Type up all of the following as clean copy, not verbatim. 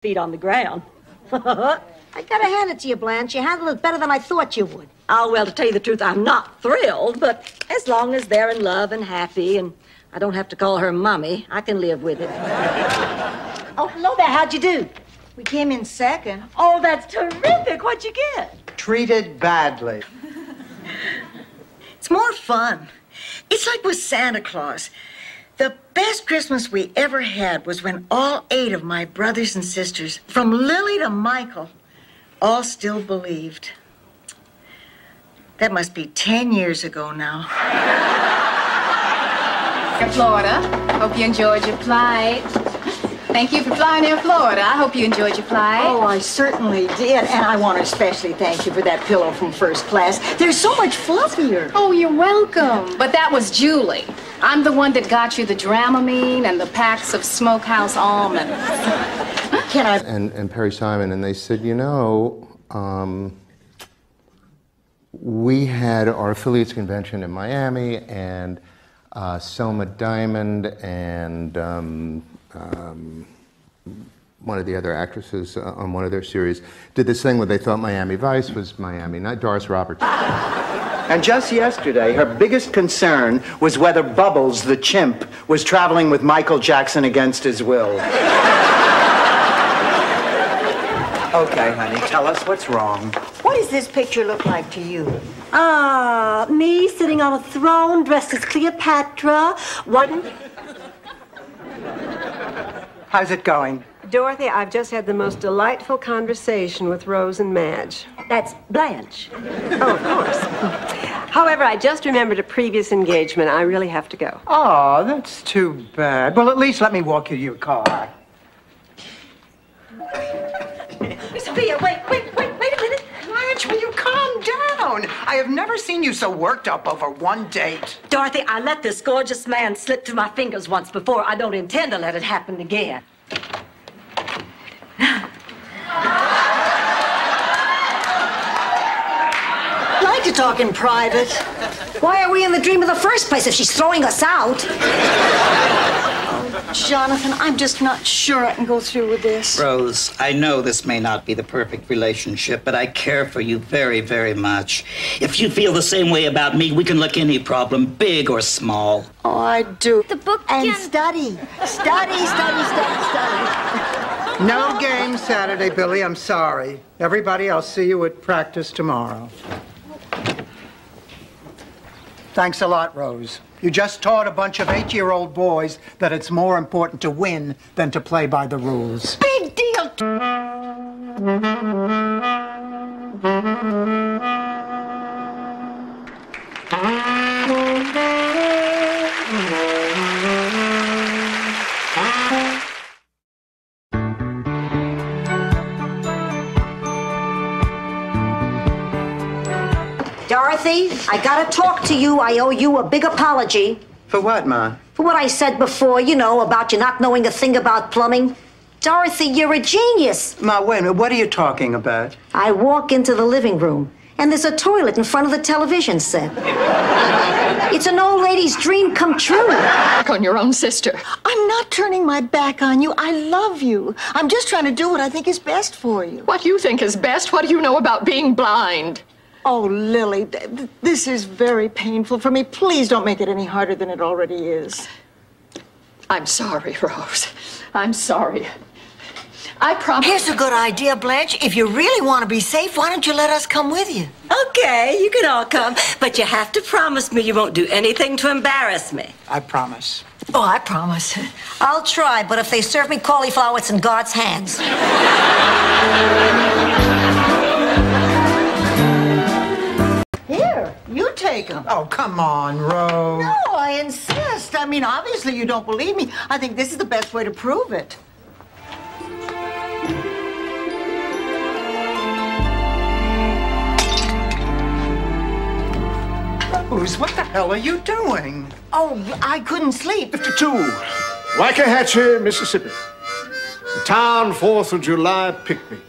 feet on the ground. I gotta hand it to you, Blanche. You handled it better than I thought you would. Oh, well, to tell you the truth, I'm not thrilled, but as long as they're in love and happy and I don't have to call her Mommy, I can live with it. Oh, hello there. How'd you do? We came in second. Oh, that's terrific. What'd you get? Treated badly. It's more fun. It's like with Santa Claus. The best Christmas we ever had was when all 8 of my brothers and sisters, from Lily to Michael, all still believed. That must be 10 years ago now. Air Florida. Hope you enjoyed your flight. Thank you for flying Air Florida. I hope you enjoyed your flight. Oh, I certainly did. And I want to especially thank you for that pillow from first class. They're so much fluffier. Oh, you're welcome. But that was Julie. I'm the one that got you the Dramamine and the packs of Smokehouse almonds. Can I? And Perry Simon, and they said, you know, we had our affiliates convention in Miami, and Selma Diamond and one of the other actresses on one of their series did this thing where they thought Miami Vice was Miami, not Doris Roberts. And just yesterday, her biggest concern was whether Bubbles, the chimp, was traveling with Michael Jackson against his will. Okay, honey, tell us what's wrong. What does this picture look like to you? Me sitting on a throne dressed as Cleopatra. How's it going? Dorothy, I've just had the most delightful conversation with Rose and Madge. That's Blanche. Oh, of course. However, I just remembered a previous engagement. I really have to go. Oh, that's too bad. Well, at least let me walk you to your car. Sophia, wait a minute. Blanche, will you calm down? I have never seen you so worked up over one date. Dorothy, I let this gorgeous man slip through my fingers once before. I don't intend to let it happen again. I'd like to talk in private. Why are we in the dream in the first place if she's throwing us out? Oh, Jonathan, I'm just not sure I can go through with this. Rose, I know this may not be the perfect relationship, but I care for you very, very much. If you feel the same way about me, we can look any problem, big or small. Oh, I do. The book and again. study. Study. No game Saturday, Billy. I'm sorry. Everybody, I'll see you at practice tomorrow. Thanks a lot, Rose. You just taught a bunch of 8-year-old boys that it's more important to win than to play by the rules. Big deal. Dorothy, I gotta talk to you. I owe you a big apology. For what, Ma? For what I said before, you know, about you not knowing a thing about plumbing. Dorothy, you're a genius. Ma, wait a minute. What are you talking about? I walk into the living room, and there's a toilet in front of the television set. It's an old lady's dream come true. Back on your own sister. I'm not turning my back on you. I love you. I'm just trying to do what I think is best for you. What you think is best? What do you know about being blind? Oh, Lily, this is very painful for me. Please don't make it any harder than it already is. I'm sorry, Rose. I'm sorry. I promise. Here's a good idea, Blanche. If you really want to be safe, why don't you let us come with you? Okay, you can all come, but you have to promise me you won't do anything to embarrass me. I promise. Oh, I promise. I'll try, but if they serve me cauliflower, it's in God's hands. Here, you take them. Oh, come on, Rose. No, I insist. I mean, obviously you don't believe me. I think this is the best way to prove it. Rose, what the hell are you doing? Oh, I couldn't sleep. 52, Waxahachie, Mississippi. The town 4th of July picnic.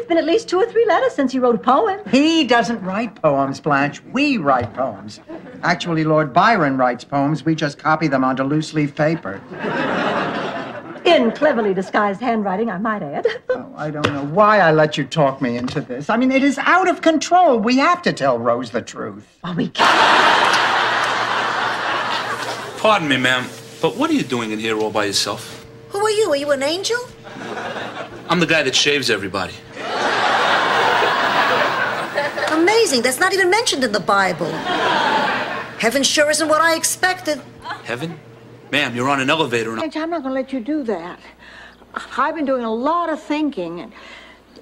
it's been at least 2 or 3 letters since he wrote a poem. He doesn't write poems, Blanche. We write poems. Actually, Lord Byron writes poems. We just copy them onto loose-leaf paper. In cleverly disguised handwriting, I might add. Oh, I don't know why I let you talk me into this. I mean, it is out of control. We have to tell Rose the truth. Oh, we can't. Pardon me, ma'am, but what are you doing in here all by yourself? Who are you? Are you an angel? I'm the guy that shaves everybody. Amazing. That's not even mentioned in the Bible. Heaven sure isn't what I expected. Heaven? Ma'am, you're on an elevator and I'm not going to let you do that. I've been doing a lot of thinking. And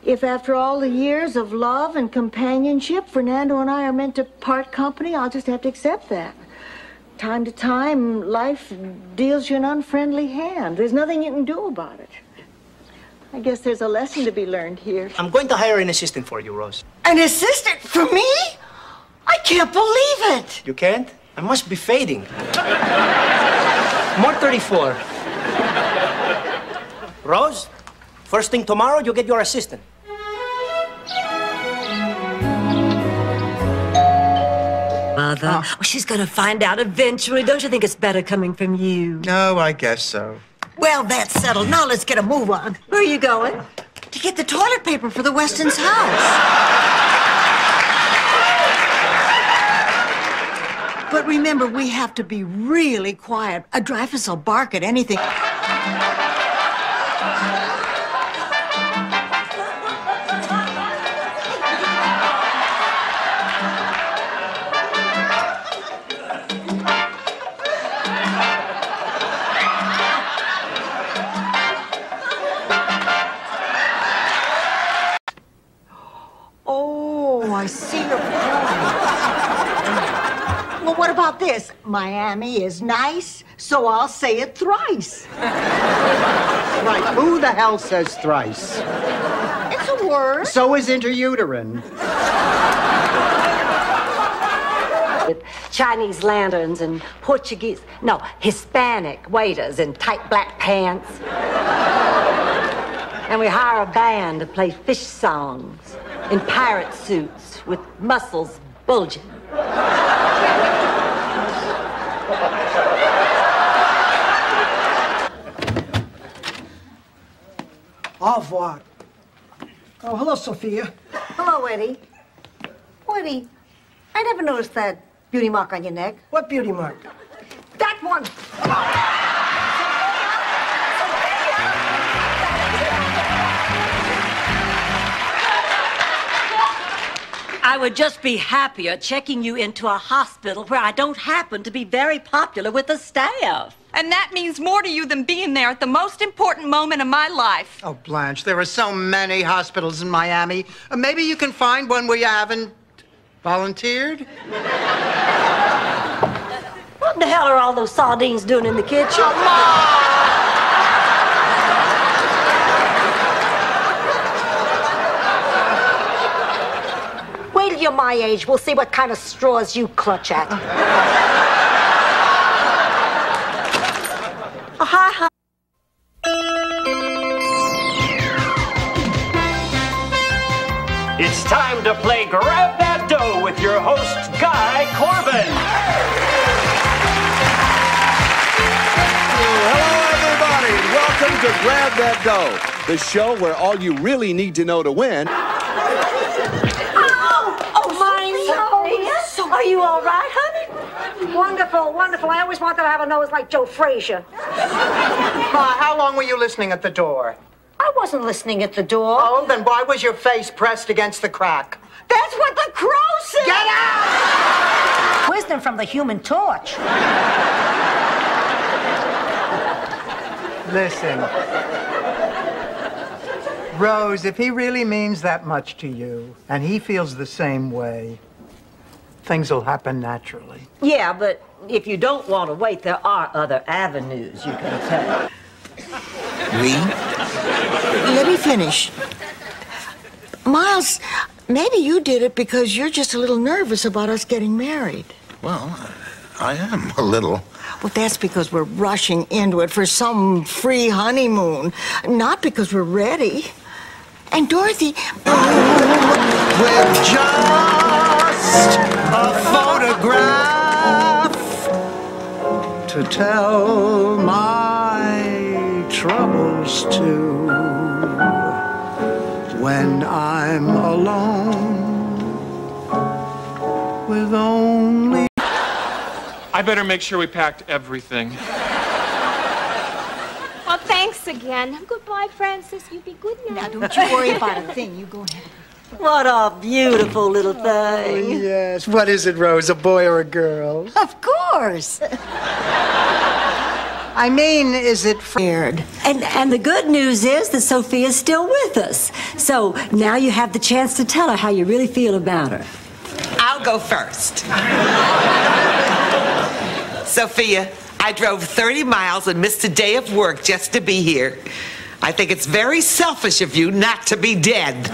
if after all the years of love and companionship, Fernando and I are meant to part company, I'll just have to accept that. Time to time, life deals you an unfriendly hand. There's nothing you can do about it. I guess there's a lesson to be learned here. I'm going to hire an assistant for you, Rose. An assistant for me? I can't believe it. You can't? I must be fading. More 34. Rose, first thing tomorrow, you'll get your assistant. Mother. Well, she's going to find out eventually. Don't you think it's better coming from you? No, I guess so. Well, that's settled. Now let's get a move on. Where are you going? To get the toilet paper for the Weston's house. But remember, we have to be really quiet. A Dreyfus will bark at anything. Oh, I see your point. Well, what about this? Miami is nice, so I'll say it thrice. Right, who the hell says thrice? It's a word. So is interuterine. With Chinese lanterns and Hispanic waiters in tight black pants. And we hire a band to play fish songs in pirate suits with muscles bulging. Au revoir. Oh, hello, Sophia. Hello, Eddie. Oh, Eddie, I never noticed that beauty mark on your neck. What beauty mark? That one. I would just be happier checking you into a hospital where I don't happen to be very popular with the staff. And that means more to you than being there at the most important moment of my life. Oh, Blanche, there are so many hospitals in Miami. Maybe you can find one where you haven't volunteered? What the hell are all those sardines doing in the kitchen? Wait till you're my age. We'll see what kind of straws you clutch at. Hi. It's time to play Grab That Dough with your host, Guy Corbin. Hello, everybody. Welcome to Grab That Dough, the show where all you really need to know to win. Are you all right, honey? Wonderful, wonderful. I always wanted to have a nose like Joe Frazier. Ma, how long were you listening at the door? I wasn't listening at the door. Oh, then why was your face pressed against the crack? That's what the crow said! Get out! Wisdom from the Human Torch. Listen. Rose, if he really means that much to you, and he feels the same way, things will happen naturally. Yeah, but if you don't want to wait, there are other avenues you can take. Let me finish. Miles, maybe you did it because you're just a little nervous about us getting married. Well, I am a little. Well, that's because we're rushing into it for some free honeymoon, not because we're ready. And Dorothy... With just a photograph to tell my troubles to when I'm alone with only... I better make sure we packed everything. Well, thanks again. Goodbye, Francis. You be good now. Now, don't you worry about a thing. You go ahead. What a beautiful little thing. Oh, yes. What is it, Rose, a boy or a girl? Of course. I mean, is it fared? And the good news is that Sophia's still with us. So now you have the chance to tell her how you really feel about her. I'll go first. Sophia, I drove 30 miles and missed a day of work just to be here. I think it's very selfish of you not to be dead.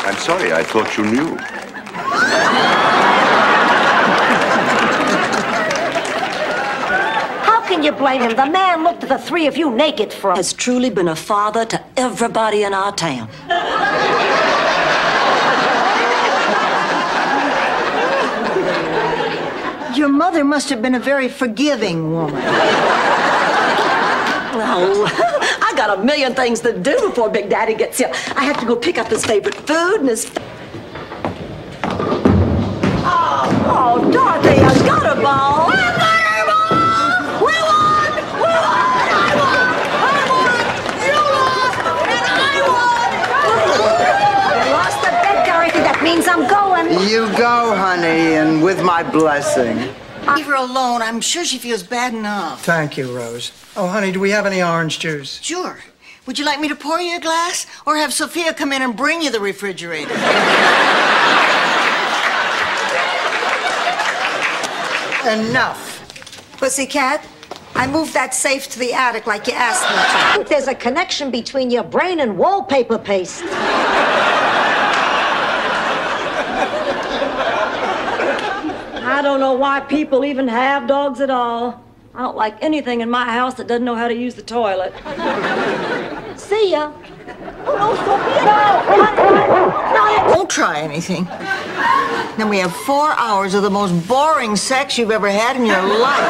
I'm sorry, I thought you knew. How can you blame him? The man looked at the three of you naked for... Has truly been a father to everybody in our town. Your mother must have been a very forgiving woman. Oh, I got a million things to do before Big Daddy gets here. I have to go pick up his favorite food and his... Oh, Dorothy, I've got a ball. I've got a ball! We won! We won! I won! You lost! And I You lost the bet, Dorothy. That means I'm going. You go, honey, and with my blessing. Leave her alone. I'm sure she feels bad enough. Thank you, Rose. Oh, honey, do we have any orange juice? Sure. Would you like me to pour you a glass? Or have Sophia come in and bring you the refrigerator? Enough. Pussycat, I moved that safe to the attic like you asked me to. I think there's a connection between your brain and wallpaper paste. I don't know why people even have dogs at all. I don't like anything in my house that doesn't know how to use the toilet. See ya. Oh, no, Sophia, no! Don't try anything. Then we have 4 hours of the most boring sex you've ever had in your life.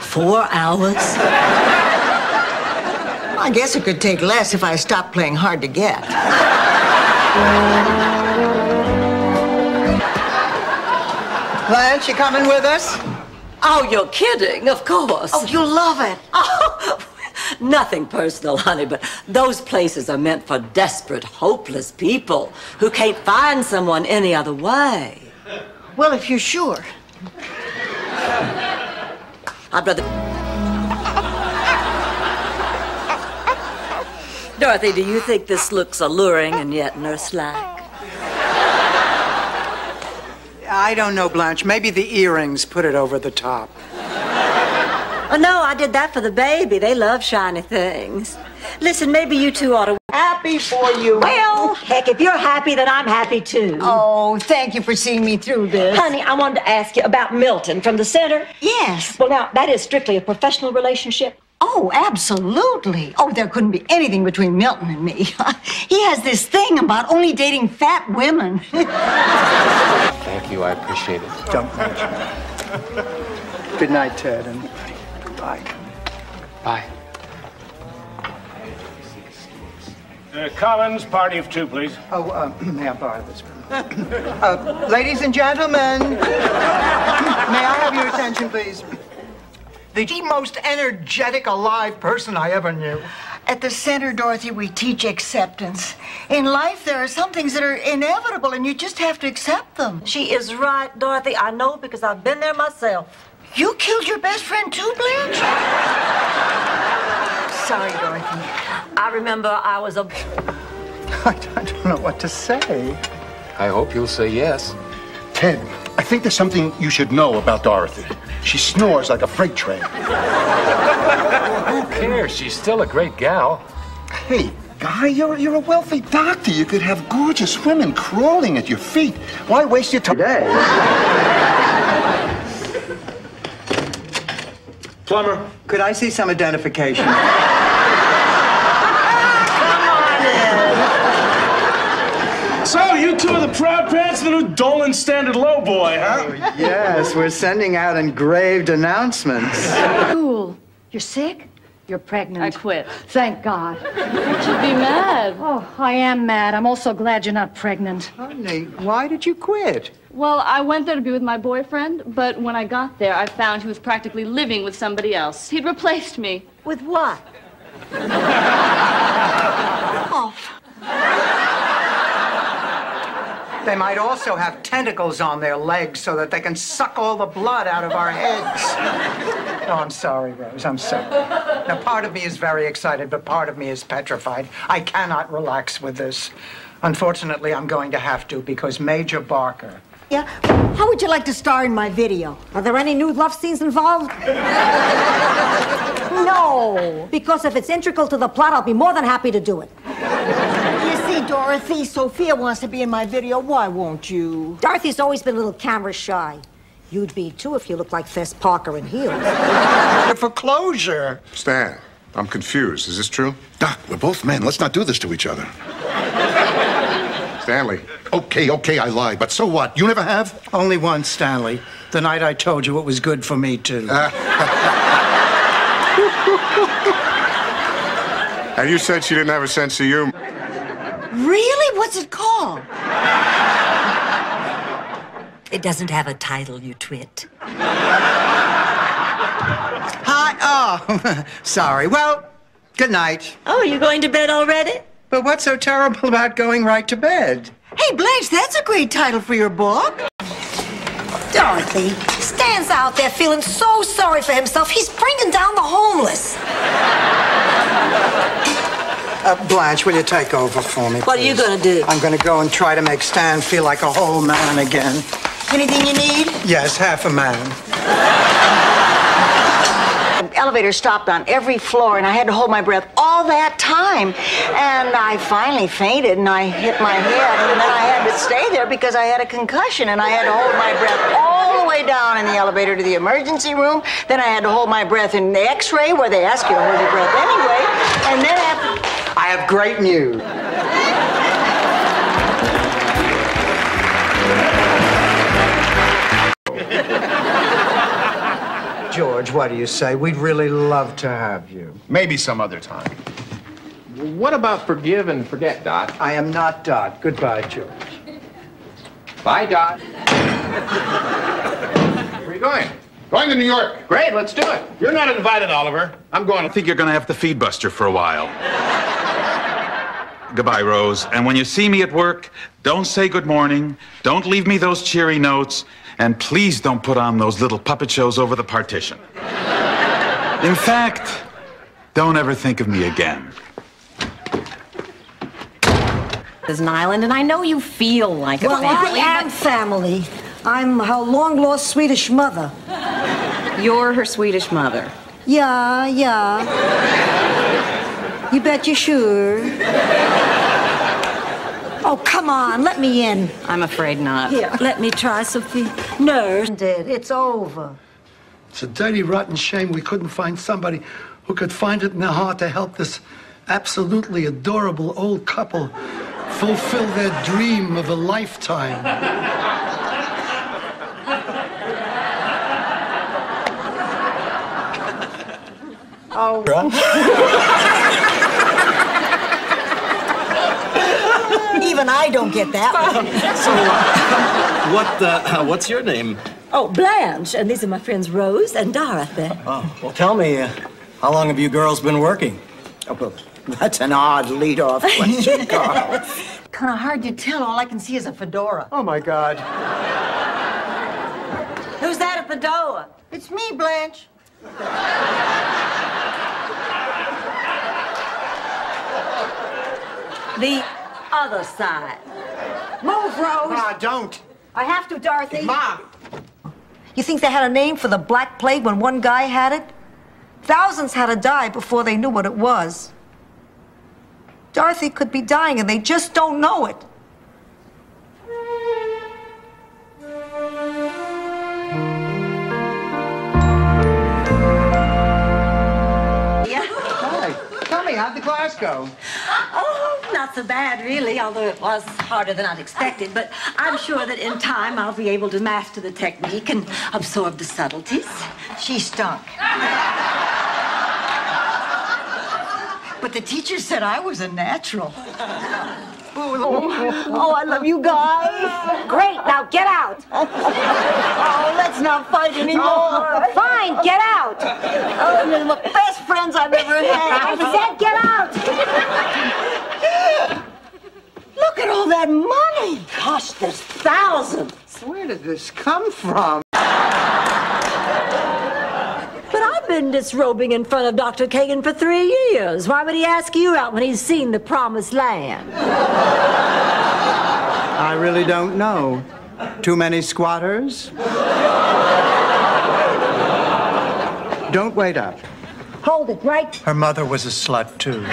4 hours? I guess it could take less if I stopped playing hard to get. Blanche, you coming with us? Oh, you're kidding, of course. Oh, you'll love it. Oh, nothing personal, honey, but those places are meant for desperate, hopeless people who can't find someone any other way. Well, if you're sure. I'd rather... Dorothy, do you think this looks alluring and yet nurse-like? I don't know, Blanche. Maybe the earrings put it over the top. Oh, no, I did that for the baby. They love shiny things. Listen, maybe you two ought to... Happy for you. Well, heck, if you're happy, then I'm happy too. Oh, thank you for seeing me through this. Honey, I wanted to ask you about Milton from the center. Yes. Well, now, that is strictly a professional relationship. Oh, absolutely. Oh, there couldn't be anything between Milton and me. He has this thing about only dating fat women. Thank you, I appreciate it. Don't mention it. Good night, Ted, and bye. Bye. Collins, party of two, please. Oh, may I borrow this room? Ladies and gentlemen, may I have your attention, please? The most energetic, alive person I ever knew. At the center, Dorothy, we teach acceptance. In life, there are some things that are inevitable, and you just have to accept them. She is right, Dorothy. I know because I've been there myself. You killed your best friend too, Blanche? Sorry, Dorothy. I remember I was a... I don't know what to say. I hope you'll say yes. Ted, I think there's something you should know about Dorothy. She snores like a freight train. Who cares? She's still a great gal. Hey, Guy, you're a wealthy doctor. You could have gorgeous women crawling at your feet. Why waste your time? Plumber, could I see some identification? So, you two are the proud parents of the new Dolan Standard Low boy, huh? Yes, we're sending out engraved announcements. Cool. You're sick? You're pregnant. I quit. Thank God. You should be mad. Oh, I am mad. I'm also glad you're not pregnant. Honey, why did you quit? Well, I went there to be with my boyfriend, but when I got there, I found he was practically living with somebody else. He'd replaced me. With what? Oh. They might also have tentacles on their legs so that they can suck all the blood out of our heads. Oh, I'm sorry, Rose. I'm sorry. Now, part of me is very excited, but part of me is petrified. I cannot relax with this. Unfortunately, I'm going to have to because Major Barker. Yeah? How would you like to star in my video? Are there any nude love scenes involved? No, because if it's integral to the plot, I'll be more than happy to do it. You see, Dorothy, Sophia wants to be in my video. Why won't you? Dorothy's always been a little camera shy. You'd be, too, if you looked like Fess Parker in heels. For closure. Stan, I'm confused. Is this true? Doc, we're both men. Let's not do this to each other. Stanley. Okay, I lied. But so what? You never have? Only once, Stanley. The night I told you it was good for me, too. And you said she didn't have a sense of humor. Really? What's it called? It doesn't have a title, you twit. Hi. Oh, sorry. Well, good night. Oh, you going to bed already? But what's so terrible about going right to bed? Hey, Blanche, that's a great title for your book. Dorothy, Stan's out there feeling so sorry for himself, he's bringing down the homeless. Blanche, will you take over for me, What are you please? gonna do? I'm gonna go and try to make Stan feel like a whole man again. Anything you need? Yes, half a man. The elevator stopped on every floor, and I had to hold my breath all that time. And I finally fainted, and I hit my head, and then I had to stay there because I had a concussion, and I had to hold my breath all the way down in the elevator to the emergency room. Then I had to hold my breath in the X-ray, where they ask you to hold your breath anyway. And then I have great news. George, what do you say? We'd really love to have you. Maybe some other time. What about forgive and forget, Dot? I am not Dot. Goodbye, George. Bye, Dot. Where are you going? Going to New York. Great, let's do it. You're not invited, Oliver. I'm going. I think you're going to have to feed Buster for a while. Goodbye, Rose. And when you see me at work, don't say good morning. Don't leave me those cheery notes. And please don't put on those little puppet shows over the partition. In fact, don't ever think of me again. There's an island, and I know you feel like a Well, family. I am family. I'm her long-lost Swedish mother. You're her Swedish mother. Yeah. You bet you're sure. Oh, come on, let me in. I'm afraid not. Here, let me try, Sophie. No, it's over. It's a dirty, rotten shame we couldn't find somebody who could find it in their heart to help this absolutely adorable old couple fulfill their dream of a lifetime. Oh. Even I don't get that one. So, what's your name? Oh, Blanche. And these are my friends Rose and Dorothy. Oh, well, tell me, how long have you girls been working? Oh, well, that's an odd lead-off question, Carl. kind of hard to tell. All I can see is a fedora. Oh, my God. Who's that at the door? It's me, Blanche. The other side. Move, Rose. Ma, don't. I have to, Dorothy. Ma. You think they had a name for the Black Plague when one guy had it? Thousands had to die before they knew what it was. Dorothy could be dying and they just don't know it. Tell me, how'd the class go? Oh, not so bad, really, although it was harder than I'd expected. But I'm sure that in time I'll be able to master the technique and absorb the subtleties. She stunk. But the teacher said I was a natural. Oh, I love you guys. Great, now get out. Oh, let's not fight anymore. Fine, get out. Oh, they're the best friends I've ever had. I said get out. Look at all that money. Gosh, there's thousands. Where did this come from? But I've been disrobing in front of Dr. Kagan for 3 years. Why would he ask you out when he's seen the promised land? I really don't know. Too many squatters? Don't wait up. Hold it, right? Her mother was a slut, too.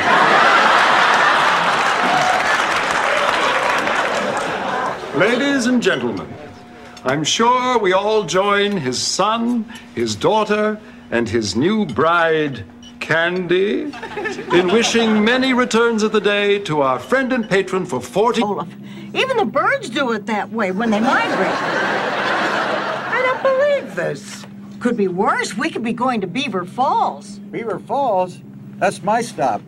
Ladies and gentlemen, I'm sure we all join his son, his daughter, and his new bride, Candy, in wishing many returns of the day to our friend and patron for 40... Olaf, even the birds do it that way when they migrate. I don't believe this. Could be worse. We could be going to Beaver Falls. Beaver Falls? That's my stop.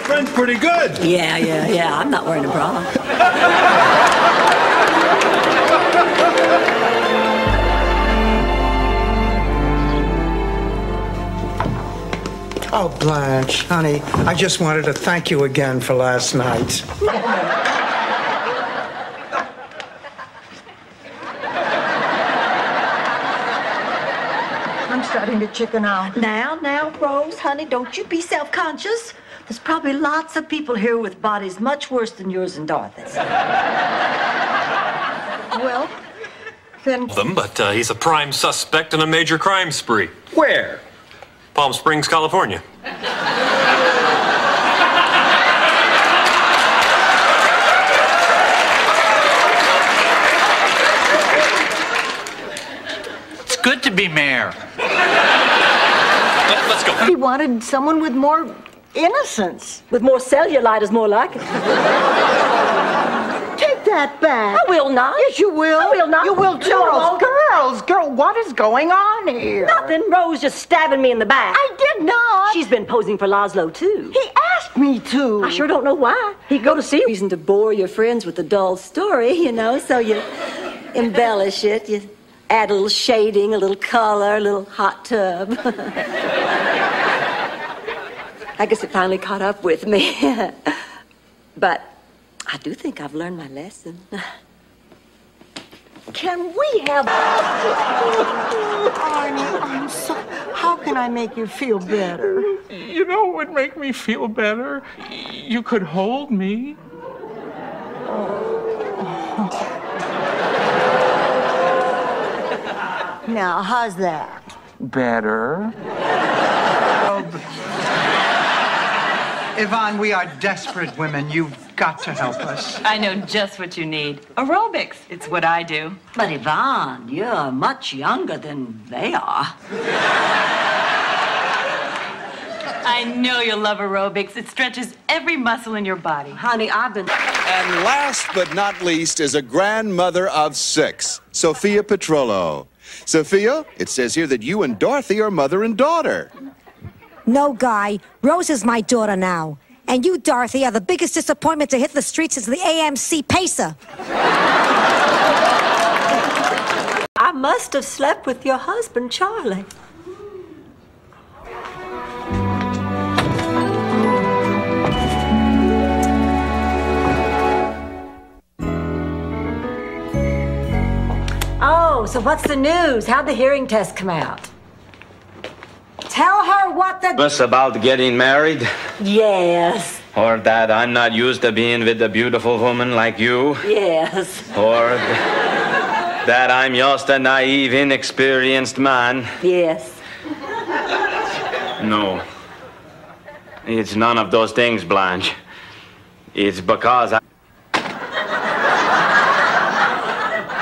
Friend's pretty good. Yeah. I'm not wearing a bra. Oh, Blanche, honey, I just wanted to thank you again for last night. I'm starting to chicken out. Now, Rose, honey, don't you be self-conscious. There's probably lots of people here with bodies much worse than yours and Dorothy's. Well, then... But he's a prime suspect in a major crime spree. Where? Palm Springs, California. It's good to be mayor. Let's go. He wanted someone with more innocence. With more cellulite is more like it. Take that back. I will not. Yes, you will. I will not. You will too. No, I won't. Girl, what is going on here? Nothing. Rose just stabbing me in the back. I did not. She's been posing for Laszlo, too. He asked me to. I sure don't know why. He'd go to see reason to bore your friends with a dull story, so you embellish it. You add a little shading, a little color, a little hot tub. I guess it finally caught up with me. But I do think I've learned my lesson. Can we have... I'm so... How can I make you feel better? You know what would make me feel better? You could hold me. Now, how's that? Better. Yvonne, we are desperate women. You've got to help us. I know just what you need. Aerobics. It's what I do. But Yvonne, you're much younger than they are. I know you'll love aerobics. It stretches every muscle in your body. Honey, I've been... And last but not least is a grandmother of 6, Sophia Petrollo. Sophia, it says here that you and Dorothy are mother and daughter. No, Guy. Rose is my daughter now. And you, Dorothy, are the biggest disappointment to hit the streets since the AMC Pacer. I must have slept with your husband, Charlie. Oh, so what's the news? How'd the hearing test come out? Tell her what the... Us about getting married? Yes. Or that I'm not used to being with a beautiful woman like you? Yes. Or that I'm just a naive, inexperienced man? Yes. No. It's none of those things, Blanche. It's because I...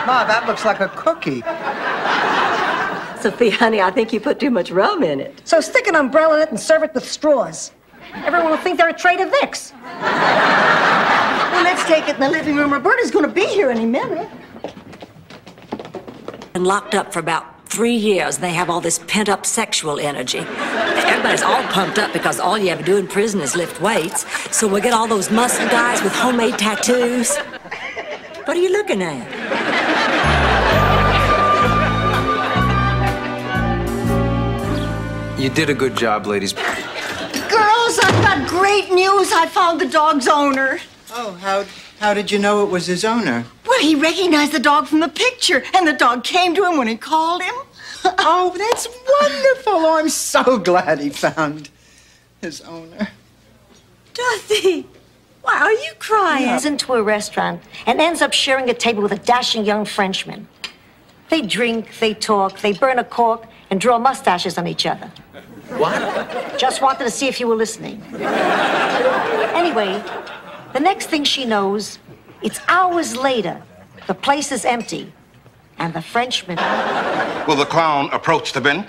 Ma, that looks like a cookie. Sophia, honey, I think you put too much rum in it. So stick an umbrella in it and serve it with straws. Everyone will think they're a Trader Vic's. Well, let's take it in the living room. Roberta's going to be here any minute. And locked up for about 3 years, and they have all this pent-up sexual energy. Everybody's all pumped up because all you ever do in prison is lift weights. So we get all those muscle guys with homemade tattoos. What are you looking at? You did a good job, ladies. Girls, I've got great news. I found the dog's owner. Oh, how did you know it was his owner? Well, he recognized the dog from the picture, and the dog came to him when he called him. Oh, that's wonderful. Oh, I'm so glad he found his owner. Dorothy, why are you crying? Goes into a restaurant and ends up sharing a table with a dashing young Frenchman. They drink, they talk, they burn a cork, and draw mustaches on each other. What? Just wanted to see if you were listening. Anyway, the next thing she knows, it's hours later. The place is empty. And the Frenchman... Will the clown approach the bin?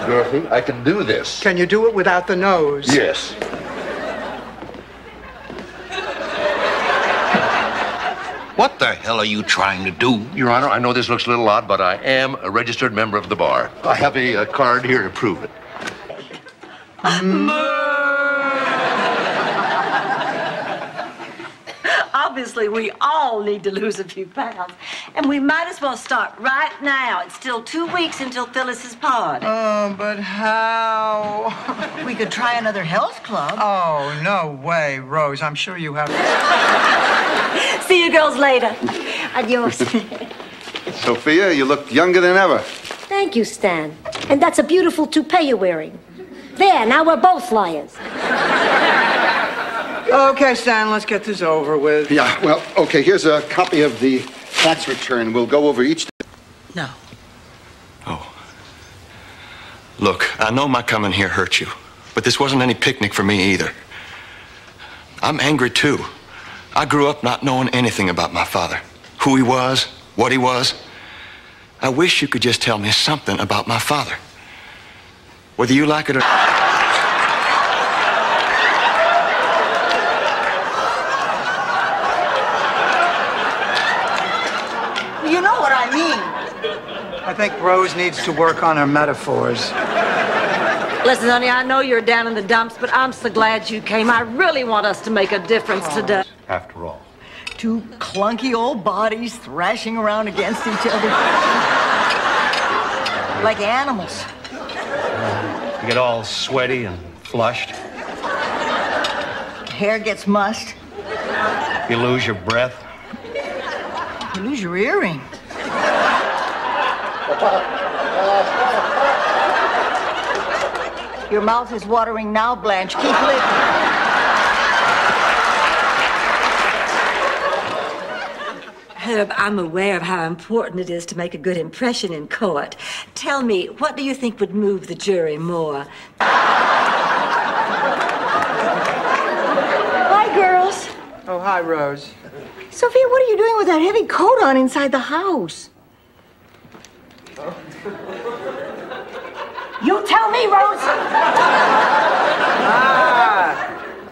Dorothy, I can do this. Can you do it without the nose? Yes. What the hell are you trying to do? Your Honor, I know this looks a little odd, but I am a registered member of the bar. I have a card here to prove it. Obviously, we all need to lose a few pounds. And we might as well start right now. It's still 2 weeks until Phyllis's party. Oh, but how? We could try another health club. Oh, no way, Rose. I'm sure you have... See you girls later. Adios. Sophia, you look younger than ever. Thank you, Stan. And that's a beautiful toupee you're wearing. There, now we're both liars. Okay, Stan, let's get this over with. Yeah, well, okay, here's a copy of the tax return. We'll go over each... No. Oh. Look, I know my coming here hurt you, but this wasn't any picnic for me either. I'm angry, too. I grew up not knowing anything about my father. Who he was, what he was. I wish you could just tell me something about my father. Whether you like it or... You know what I mean. I think Rose needs to work on her metaphors. Listen, honey, I know you're down in the dumps, but I'm so glad you came. I really want us to make a difference today. After all. Two clunky old bodies thrashing around against each other. Like animals. You get all sweaty and flushed. Hair gets mussed. You lose your breath. You lose your earring. Your mouth is watering now, Blanche. Keep licking. Herb, I'm aware of how important it is to make a good impression in court. Tell me, what do you think would move the jury more? Hi, girls. Oh, hi, Rose. Sophia, what are you doing with that heavy coat on inside the house? You tell me, Rose.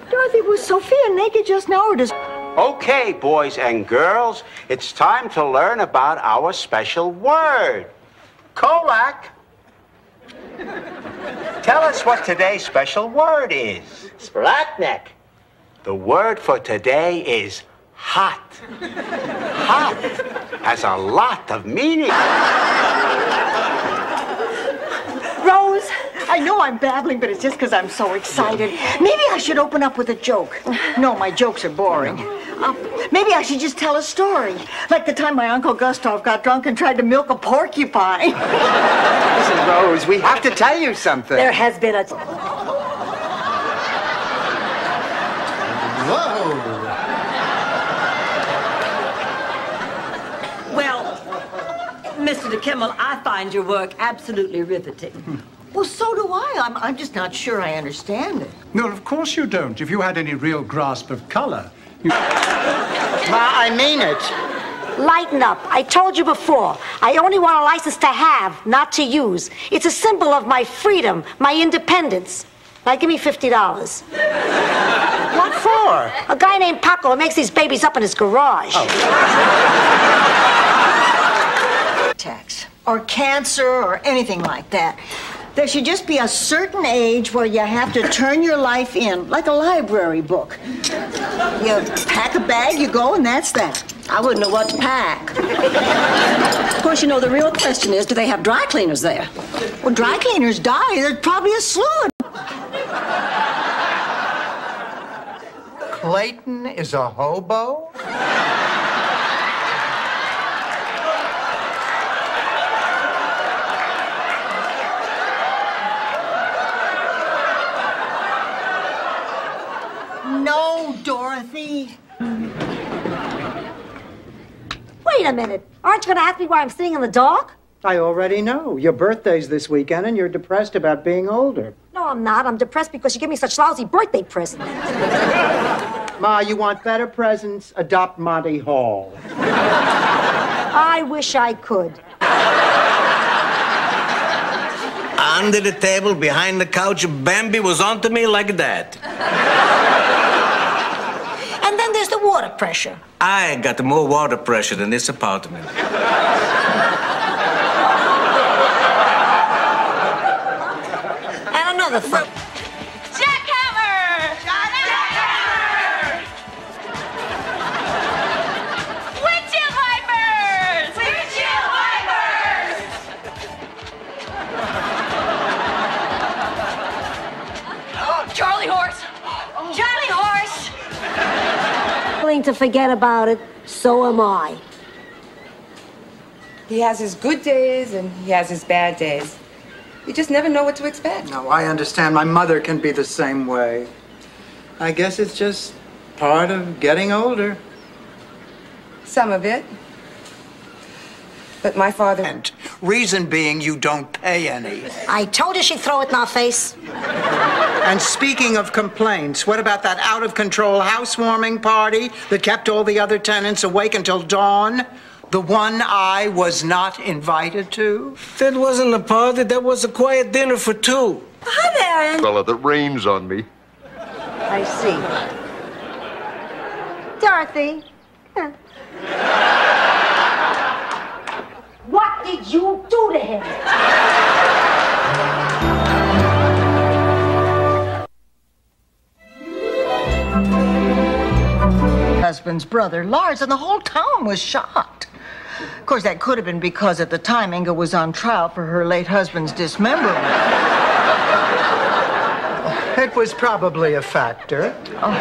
Dorothy, was Sophia naked just now, or does... Okay, boys and girls, it's time to learn about our special word. Kolak. Tell us what today's special word is. Splatnik. The word for today is hot. Hot has a lot of meaning. Rose, I know I'm babbling, but it's just because I'm so excited. Maybe I should open up with a joke. No, my jokes are boring. Maybe I should just tell a story. Like the time my Uncle Gustav got drunk and tried to milk a porcupine. Listen, Rose, we have to tell you something. There has been a... Mr. DeKimmel, I find your work absolutely riveting. Well, so do I. I'm just not sure I understand it. No, of course you don't. If you had any real grasp of color, you... Ma, I mean it. Lighten up. I told you before. I only want a license to have, not to use. It's a symbol of my freedom, my independence. Now, give me $50. What for? A guy named Paco makes these babies up in his garage. Tax or cancer or anything like that. There should just be a certain age where you have to turn your life in, like a library book. You pack a bag, you go, and that's that. I wouldn't know what to pack. Of course, you know, the real question is, do they have dry cleaners there? Well, dry cleaners die. There's probably a slew of... Clayton is a hobo? No, Dorothy. Wait a minute. Aren't you going to ask me why I'm sitting in the dark? I already know. Your birthday's this weekend and you're depressed about being older. No, I'm not. I'm depressed because you give me such lousy birthday presents. Ma, you want better presents? Adopt Monty Hall. I wish I could. Under the table, behind the couch, Bambi was onto me like that. And then there's the water pressure. I got more water pressure than this apartment. And another thing. Jackhammer! Jackhammer! Windshield wipers! Windshield wipers! Oh, Charlie horse! Charlie horse! Willing to forget about it, so am I. He has his good days and he has his bad days. You just never know what to expect. No, I understand. My mother can be the same way. I guess it's just part of getting older. Some of it. But my father... And reason being you don't pay any. I told you she'd throw it in our face. And speaking of complaints, what about that out-of-control housewarming party that kept all the other tenants awake until dawn? The one I was not invited to? That wasn't a party, that was a quiet dinner for two. Hi there, Ann. Fella that rains on me. I see. Dorothy. Huh. What did you do to him? Husband's brother, Lars, and the whole town was shocked. Of course, that could have been because at the time Inga was on trial for her late husband's dismemberment. It was probably a factor. Oh,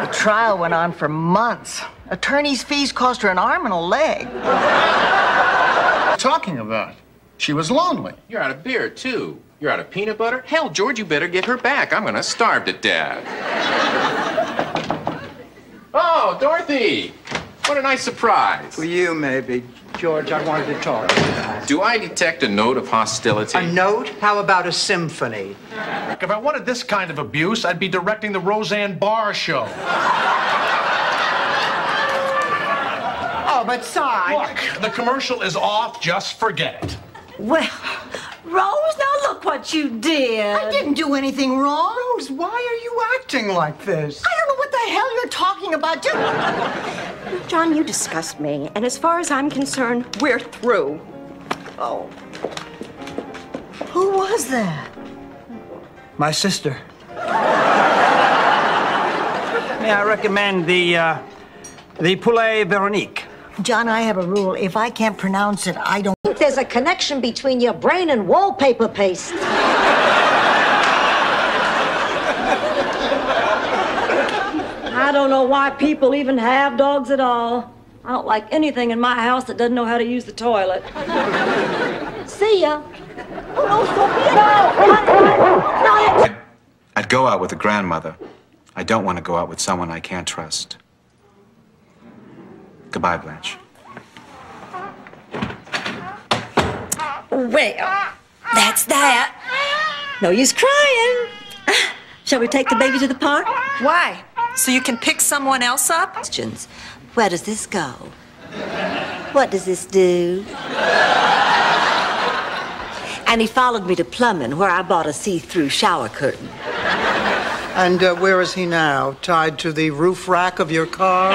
the trial went on for months. Attorney's fees cost her an arm and a leg. Talking about. She was lonely. You're out of beer, too. You're out of peanut butter? Hell, George, you better get her back. I'm gonna starve to death. Oh, Dorothy! What a nice surprise. For you, maybe. George, I wanted to talk to you. Do I detect a note of hostility? A note? How about a symphony? If I wanted this kind of abuse, I'd be directing the Roseanne Barr show. Oh, but Si... Look, the commercial is off. Just forget it. Well, Rose, now look what you did. I didn't do anything wrong. Rose, why are you acting like this? I don't know what the hell you're talking about. John, you disgust me. And as far as I'm concerned, we're through. Oh. Who was that? My sister. May I recommend the Poulet Veronique? John, I have a rule. If I can't pronounce it, I don't... There's a connection between your brain and wallpaper paste. I don't know why people even have dogs at all. I don't like anything in my house that doesn't know how to use the toilet. See ya. Oh, no, Sophia, no! I'd go out with a grandmother. I don't want to go out with someone I can't trust. Goodbye, Blanche. Well, that's that. No use crying. Shall we take the baby to the park? Why? So you can pick someone else up? Questions. Where does this go? What does this do? And he followed me to plumbing, where I bought a see-through shower curtain. And where is he now? Tied to the roof rack of your car?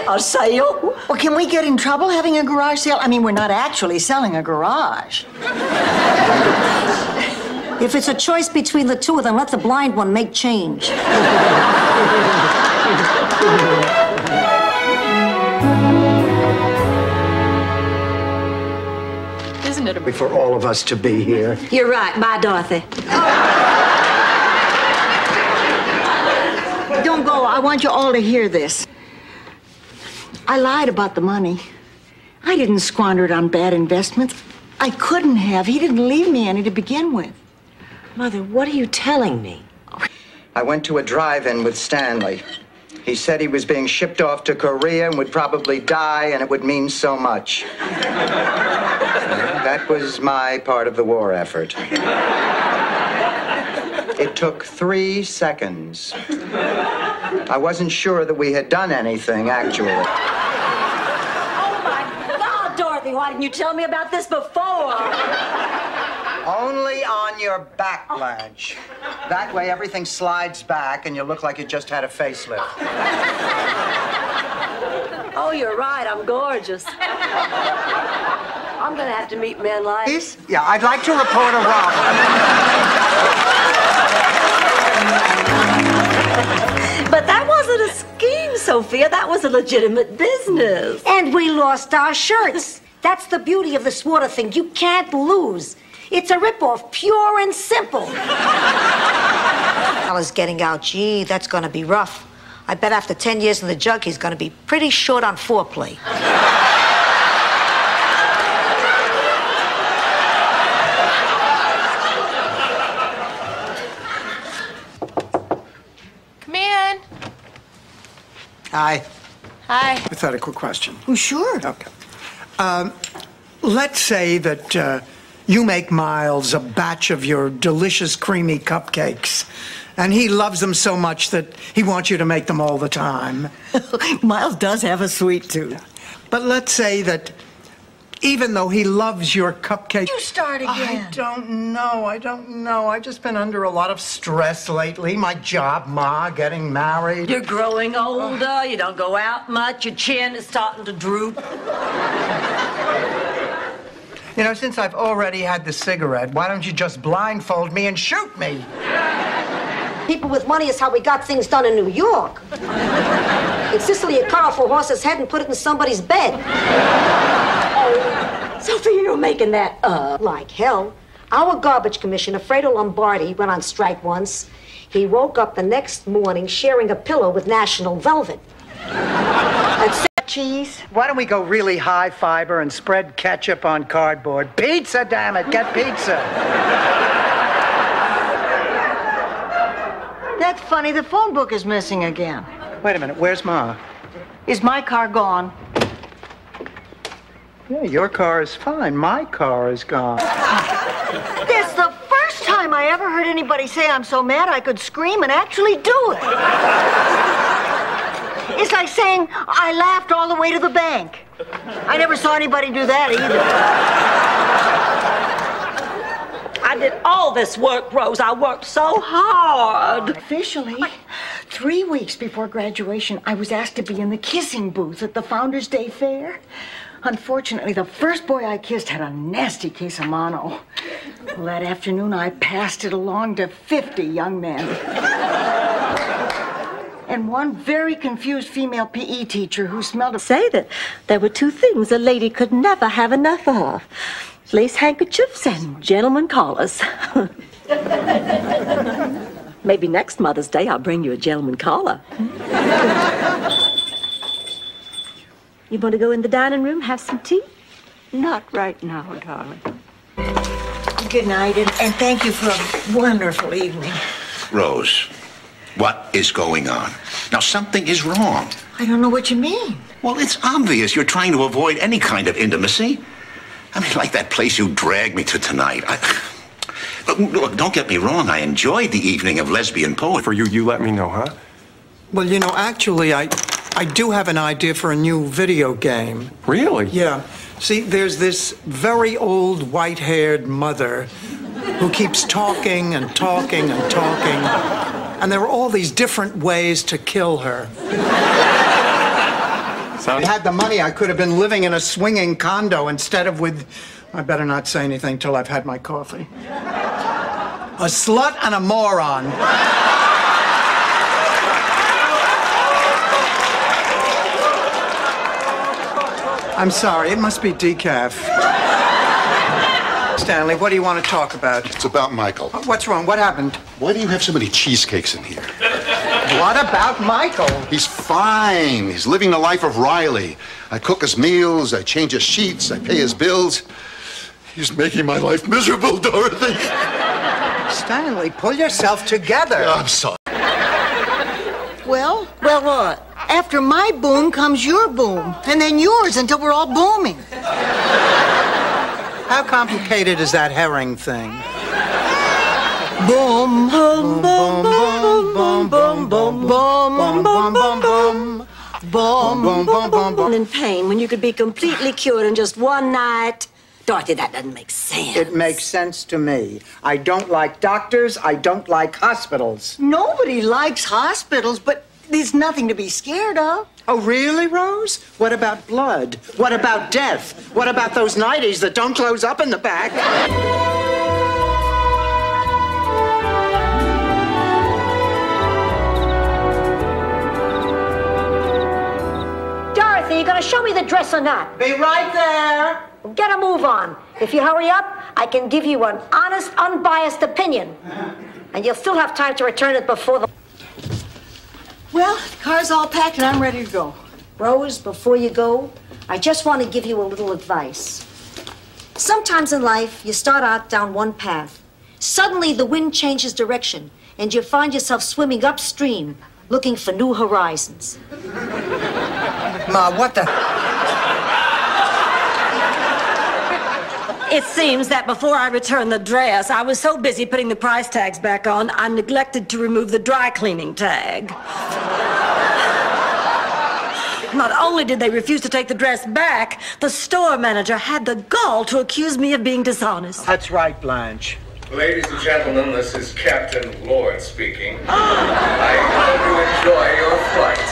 A sale? Well, can we get in trouble having a garage sale? I mean, we're not actually selling a garage. If it's a choice between the two of them, let the blind one make change. Isn't it a... For all of us to be here. You're right. Bye, Dorothy. Don't go. I want you all to hear this. I lied about the money. I didn't squander it on bad investments. I couldn't have. He didn't leave me any to begin with. Mother, what are you telling me? I went to a drive-in with Stanley. He said he was being shipped off to Korea and would probably die, and it would mean so much. That was my part of the war effort. It took 3 seconds. I wasn't sure that we had done anything, actually. Oh, my God, Dorothy, why didn't you tell me about this before? Only on your back, Blanche. That way everything slides back and you look like you just had a facelift. Oh, you're right. I'm gorgeous. I'm gonna have to meet men like this. Yeah, I'd like to report a robbery. But that wasn't a scheme, Sophia. That was a legitimate business. And we lost our shirts. That's the beauty of this water thing. You can't lose. It's a ripoff, pure and simple. Al is getting out. Gee, that's gonna be rough. I bet after 10 years in the jug, he's gonna be pretty short on foreplay. Come in. Hi. Hi. I thought a quick question. Oh, sure. Okay. Let's say that you make Miles a batch of your delicious creamy cupcakes, and he loves them so much that he wants you to make them all the time. Miles does have a sweet tooth. But let's say that even though he loves your cupcake... You start again. I don't know. I've just been under a lot of stress lately. My job, Ma, getting married. You're growing older. You don't go out much. Your chin is starting to droop. You know, since I've already had the cigarette, why don't you just blindfold me and shoot me? People with money is how we got things done in New York. In Sicily, you cut off a horse's head and put it in somebody's bed. Oh, Sophia, you're making that like hell. Our garbage commissioner, Fredo Lombardi, went on strike once. He woke up the next morning sharing a pillow with National Velvet. Cheese? Why don't we go really high fiber and spread ketchup on cardboard? Pizza, damn it, get pizza. That's funny. The phone book is missing again. Wait a minute, where's Ma? Is my car gone? Yeah, your car is fine. My car is gone. That's the first time I ever heard anybody say I'm so mad I could scream and actually do it. It's like saying I laughed all the way to the bank. I never saw anybody do that either. I did all this work, Rose. I worked so hard. Officially, 3 weeks before graduation, I was asked to be in the kissing booth at the Founders Day Fair. Unfortunately, the first boy I kissed had a nasty case of mono. Well, that afternoon, I passed it along to 50 young men. And one very confused female PE teacher who smelled of... Say that there were 2 things a lady could never have enough of. Lace handkerchiefs and gentleman collars. Maybe next Mother's Day I'll bring you a gentleman collar. You want to go in the dining room, have some tea? Not right now, darling. Good night, and thank you for a wonderful evening. Rose, what is going on? Now, something is wrong. I don't know what you mean. Well, it's obvious you're trying to avoid any kind of intimacy. I mean, like that place you dragged me to tonight. But look, don't get me wrong. I enjoyed the evening of lesbian poetry. For you, you let me know, huh? Well, you know, actually, I do have an idea for a new video game. Really? Yeah. See, there's this very old white-haired mother who keeps talking and talking and talking, and there are all these different ways to kill her. If I had the money, I could have been living in a swinging condo instead of with... I better not say anything till I've had my coffee. A slut and a moron. I'm sorry, it must be decaf. Stanley, what do you want to talk about? It's about Michael. What's wrong? What happened? Why do you have so many cheesecakes in here? What about Michael? He's fine. He's living the life of Riley. I cook his meals, I change his sheets, I pay his bills. He's making my life miserable, Dorothy. Stanley, pull yourself together. Yeah, I'm sorry. Well, what? After my boom comes your boom, and then yours until we're all booming. How complicated is that herring thing? Boom, boom, boom, boom, boom, boom, boom, boom, boom, boom, boom, boom, boom, boom. In pain when you could be completely cured in just one night. Dorothy, that doesn't make sense. It makes sense to me. I don't like doctors. I don't like hospitals. Nobody likes hospitals, but there's nothing to be scared of. Oh, really, Rose? What about blood? What about death? What about those nighties that don't close up in the back? Dorothy, you gonna show me the dress or not? Be right there. Get a move on. If you hurry up, I can give you an honest, unbiased opinion. And you'll still have time to return it before the... Well, the car's all packed and I'm ready to go. Rose, before you go, I just want to give you a little advice. Sometimes in life, you start out down one path. Suddenly, the wind changes direction, and you find yourself swimming upstream, looking for new horizons. Ma, what the... It seems that before I returned the dress, I was so busy putting the price tags back on, I neglected to remove the dry cleaning tag. Not only did they refuse to take the dress back, the store manager had the gall to accuse me of being dishonest. That's right, Blanche. Ladies and gentlemen, this is Captain Lord speaking. I hope you enjoy your flight.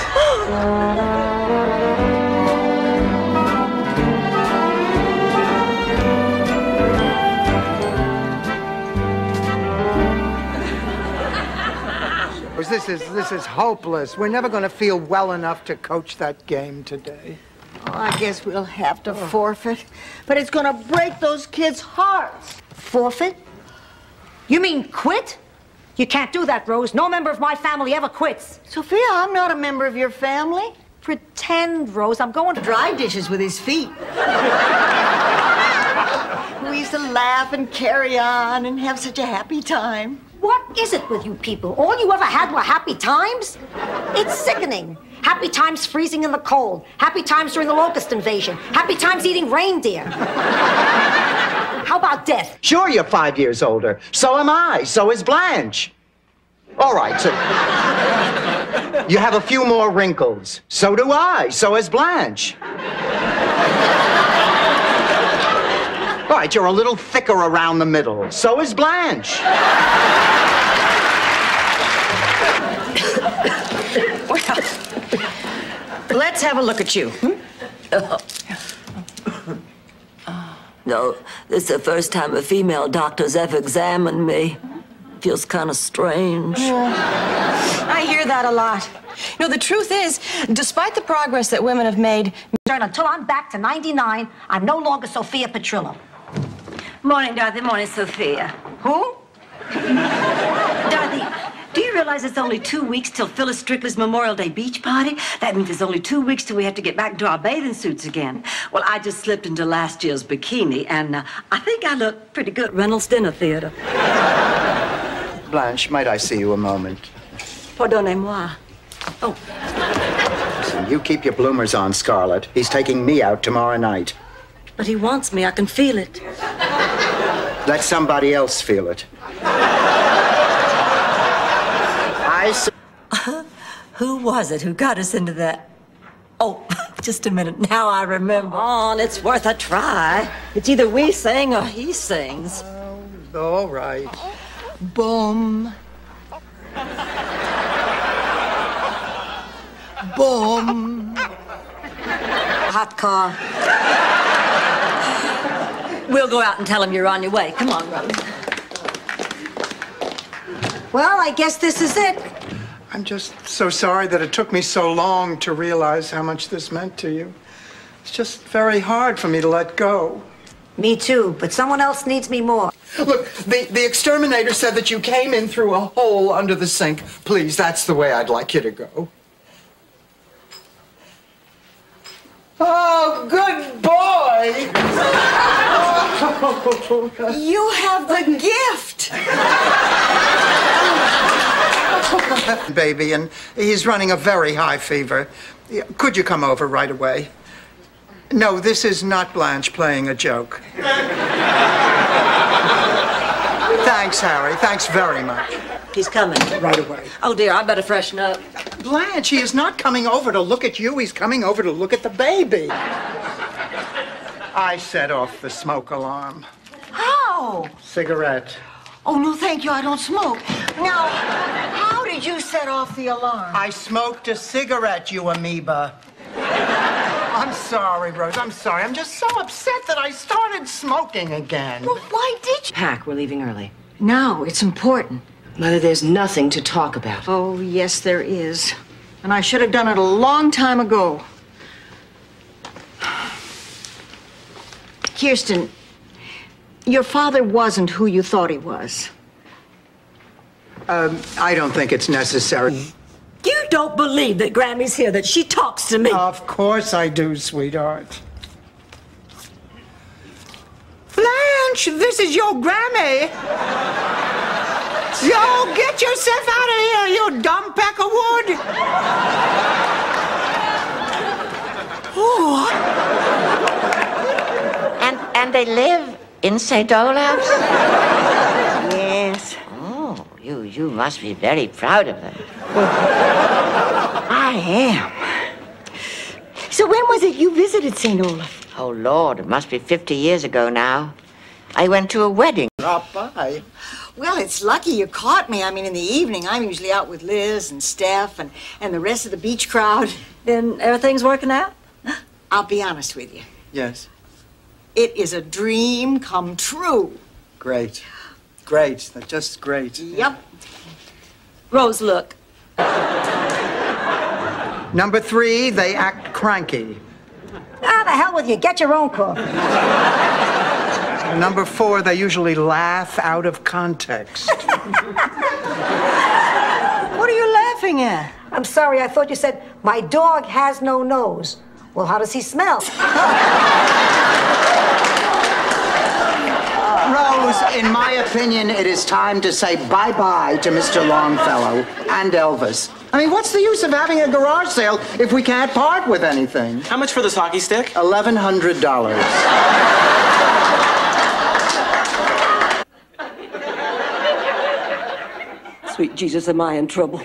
This is hopeless. We're never going to feel well enough to coach that game today. Oh, I guess we'll have to forfeit. But it's gonna break those kids' hearts. Forfeit? You mean quit? You can't do that, Rose. No member of my family ever quits. Sophia, I'm not a member of your family. Pretend, Rose. I'm going to dry dishes with his feet. We used to laugh and carry on and have such a happy time. What is it with you people? All you ever had were happy times? It's sickening. Happy times freezing in the cold. Happy times during the locust invasion. Happy times eating reindeer. How about death? Sure, you're 5 years older. So am I. So is Blanche. All right, so... You have a few more wrinkles. So do I. So is Blanche. All right, you're a little thicker around the middle. So is Blanche. Well, let's have a look at you. No, this is the first time a female doctor's ever examined me. Feels kind of strange. I hear that a lot. You know, the truth is, despite the progress that women have made... Until I'm back to 99, I'm no longer Sophia Petrillo. Morning, Dorothy. Morning, Sophia. Who? Dorothy, do you realize it's only 2 weeks till Phyllis Strictly's Memorial Day beach party? That means it's only 2 weeks till we have to get back into our bathing suits again. Well, I just slipped into last year's bikini, and I think I look pretty good at Reynolds Dinner Theater. Blanche, might I see you a moment? Pardonnez-moi. Oh. Listen, You keep your bloomers on, Scarlett. He's taking me out tomorrow night. But he wants me. I can feel it. Let somebody else feel it. Who was it who got us into that? Oh, just a minute. Now I remember. On, it's worth a try. It's either we sing or he sings. All right. Boom. Boom. Hot car. We'll go out and tell him you're on your way. Come on, Rose. Well, I guess this is it. I'm just so sorry that it took me so long to realize how much this meant to you. It's just very hard for me to let go. Me too, but someone else needs me more. Look, the exterminator said that you came in through a hole under the sink. Please, that's the way I'd like you to go. Oh, good boy! You have the gift! Baby, and he's running a very high fever. Could you come over right away? No, this is not Blanche playing a joke. Thanks, Harry. Thanks very much. He's coming. Right away. Oh, dear, I better freshen up. Blanche, he is not coming over to look at you. He's coming over to look at the baby. I set off the smoke alarm. How? Cigarette. Oh, no, thank you. I don't smoke. Now, how did you set off the alarm? I smoked a cigarette, you amoeba. I'm sorry, Rose. I'm sorry. I'm just so upset that I started smoking again. Well, why did you? Pack, we're leaving early. No, it's important. Mother, there's nothing to talk about. Oh, yes, there is. And I should have done it a long time ago. Kirsten, your father wasn't who you thought he was. I don't think it's necessary. You don't believe that Grammy's here, that she talks to me. Of course I do, sweetheart. Blanche, this is your Grammy. Yo, get yourself out of here, you dumb peck of wood. Oh. And they live in St. Olaf's? Yes. Oh, you must be very proud of them. I am. So when was it you visited St. Olaf? Oh, Lord, it must be 50 years ago now. I went to a wedding. Drop by. Well, it's lucky you caught me. I mean, in the evening, I'm usually out with Liz and Steph and the rest of the beach crowd. Then everything's working out? I'll be honest with you. Yes. It is a dream come true. Great. Great. That's just great. Yep. Rose, look. Number 3, they act cranky. Ah, the hell with you. Get your own car. Number 4, they usually laugh out of context. What are you laughing at? I'm sorry, I thought you said, my dog has no nose. Well, how does he smell? Rose, in my opinion, it is time to say bye-bye to Mr. Longfellow and Elvis. I mean, what's the use of having a garage sale if we can't part with anything? How much for this hockey stick? $1,100. Sweet Jesus, am I in trouble?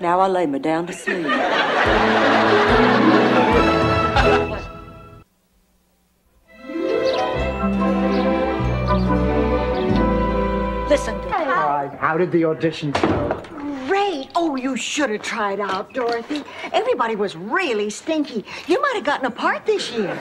Now I lay me down to sleep. Listen, All right, how did the audition go? Great. Oh, you should have tried out, Dorothy. Everybody was really stinky. You might have gotten a part this year.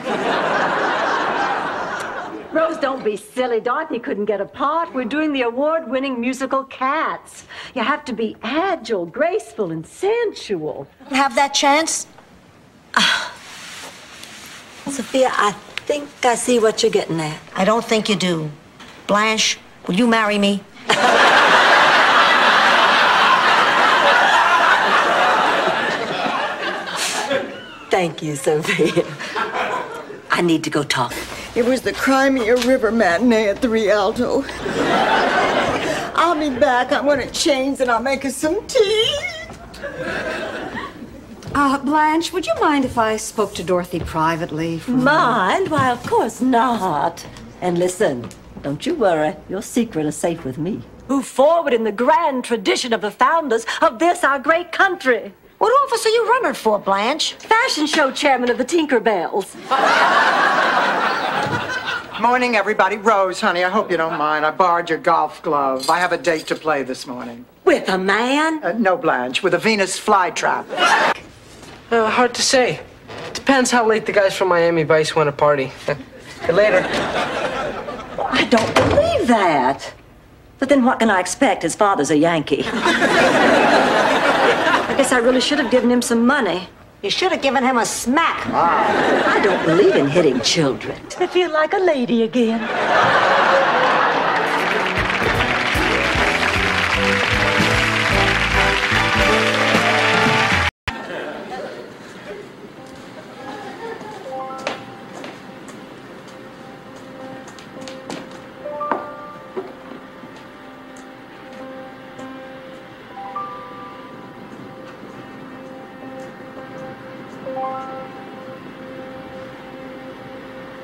Rose, don't be silly. Dorothy couldn't get a part. We're doing the award-winning musical Cats. You have to be agile, graceful, and sensual. Have that chance? Sophia, I think I see what you're getting at. I don't think you do. Blanche, will you marry me? Thank you, Sophia. I need to go talk. It was the Crimea River matinee at the Rialto. I'll be back. I'm gonna change and I'll make us some tea. Blanche, would you mind if I spoke to Dorothy privately? Mind? Why, of course not. And listen, don't you worry. Your secret is safe with me. Who forward in the grand tradition of the founders of this, our great country. What office are you running for, Blanche? Fashion show chairman of the Tinkerbells. Morning, everybody. Rose, honey, I hope you don't mind. I borrowed your golf glove. I have a date to play this morning. With a man? No, Blanche, with a Venus flytrap. Hard to say. Depends how late the guys from Miami Vice want to party. Later. I don't believe that. But then what can I expect? His father's a Yankee. I guess I really should have given him some money. You should have given him a smack. I don't believe in hitting children. I feel like a lady again.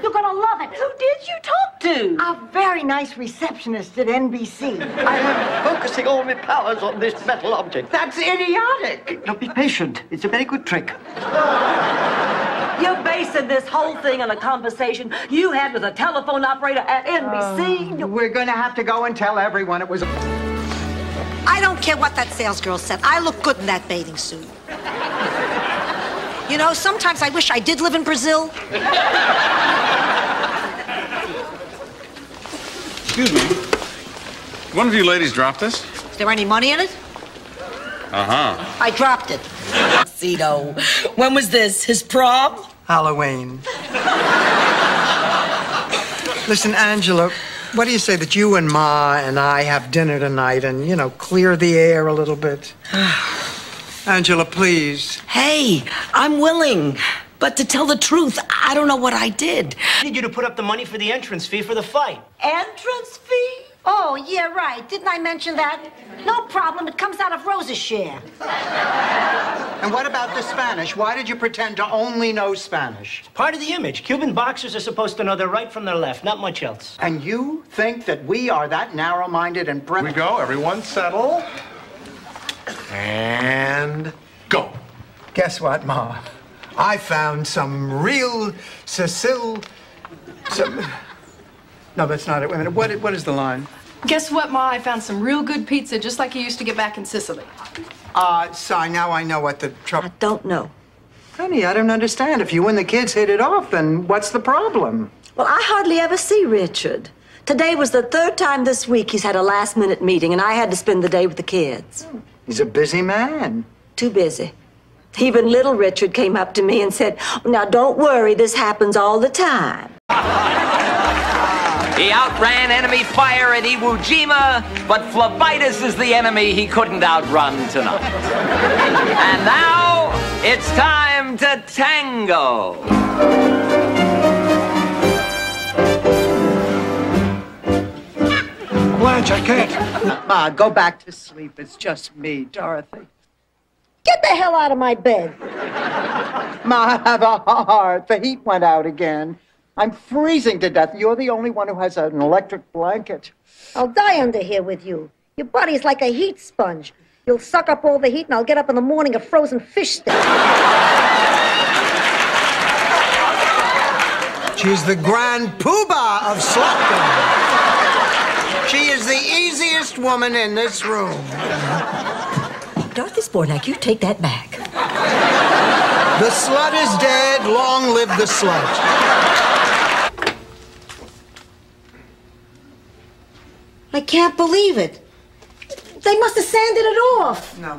You're gonna love it. Who did you talk to? A very nice receptionist at NBC. I am focusing all my powers on this metal object. That's idiotic. Now be patient. It's a very good trick. You're basing this whole thing on a conversation you had with a telephone operator at NBC. We're gonna have to go and tell everyone it was I don't care what that salesgirl said. I look good in that bathing suit. You know, sometimes I wish I did live in Brazil. Excuse me. One of you ladies dropped this? Is there any money in it? Uh-huh. I dropped it. Cito, when was this? His prom? Halloween. Listen, Angela, what do you say that you and Ma and I have dinner tonight and, you know, clear the air a little bit? Angela, please. Hey, I'm willing. But to tell the truth, I don't know what I did. I need you to put up the money for the entrance fee for the fight. Entrance fee? Oh, yeah, right. Didn't I mention that? No problem. It comes out of Rose's share. And what about the Spanish? Why did you pretend to only know Spanish? Part of the image. Cuban boxers are supposed to know their right from their left, not much else. And you think that we are that narrow-minded and We go, everyone settle. And go. Guess what, Ma? I found some real Cecil... No, that's not it. Wait a minute. What is the line? Guess what, Ma? I found some real good pizza, just like you used to get back in Sicily. Si, now I know what the trouble... I don't know. Honey, I don't understand. If you and the kids hit it off, then what's the problem? Well, I hardly ever see Richard. Today was the third time this week he's had a last-minute meeting, and I had to spend the day with the kids. He's a busy man. Too busy. Even little Richard came up to me and said, "Now, don't worry, this happens all the time." He outran enemy fire at Iwo Jima, but phlebitis is the enemy he couldn't outrun tonight. And now, it's time to tango. Blanche, I can't. Ma, go back to sleep. It's just me, Dorothy. Get the hell out of my bed. Ma, I have a heart. The heat went out again. I'm freezing to death. You're the only one who has an electric blanket. I'll die under here with you. Your body's like a heat sponge. You'll suck up all the heat, and I'll get up in the morning a frozen fish stick. She's the grand poobah of Slaughter. She is the easiest woman in this room. Dorothy Spornak, you take that back. The slut is dead. Long live the slut. I can't believe it. They must have sanded it off. No,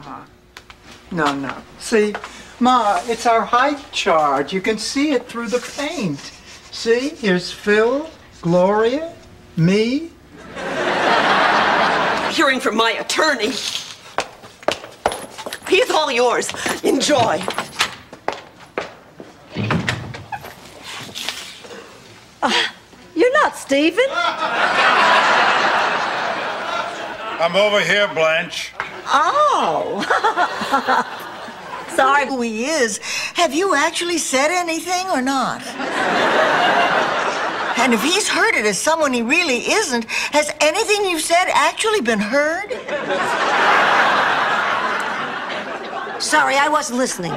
Ma. No. See, Ma, it's our height chart. You can see it through the paint. See, here's Phil, Gloria, me. Hearing from my attorney. He's all yours. Enjoy. You're not Stephen. I'm over here, Blanche. Oh. Sorry who he is. Have you actually said anything or not? And if he's heard it as someone he really isn't, has anything you've said actually been heard? Sorry, I wasn't listening.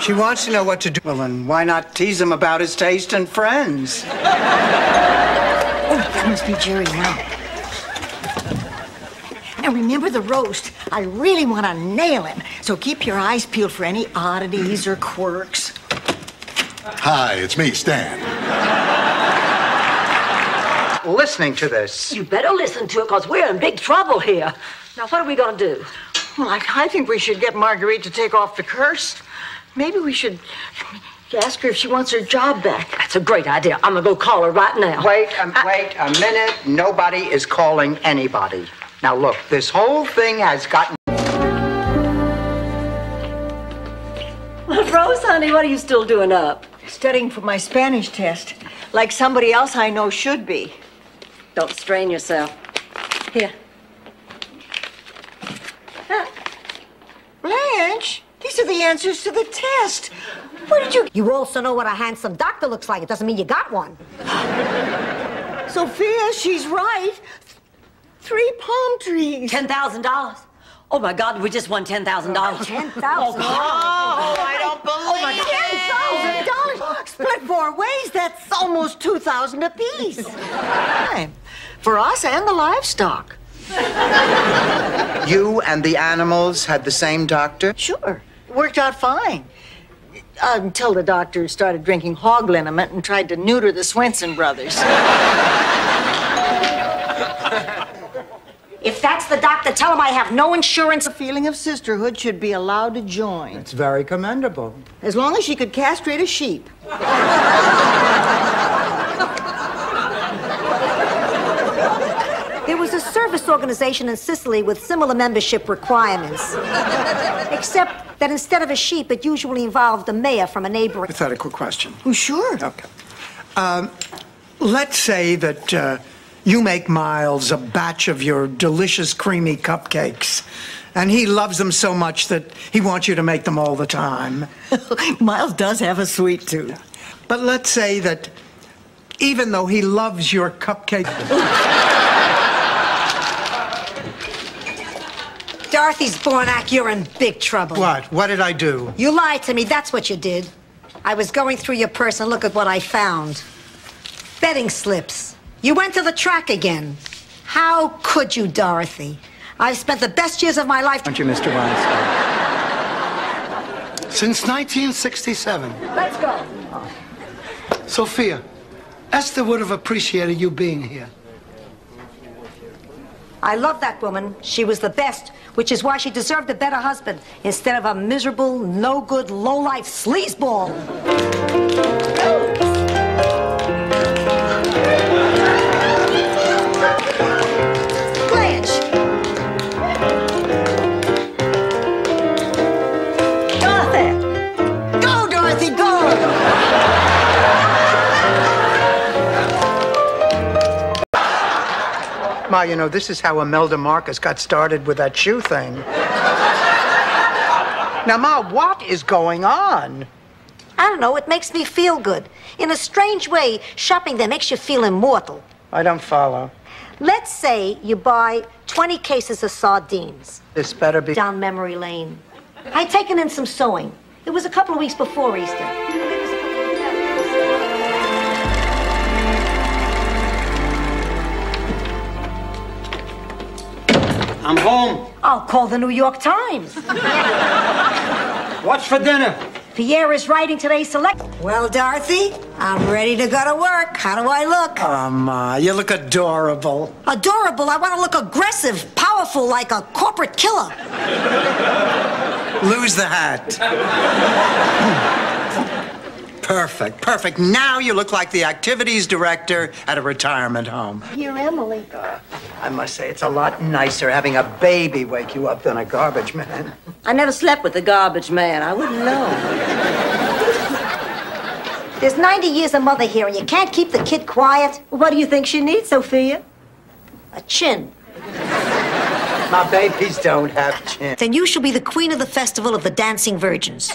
She wants to know what to do. Well, then why not tease him about his taste and friends? Oh, that must be Jerry now. Now remember the roast. I really want to nail him. So keep your eyes peeled for any oddities or quirks. Hi, it's me, Stan. Listening to this. You better listen to it, because we're in big trouble here. Now, what are we going to do? Well, I think we should get Marguerite to take off the curse. Maybe we should ask her if she wants her job back. That's a great idea. I'm going to go call her right now. Wait a minute. Nobody is calling anybody. Now, look, this whole thing has gotten... Rose, honey, what are you still doing up? Studying for my Spanish test, like somebody else I know should be. Don't strain yourself. Here. Blanche, these are the answers to the test. Where did you... You also know what a handsome doctor looks like. It doesn't mean you got one. Sophia, she's right. 3 palm trees. $10,000. Oh, my God, we just won $10,000. $10,000? Oh, I don't believe it. $10,000? Split 4 ways, that's almost $2,000 apiece. For us and the livestock. You and the animals had the same doctor? Sure. Worked out fine. Until the doctor started drinking hog liniment and tried to neuter the Swenson brothers. If that's the doctor, tell him I have no insurance. A feeling of sisterhood should be allowed to join. It's very commendable. As long as she could castrate a sheep. There was a service organization in Sicily with similar membership requirements. Except that instead of a sheep, it usually involved a mayor from a neighboring... Pathetic question. Oh, sure. Okay. Let's say that you make Miles a batch of your delicious creamy cupcakes, and he loves them so much that he wants you to make them all the time. Miles does have a sweet tooth. But let's say that even though he loves your cupcake... Dorothy Zbornak, you're in big trouble. What? What did I do? You lied to me, that's what you did. I was going through your purse and look at what I found. Betting slips. You went to the track again. How could you, Dorothy? I've spent the best years of my life... Aren't you, Mr. Weinstein? Since 1967. Let's go. Sophia, Esther would have appreciated you being here. I love that woman. She was the best, which is why she deserved a better husband instead of a miserable, no-good, low-life sleazeball. Blanche! Dorothy! Go, Dorothy, go! Ma, you know, this is how Imelda Marcus got started with that shoe thing. Now, Ma, what is going on? I don't know, it makes me feel good. In a strange way, shopping there makes you feel immortal. I don't follow. Let's say you buy 20 cases of sardines. This better be... Down memory lane. I'd taken in some sewing. It was a couple of weeks before Easter. I'm home. I'll call the New York Times. What's for dinner? Pierre is writing today's select. Well, Dorothy, I'm ready to go to work. How do I look? Ma, you look adorable. Adorable? I want to look aggressive, powerful, like a corporate killer. Lose the hat. Perfect, perfect. Now you look like the activities director at a retirement home. Here, Emily. I must say, it's a lot nicer having a baby wake you up than a garbage man. I never slept with a garbage man. I wouldn't know. There's 90 years a mother here, and you can't keep the kid quiet. What do you think she needs, Sophia? A chin. My babies don't have chin. Then you shall be the queen of the festival of the Dancing Virgins.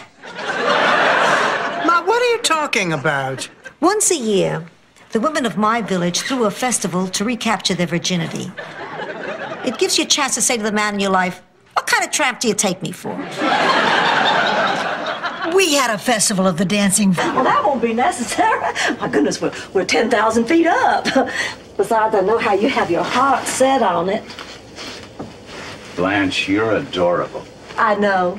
Ma, what are you talking about? Once a year, the women of my village threw a festival to recapture their virginity. It gives you a chance to say to the man in your life, what kind of tramp do you take me for? We had a festival of the dancing. Well, that won't be necessary. My goodness, we're 10,000 feet up. Besides, I know how you have your heart set on it. Blanche, you're adorable. I know.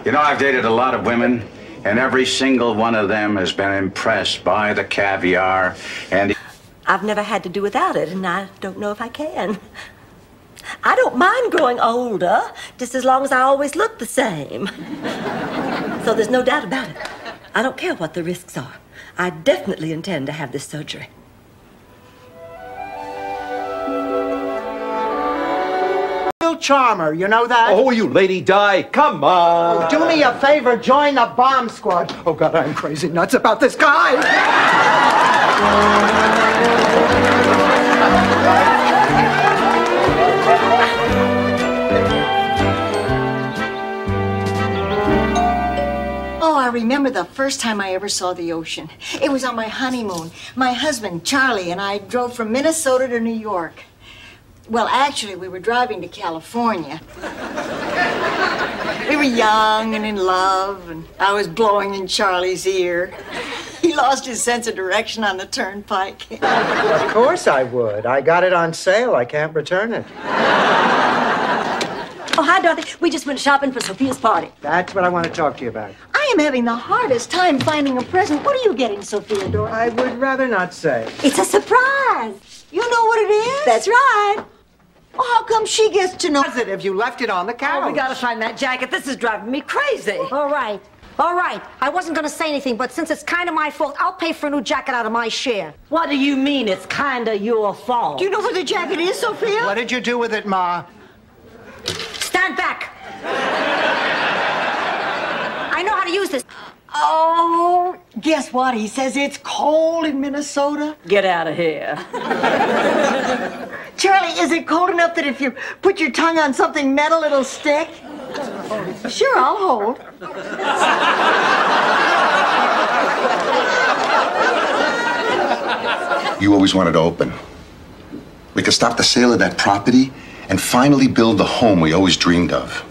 You know, I've dated a lot of women, and every single one of them has been impressed by the caviar and... I've never had to do without it, and I don't know if I can. I don't mind growing older, just as long as I always look the same. So there's no doubt about it. I don't care what the risks are. I definitely intend to have this surgery. Charmer, you know that? Oh, you Lady Di, come on. Oh, do me a favor, join the bomb squad. Oh, God, I'm crazy nuts about this guy. Oh, I remember the first time I ever saw the ocean. It was on my honeymoon. My husband, Charlie, and I drove from Minnesota to New York. Well, actually, we were driving to California. We were young and in love, and I was blowing in Charlie's ear. He lost his sense of direction on the turnpike. Of course I would. I got it on sale. I can't return it. Oh, hi, Dorothy. We just went shopping for Sophia's party. That's what I want to talk to you about. I am having the hardest time finding a present. What are you getting, Sophia, Dorothy? I would rather not say. It's a surprise. You know what it is? That's right. Well, how come she gets to know? If you left it on the couch. Oh, we gotta find that jacket. This is driving me crazy. All right. All right. I wasn't going to say anything, but since it's kind of my fault, I'll pay for a new jacket out of my share. What do you mean it's kind of your fault? Do you know where the jacket is, Sophia? What did you do with it, Ma? Stand back. I know how to use this. Oh, guess what? He says it's cold in Minnesota. Get out of here. Charlie, is it cold enough that if you put your tongue on something metal, it'll stick? Sure, I'll hold. You always wanted to open. We could stop the sale of that property and finally build the home we always dreamed of.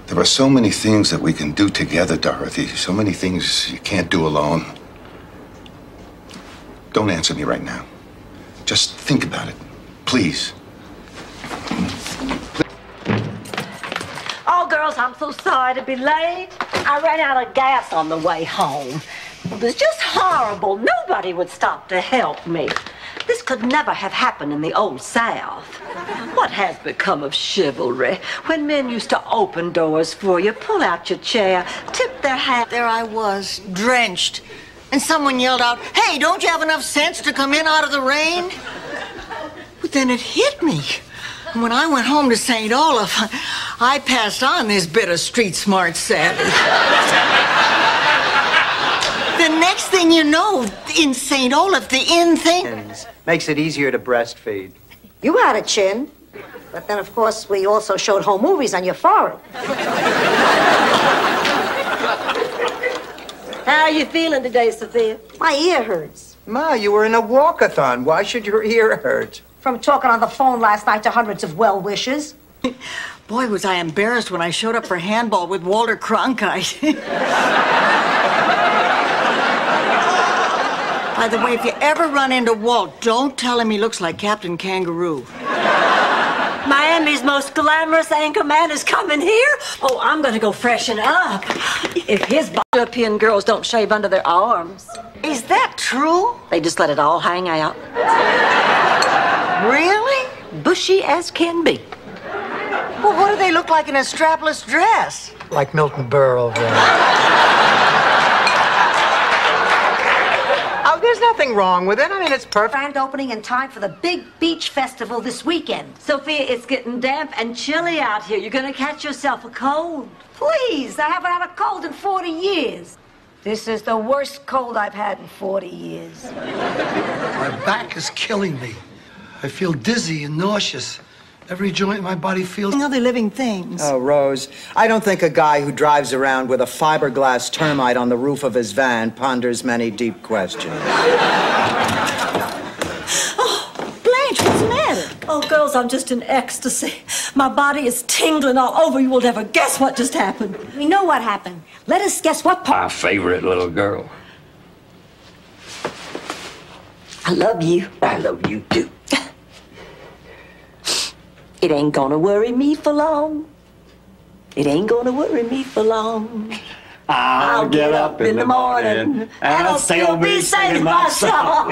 There are so many things that we can do together, Dorothy. So many things you can't do alone. Don't answer me right now. Just think about it, please. Oh, girls, I'm so sorry to be late. I ran out of gas on the way home. It was just horrible. Nobody would stop to help me. This could never have happened in the old South. What has become of chivalry? When men used to open doors for you, pull out your chair, tip their hat. There I was, drenched. And someone yelled out, "Hey, don't you have enough sense to come in out of the rain?" But then it hit me. And when I went home to St. Olaf, I passed on this bit of street smart savvy. The next thing you know, in St. Olaf, the in thing... Makes it easier to breastfeed. You had a chin. But then, of course, we also showed home movies on your forehead. How are you feeling today, Sophia? My ear hurts. Ma, you were in a walkathon. Why should your ear hurt? From talking on the phone last night to hundreds of well-wishers. Boy, was I embarrassed when I showed up for handball with Walter Cronkite. By the way, if you ever run into Walt, don't tell him he looks like Captain Kangaroo. Miami's most glamorous anchor man is coming here. Oh, I'm gonna go freshen up. If his European girls don't shave under their arms. Is that true? They just let it all hang out. Really? Bushy as can be. Well, what do they look like in a strapless dress? Like Milton Berle over there. Oh, there's nothing wrong with it. I mean, it's perfect. Grand opening in time for the big beach festival this weekend. Sophia, it's getting damp and chilly out here. You're gonna catch yourself a cold. Please, I haven't had a cold in 40 years. This is the worst cold I've had in 40 years. My back is killing me. I feel dizzy and nauseous. Every joint in my body feels... Other living things. Oh, Rose, I don't think a guy who drives around with a fiberglass termite on the roof of his van ponders many deep questions. Blanche, what's the matter? Oh, girls, I'm just in ecstasy. My body is tingling all over. You will never guess what just happened. We know what happened. Let us guess what part. My favorite little girl. I love you. I love you too. It ain't gonna worry me for long. It ain't gonna worry me for long. I'll get up in the morning and I'll still be singing my song.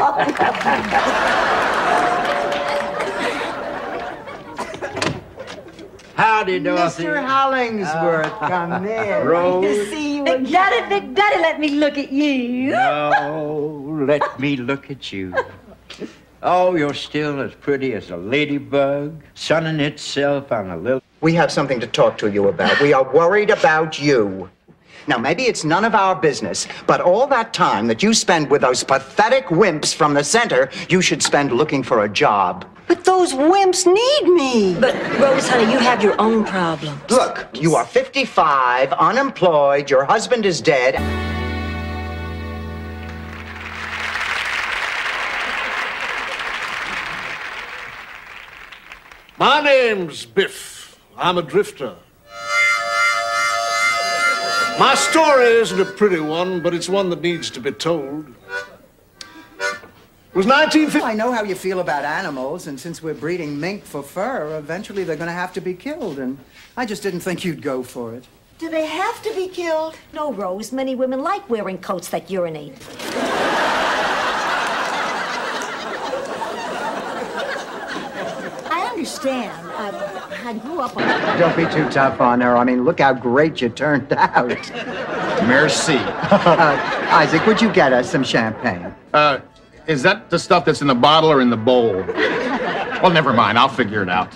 Howdy, Dorothy. Mr. Hollingsworth, come in. Rose. Good to see you Big Daddy, let me look at you. No, let me look at you. Oh, you're still as pretty as a ladybug, sunning itself on a little... We have something to talk to you about. We are worried about you. Now, maybe it's none of our business, but all that time that you spend with those pathetic wimps from the center, you should spend looking for a job. But those wimps need me. But, Rose, honey, you have your own problems. Look, you are 55, unemployed, your husband is dead. My name's Biff. I'm a drifter. My story isn't a pretty one, but it's one that needs to be told. It was 1950. I know how you feel about animals, and since we're breeding mink for fur, eventually they're going to have to be killed, and I just didn't think you'd go for it. Do they have to be killed? No, Rose. Many women like wearing coats that urinate. I understand. I grew up on... Don't be too tough on her. I mean, look how great you turned out. Merci. Isaac, would you get us some champagne? Is that the stuff that's in the bottle or in the bowl? Well, never mind. I'll figure it out.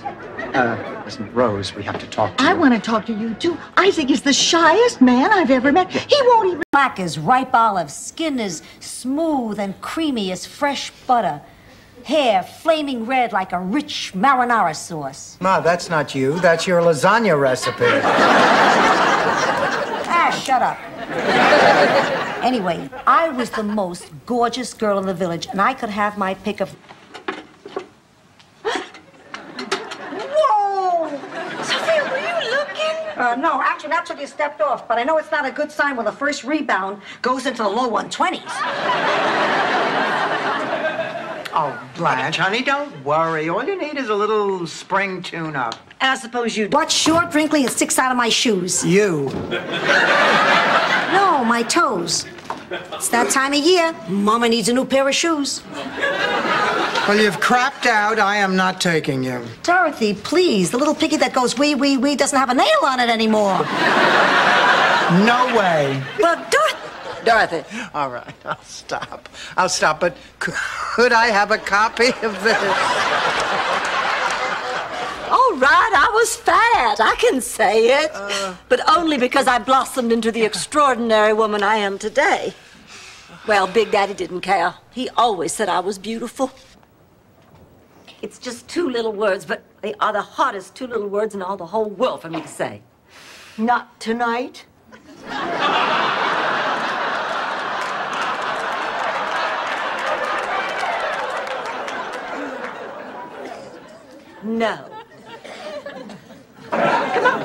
Listen, Rose, we have to talk to you. I want to talk to you, too. Isaac is the shyest man I've ever met. He won't even... Black as ripe olive, skin as smooth and creamy as fresh butter. Hair flaming red like a rich marinara sauce. Ma, that's not you. That's your lasagna recipe. Shut up. Anyway, I was the most gorgeous girl in the village, and I could have my pick of... Whoa! Sophia, were you looking? No, actually, that's when you stepped off, but I know it's not a good sign when the first rebound goes into the low 120s. Oh, Blanche, honey, don't worry. All you need is a little spring tune-up. And I suppose you'd... What's short, wrinkly, and sticks out of my shoes? You. No, my toes. It's that time of year. Mama needs a new pair of shoes. Well, you've crapped out. I am not taking you. Dorothy, please. The little piggy that goes wee, wee, wee doesn't have a nail on it anymore. No way. Well, Dorothy. All right, I'll stop. But could I have a copy of this? All right, I was fat. I can say it. But only because I blossomed into the extraordinary woman I am today. Well, Big Daddy didn't care. He always said I was beautiful. It's just two little words, but they are the hardest two little words in all the whole world for me to say. Not tonight. No. Come on.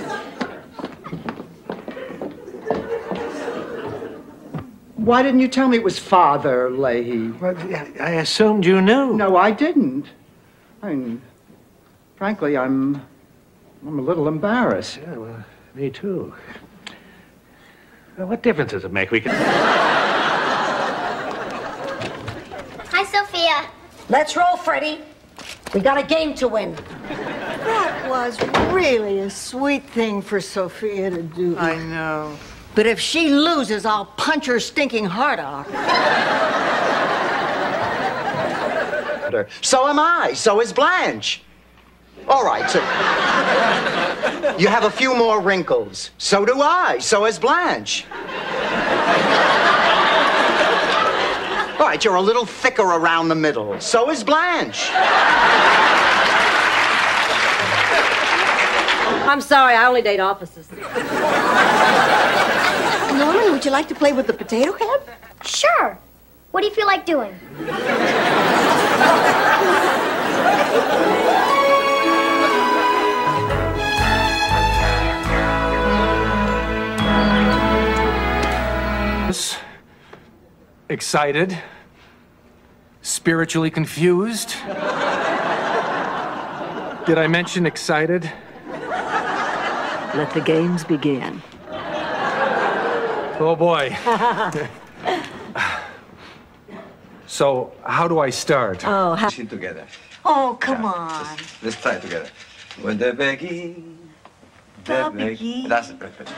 Why didn't you tell me it was Father Leahy? Well, I assumed you knew. No, I didn't. I mean, frankly, I'm a little embarrassed. Yeah, well, me too. Well, what difference does it make? We can... Hi, Sophia. Let's roll, Freddie. We got a game to win. That was really a sweet thing for Sophia to do. I know. But if she loses, I'll punch her stinking heart out. So am I. So is Blanche. All right, so... You have a few more wrinkles. So do I. So is Blanche. All right, you're a little thicker around the middle. So is Blanche. I'm sorry, I only date officers. Norman, would you like to play with the potato head? Sure. What do you feel like doing? Excited, spiritually confused. Did I mention excited? Let the games begin. Oh boy. So, how do I start? Oh, Sing together. Oh, come on. Let's try together. When the begin, The begin. That's perfect.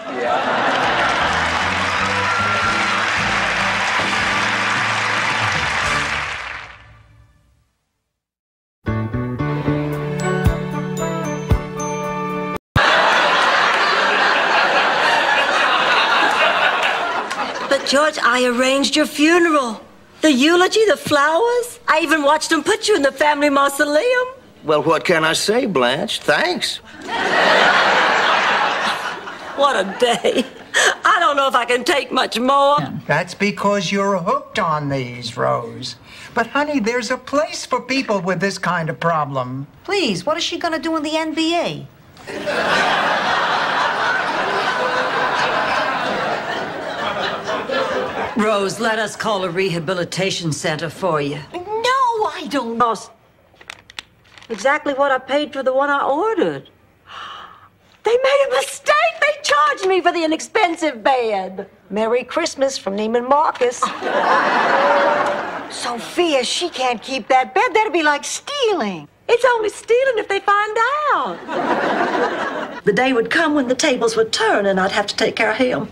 But, George, I arranged your funeral. The eulogy, the flowers. I even watched them put you in the family mausoleum. Well, what can I say, Blanche? Thanks. What a day. I don't know if I can take much more. That's because you're hooked on these, Rose. But, honey, there's a place for people with this kind of problem. Please, what is she gonna do in the NBA? Rose, let us call a rehabilitation center for you. No, I don't. Exactly what I paid for the one I ordered. They made a mistake. They charged me for the inexpensive bed. Merry Christmas from Neiman Marcus. Sophia, she can't keep that bed. That'd be like stealing. It's only stealing if they find out. The day would come when the tables would turn and I'd have to take care of him.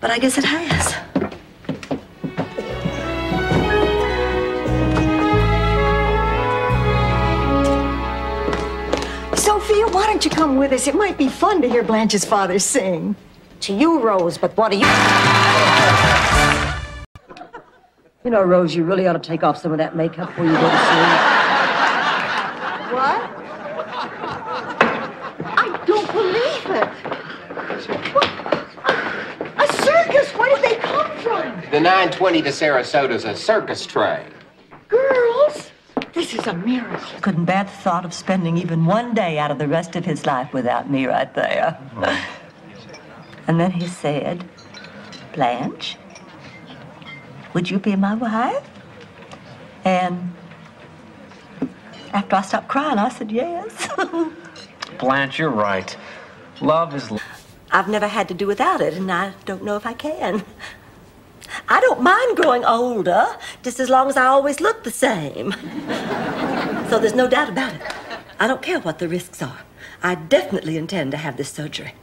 But I guess it has. Sophia, why don't you come with us? It might be fun to hear Blanche's father sing. To you, Rose, but what are you... You know, Rose, you really ought to take off some of that makeup before you go to sleep. What? I don't believe it. A circus? Where did they come from? The 920 to Sarasota's a circus train. Girls, this is a miracle. Couldn't bear the thought of spending even one day out of the rest of his life without me right there. And then he said, Blanche, would you be my wife? And after I stopped crying, I said yes. Blanche, you're right. Love is... I've never had to do without it, and I don't know if I can. I don't mind growing older, just as long as I always look the same. So there's no doubt about it. I don't care what the risks are. I definitely intend to have this surgery.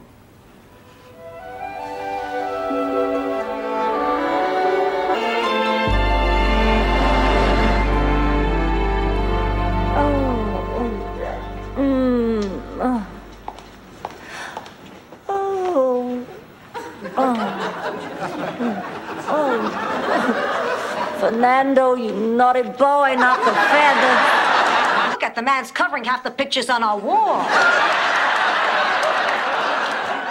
Fernando, you naughty boy, not the feather. Look at the man's covering half the pictures on our wall.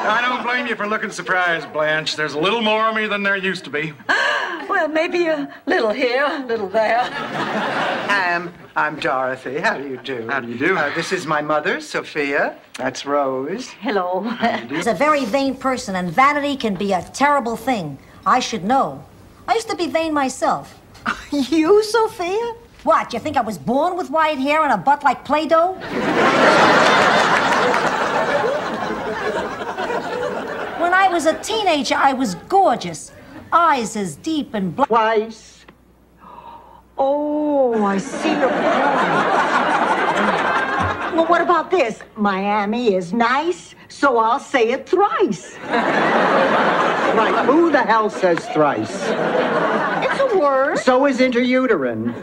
I don't blame you for looking surprised, Blanche. There's a little more of me than there used to be. Well, maybe a little here, a little there. I'm Dorothy. How do you do? How do you do? This is my mother, Sophia. That's Rose. Hello. He's a very vain person, and vanity can be a terrible thing. I should know. I used to be vain myself. You, Sophia? What, you think I was born with white hair and a butt like Play-Doh? When I was a teenager, I was gorgeous. Eyes as deep and black. Twice. Oh, I see your point. Well, what about this? Miami is nice, so I'll say it thrice. Right, who the hell says thrice? It's a word. So is interuterine.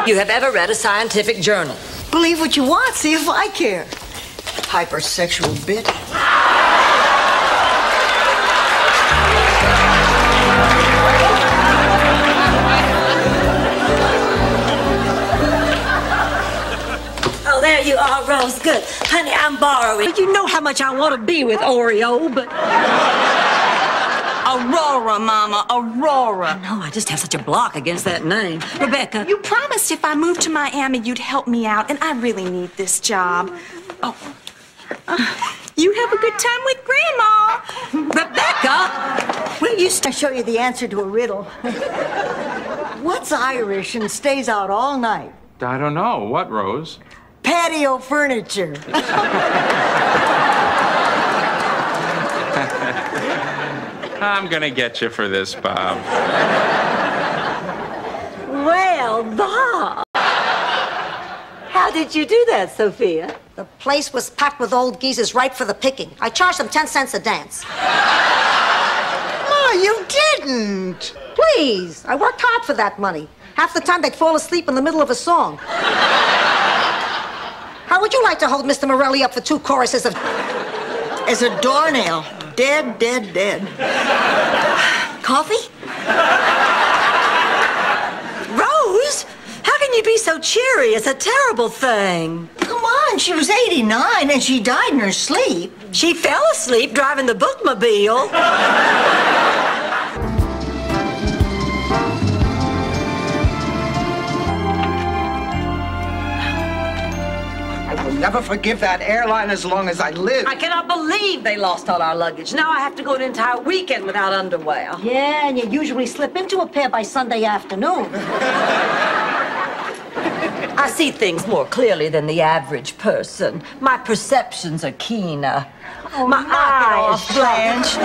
You have ever read a scientific journal? Believe what you want, see if I care. Hypersexual bitch. you are, Rose. Good. Honey, I'm borrowing. You know how much I want to be with Oreo, but... Aurora, Mama, Aurora. No, I just have such a block against that name. Rebecca. You promised if I moved to Miami, you'd help me out, and I really need this job. Oh. You have a good time with Grandma. Rebecca! Will you show you the answer to a riddle? What's Irish and stays out all night? I don't know. What, Rose? Patio furniture. I'm gonna get you for this, Bob. Well, Bob. How did you do that, Sophia? The place was packed with old geezers ripe for the picking. I charged them 10 cents a dance. Ma, you didn't. Please, I worked hard for that money. Half the time they'd fall asleep in the middle of a song. How would you like to hold Mr. Morelli up for 2 choruses of... As a doornail. Dead, dead, dead. Coffee? Rose? How can you be so cheery? It's a terrible thing. Come on, she was 89 and she died in her sleep. She fell asleep driving the bookmobile. Never forgive that airline as long as I live. I cannot believe they lost all our luggage. Now I have to go an entire weekend without underwear. Yeah, and you usually slip into a pair by Sunday afternoon. I see things more clearly than the average person. My perceptions are keener. Oh, my eyes, Blanche.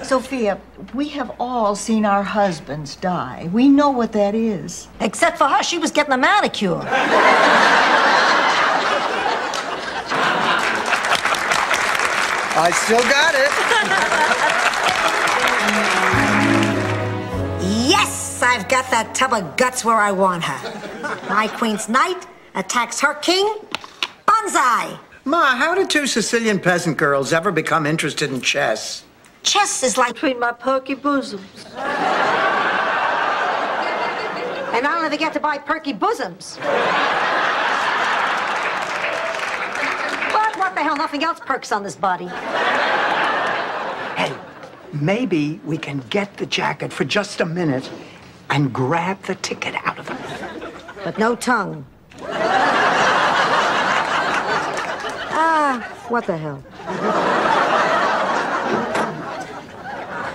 Sophia, we have all seen our husbands die. We know what that is. Except for her, she was getting a manicure. I still got it. Yes, I've got that tub of guts where I want her. My queen's knight attacks her king. Banzai! Ma, how did 2 Sicilian peasant girls ever become interested in chess? Chess is like between my perky bosoms. And I'll never get to buy perky bosoms. But what the hell, nothing else perks on this body. Hey, maybe we can get the jacket for just a minute and grab the ticket out of her. But no tongue. What the hell?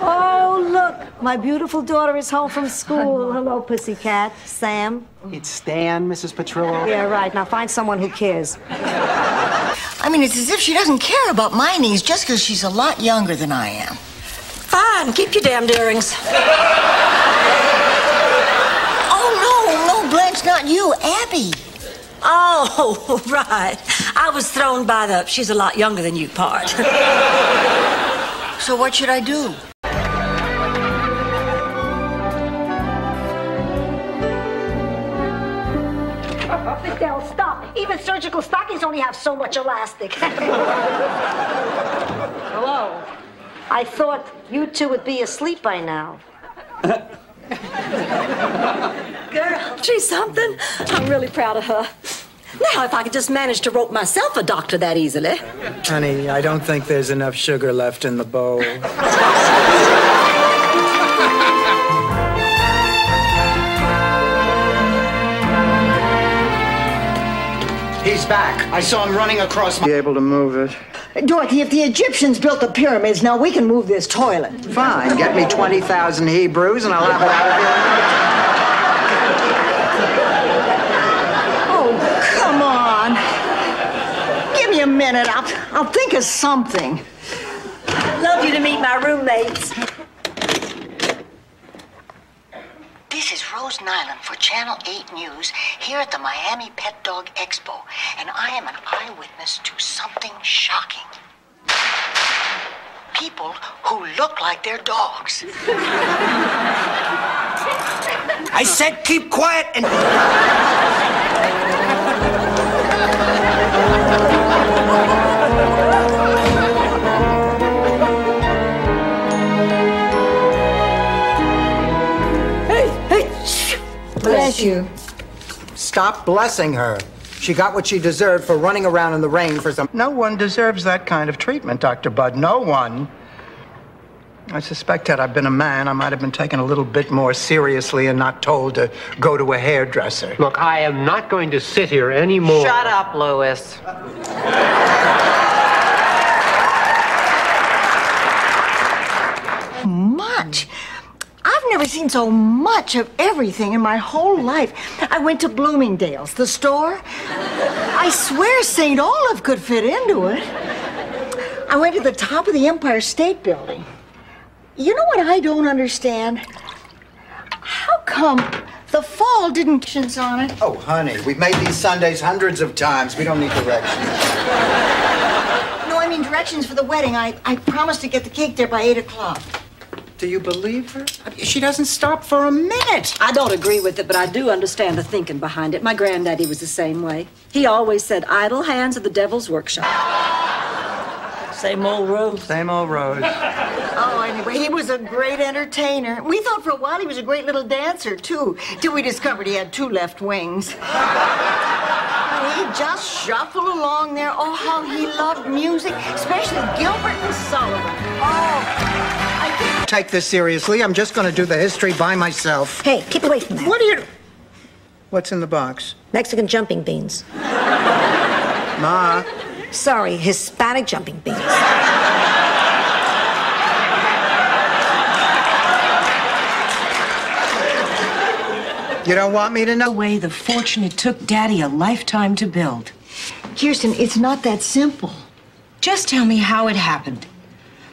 Oh, look. My beautiful daughter is home from school. Hello, pussycat. Sam. It's Stan, Mrs. Petrillo. Yeah, right. Now find someone who cares. I mean, it's as if she doesn't care about my knees just because she's a lot younger than I am. Fine. Keep your damned earrings. Oh, no, Blanche, not you. Abby. Oh, right. I was thrown by the she's a lot younger than you part. So what should I do? They'll stop. Even surgical stockings only have so much elastic. Hello. I thought you two would be asleep by now. Girl, she's something. I'm really proud of her. Now, if I could just manage to rope myself a doctor that easily. Honey, I don't think there's enough sugar left in the bowl. He's back. I saw him running across my... Be able to move it. Dorothy, if the Egyptians built the pyramids, now we can move this toilet. Fine. Get me 20,000 Hebrews and I'll have it out of here. Oh, come on. Give me a minute. I'll think of something. I'd love you to meet my roommates. This is Rose Nyland for Channel 8 News here at the Miami Pet Dog Expo, and I am an eyewitness to something shocking. People who look like their dogs. I said keep quiet and... Bless you. Stop blessing her. She got what she deserved for running around in the rain for some... No one deserves that kind of treatment, Dr. Budd. No one. I suspect had I been a man, I might have been taken a little bit more seriously and not told to go to a hairdresser. Look, I am not going to sit here anymore. Shut up, Louis. Much. I've never seen so much of everything in my whole life. I went to Bloomingdale's, the store. I swear St. Olaf could fit into it. I went to the top of the Empire State Building. You know what I don't understand? How come the fall didn't on it? Oh, honey, we've made these Sundays hundreds of times. We don't need directions. No, I mean directions for the wedding. I promised to get the cake there by 8 o'clock. Do you believe her? She doesn't stop for a minute. I don't agree with it, but I do understand the thinking behind it. My granddaddy was the same way. He always said, idle hands are the devil's workshop. Same old Rose. Same old Rose. Oh, anyway, he was a great entertainer. We thought for a while he was a great little dancer, too, till we discovered he had 2 left wings. He'd just shuffle along there. Oh, how he loved music, especially Gilbert and Sullivan. Oh, Take this seriously. I'm just going to do the history by myself. Hey, keep away from that. What are you... What's in the box? Mexican jumping beans. Ma. Sorry, Hispanic jumping beans. You don't want me to know? The way the fortune it took Daddy a lifetime to build. Kirsten, it's not that simple. Just tell me how it happened.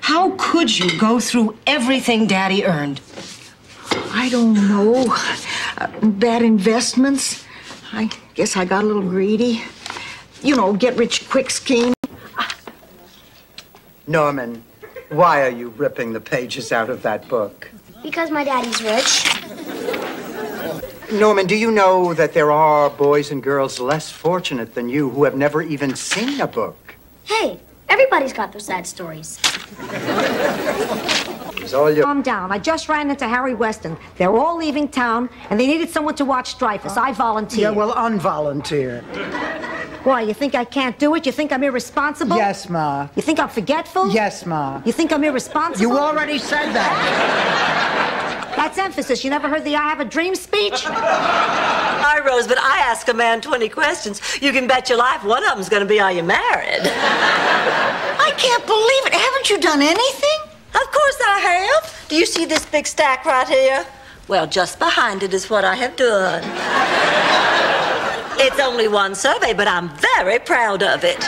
How could you go through everything Daddy earned? I don't know. Bad investments. I guess I got a little greedy. You know, get-rich-quick scheme. Norman, why are you ripping the pages out of that book? Because my daddy's rich. Norman, do you know that there are boys and girls less fortunate than you who have never even seen a book? Hey, everybody's got those sad stories. Calm down. I just ran into Harry Weston. They're all leaving town, and they needed someone to watch Dreyfus. I volunteered. Yeah, well, unvolunteered. Why, you think I can't do it? You think I'm irresponsible? Yes, Ma. You think I'm forgetful? Yes, Ma. You think I'm irresponsible? You already said that. That's emphasis. You never heard the I have a dream speech? Hi, Rose, but I ask a man 20 questions. You can bet your life one of them's going to be, are you married? I can't believe it. Haven't you done anything? Of course I have. Do you see this big stack right here? Well, just behind it is what I have done. It's only one survey, but I'm very proud of it.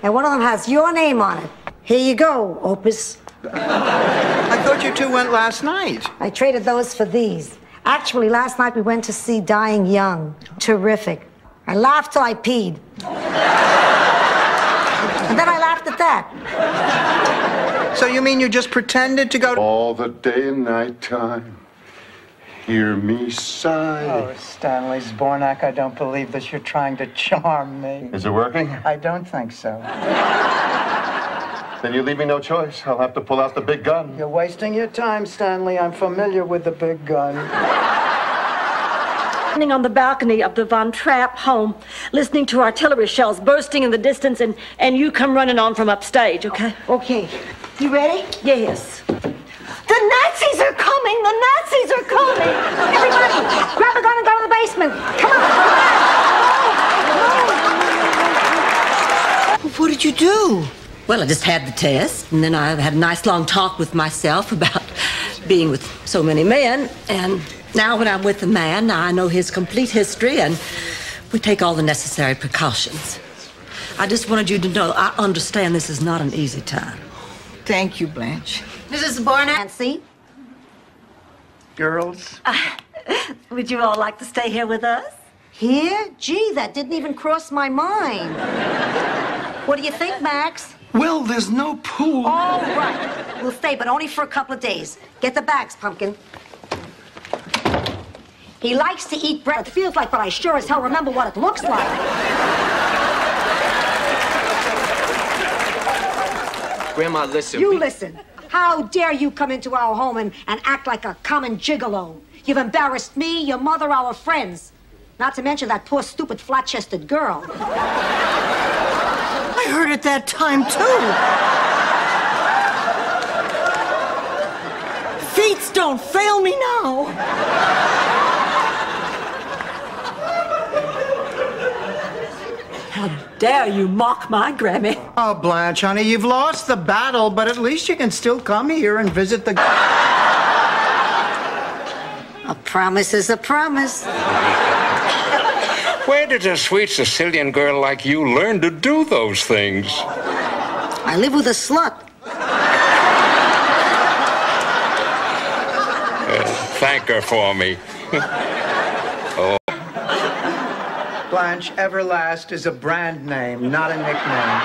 And one of them has your name on it. Here you go, Opus. I thought you two went last night. I traded those for these. Actually, last night we went to see Dying Young. Terrific. I laughed till I peed. And then I laughed at that. So you mean you just pretended to go to... All the day and night time, hear me sigh. Oh, Stanley Zbornak, I don't believe that you're trying to charm me. Is it working? I don't think so. Then you leave me no choice. I'll have to pull out the big gun. You're wasting your time, Stanley. I'm familiar with the big gun. Standing on the balcony of the Von Trapp home, listening to artillery shells bursting in the distance, and you come running on from upstage, okay? Okay. You ready? Yes. The Nazis are coming! The Nazis are coming! Everybody, grab a gun and go to the basement. Come on. What did you do? Well, I just had the test, and then I had a nice long talk with myself about being with so many men, and now when I'm with a man, now I know his complete history, and we take all the necessary precautions. I just wanted you to know I understand this is not an easy time. Thank you, Blanche. Mrs. Barnett. Nancy? Girls? Would you all like to stay here with us? Here? Gee, that didn't even cross my mind. What do you think, Max? Well, there's no pool. All right. We'll stay, but only for a couple of days. Get the bags, Pumpkin. He likes to eat bread. It feels like, but I sure as hell remember what it looks like. Grandma, listen. You listen. How dare you come into our home and act like a common gigolo? You've embarrassed me, your mother, our friends. Not to mention that poor, stupid, flat-chested girl. I heard it that time, too. Fates don't fail me now. How dare you mock my Grammy? Oh, Blanche, honey, you've lost the battle, but at least you can still come here and visit the... A promise is a promise. Where did a sweet Sicilian girl like you learn to do those things? I live with a slut. Thank her for me. Oh. Blanche, Everlast is a brand name, not a nickname.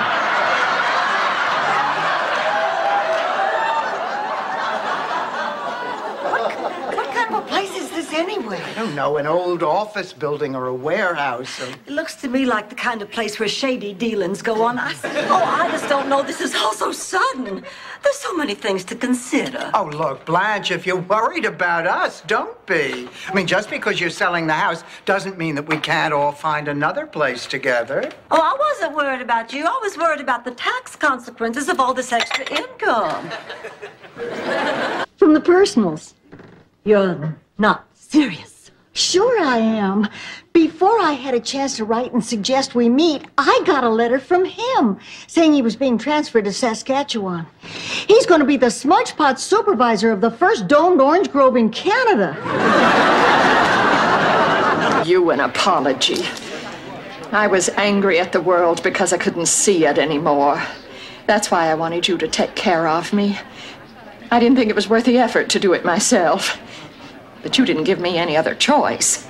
What kind of a place is this anyway? I don't know, an old office building or a warehouse. Or... It looks to me like the kind of place where shady dealings go on. I just don't know. This is all so sudden. There's so many things to consider. Oh, look, Blanche, if you're worried about us, don't be. I mean, just because you're selling the house doesn't mean that we can't all find another place together. Oh, I wasn't worried about you. I was worried about the tax consequences of all this extra income. From the personals. You're not serious. Sure I am. Before I had a chance to write and suggest we meet, I got a letter from him saying he was being transferred to Saskatchewan. He's going to be the smudge pot supervisor of the first domed orange grove in Canada. You an apology. I was angry at the world because I couldn't see it anymore. That's why I wanted you to take care of me. I didn't think it was worth the effort to do it myself. But you didn't give me any other choice.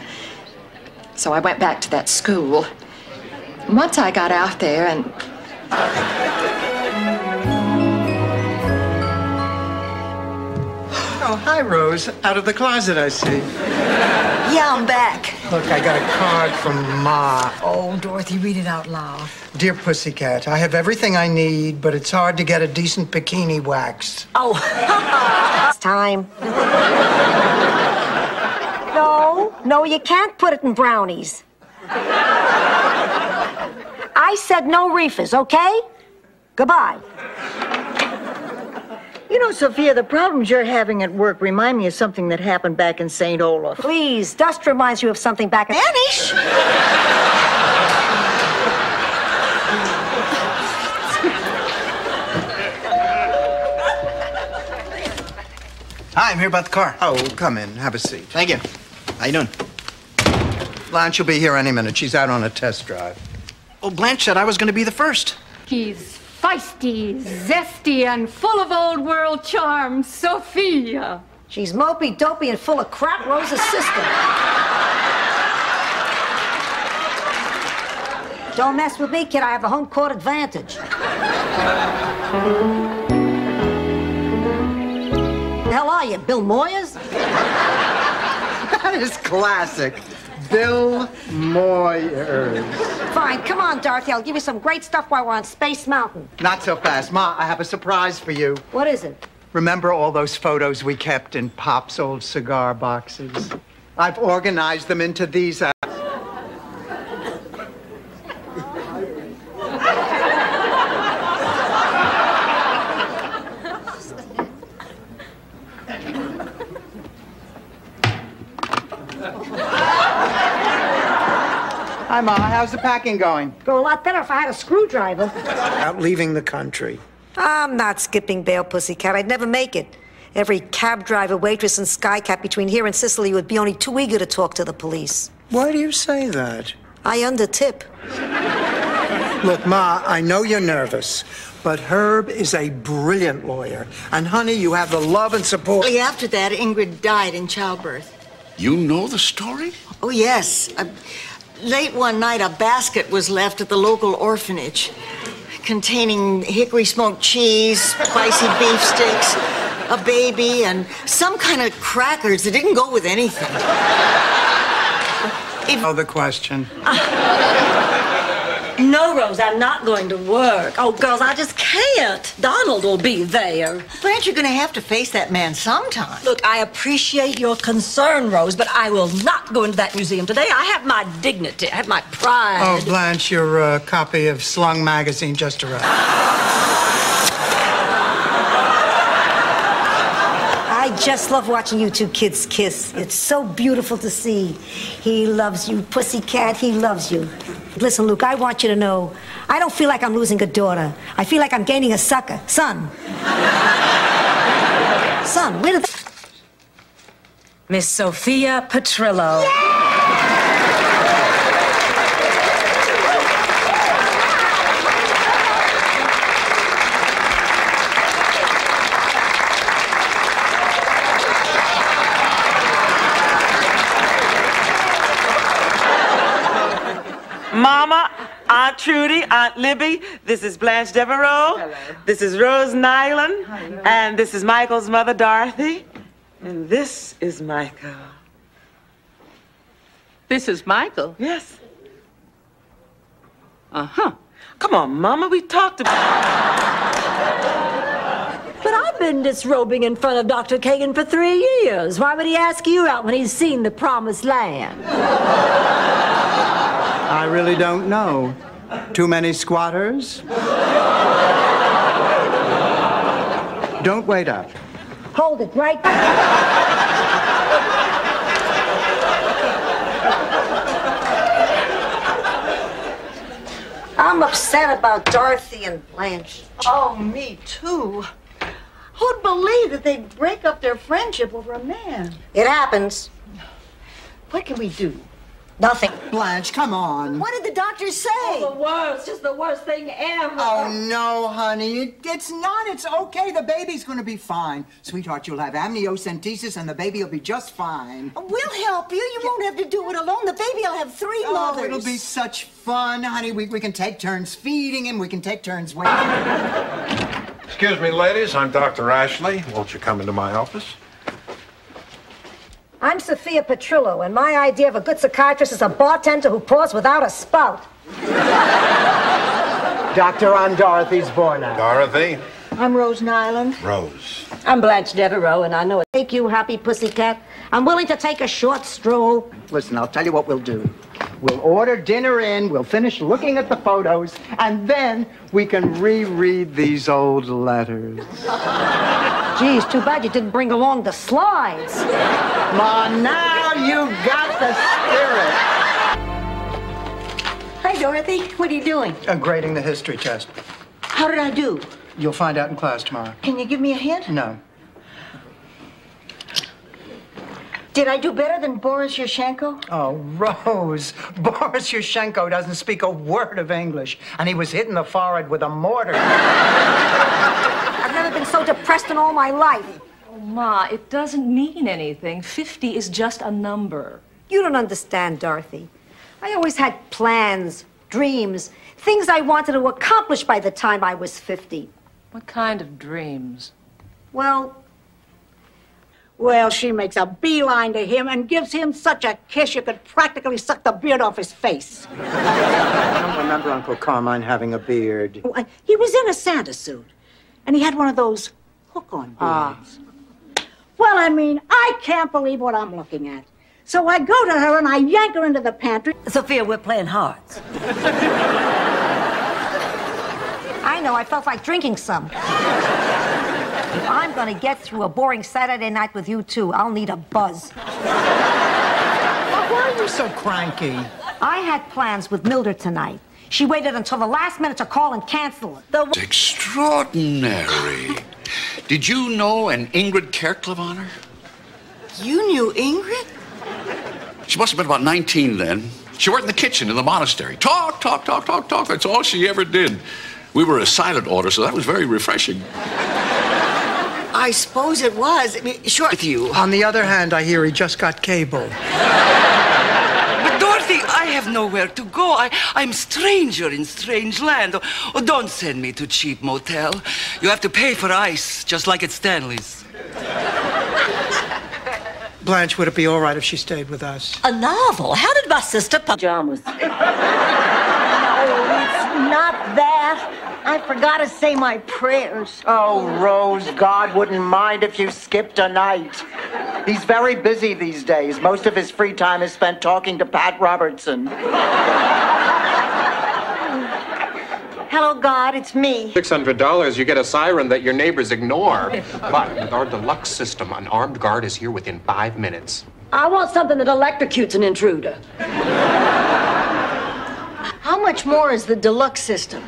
So I went back to that school. And once I got out there and... Oh, hi, Rose. Out of the closet, I see. Yeah, I'm back. Look, I got a card from Ma. Oh, Dorothy, read it out loud. Dear Pussycat, I have everything I need, but it's hard to get a decent bikini waxed. Oh, it's time. No, you can't put it in brownies. I said no reefers, okay? Goodbye. You know, Sophia, the problems you're having at work remind me of something that happened back in St. Olaf. Please, dust reminds you of something back in... Vanish! Hi, I'm here about the car. Oh, come in. Have a seat. Thank you. How you doing? Blanche will be here any minute. She's out on a test drive. Oh, Blanche said I was going to be the first. He's feisty, zesty, and full of old world charm, Sophia. She's mopey, dopey, and full of crap, Rose's sister. Don't mess with me, kid. I have the home court advantage. The hell are you, Bill Moyers? That is classic. Bill Moyers. Fine, come on, Dorothy. I'll give you some great stuff while we're on Space Mountain. Not so fast. Ma, I have a surprise for you. What is it? Remember all those photos we kept in Pop's old cigar boxes? I've organized them into these. Hi, Ma. How's the packing going? Go a lot better if I had a screwdriver. Out leaving the country. I'm not skipping bail, Pussycat. I'd never make it. Every cab driver, waitress, and skycap between here and Sicily would be only too eager to talk to the police. Why do you say that? I undertip. Look, Ma, I know you're nervous, but Herb is a brilliant lawyer. And, honey, you have the love and support. After that, Ingrid died in childbirth. You know the story? Oh, yes. Late one night, a basket was left at the local orphanage containing hickory smoked cheese, spicy beef sticks, a baby, and some kind of crackers that didn't go with anything. Oh, the question. No, Rose, I'm not going to work. Oh, girls, I just can't. Donald will be there. Blanche, you're going to have to face that man sometime. Look, I appreciate your concern, Rose, but I will not go into that museum today. I have my dignity. I have my pride. Oh, Blanche, your copy of Slung magazine just arrived. I just love watching you two kids kiss. It's so beautiful to see. He loves you, pussycat, he loves you. Listen, Luke, I want you to know, I don't feel like I'm losing a daughter. I feel like I'm gaining a sucker. Son. Son, where did Miss Sophia Petrillo. Mama, Aunt Trudy, Aunt Libby, this is Blanche Devereaux. Hello. This is Rose Nyland. Hello. And this is Michael's mother, Dorothy. And this is Michael. This is Michael? Yes. Uh-huh. Come on, Mama, we talked about... But I've been disrobing in front of Dr. Kagan for 3 years. Why would he ask you out when he's seen the promised land? I really don't know. Too many squatters? Don't wait up. Hold it right I'm upset about Dorothy and Blanche. Oh, me too. Who'd believe that they'd break up their friendship over a man? It happens. What can we do? Nothing. Blanche, come on. What did the doctor say? Oh, the worst. Just the worst thing ever. Oh, no, honey. It's not. It's okay. The baby's going to be fine. Sweetheart, you'll have amniocentesis and the baby will be just fine. We'll help you. You won't have to do it alone. The baby will have 3 mothers. Oh, it'll be such fun, honey. We can take turns feeding him. We can take turns waiting. Excuse me, ladies. I'm Dr. Ashley. Won't you come into my office? I'm Sophia Petrillo, and my idea of a good psychiatrist is a bartender who pours without a spout. Doctor, I'm Dorothy's boy now. Dorothy? I'm Rose Nyland. Rose. I'm Blanche Devereaux, and I know it. Make you happy, pussycat. I'm willing to take a short stroll. Listen, I'll tell you what we'll do. We'll order dinner in, we'll finish looking at the photos, and then we can reread these old letters. Geez, too bad you didn't bring along the slides. Come on, now you got the spirit. Hi, Dorothy. What are you doing? Grading the history test. How did I do? You'll find out in class tomorrow. Can you give me a hint? No. Did I do better than Boris Yurchenko? Oh, Rose. Boris Yurchenko doesn't speak a word of English, and he was hit in the forehead with a mortar. I've never been so depressed in all my life. Oh, Ma, it doesn't mean anything. 50 is just a number. You don't understand, Dorothy. I always had plans, dreams, things I wanted to accomplish by the time I was 50. What kind of dreams? Well, she makes a beeline to him and gives him such a kiss you could practically suck the beard off his face. I don't remember Uncle Carmine having a beard. He was in a Santa suit, and he had one of those hook-on beards. Well, I can't believe what I'm looking at. So I go to her and I yank her into the pantry. Sophia, we're playing hearts. I know, I felt like drinking some. If I'm gonna get through a boring Saturday night with you two, I'll need a buzz. Why are you so cranky? I had plans with Mildred tonight. She waited until the last minute to call and cancel it. Extraordinary. Did you know an Ingrid Kerklevaner? You knew Ingrid? She must have been about 19 then. She worked in the kitchen in the monastery. Talk. That's all she ever did. We were a silent order, so that was very refreshing. I suppose it was. Sure. With you. On the other hand, I hear he just got cable. But Dorothy, I have nowhere to go. I'm stranger in strange land. Oh, don't send me to cheap motel. You have to pay for ice, just like at Stanley's. Blanche, would it be all right if she stayed with us? A novel? How did my sister... Pajamas. Oh, it's not that. I forgot to say my prayers. Oh, Rose, God wouldn't mind if you skipped a night. He's very busy these days. Most of his free time is spent talking to Pat Robertson. Hello, God, it's me. $600, you get a siren that your neighbors ignore. But with our deluxe system, an armed guard is here within 5 minutes. I want something that electrocutes an intruder. How much more is the deluxe system?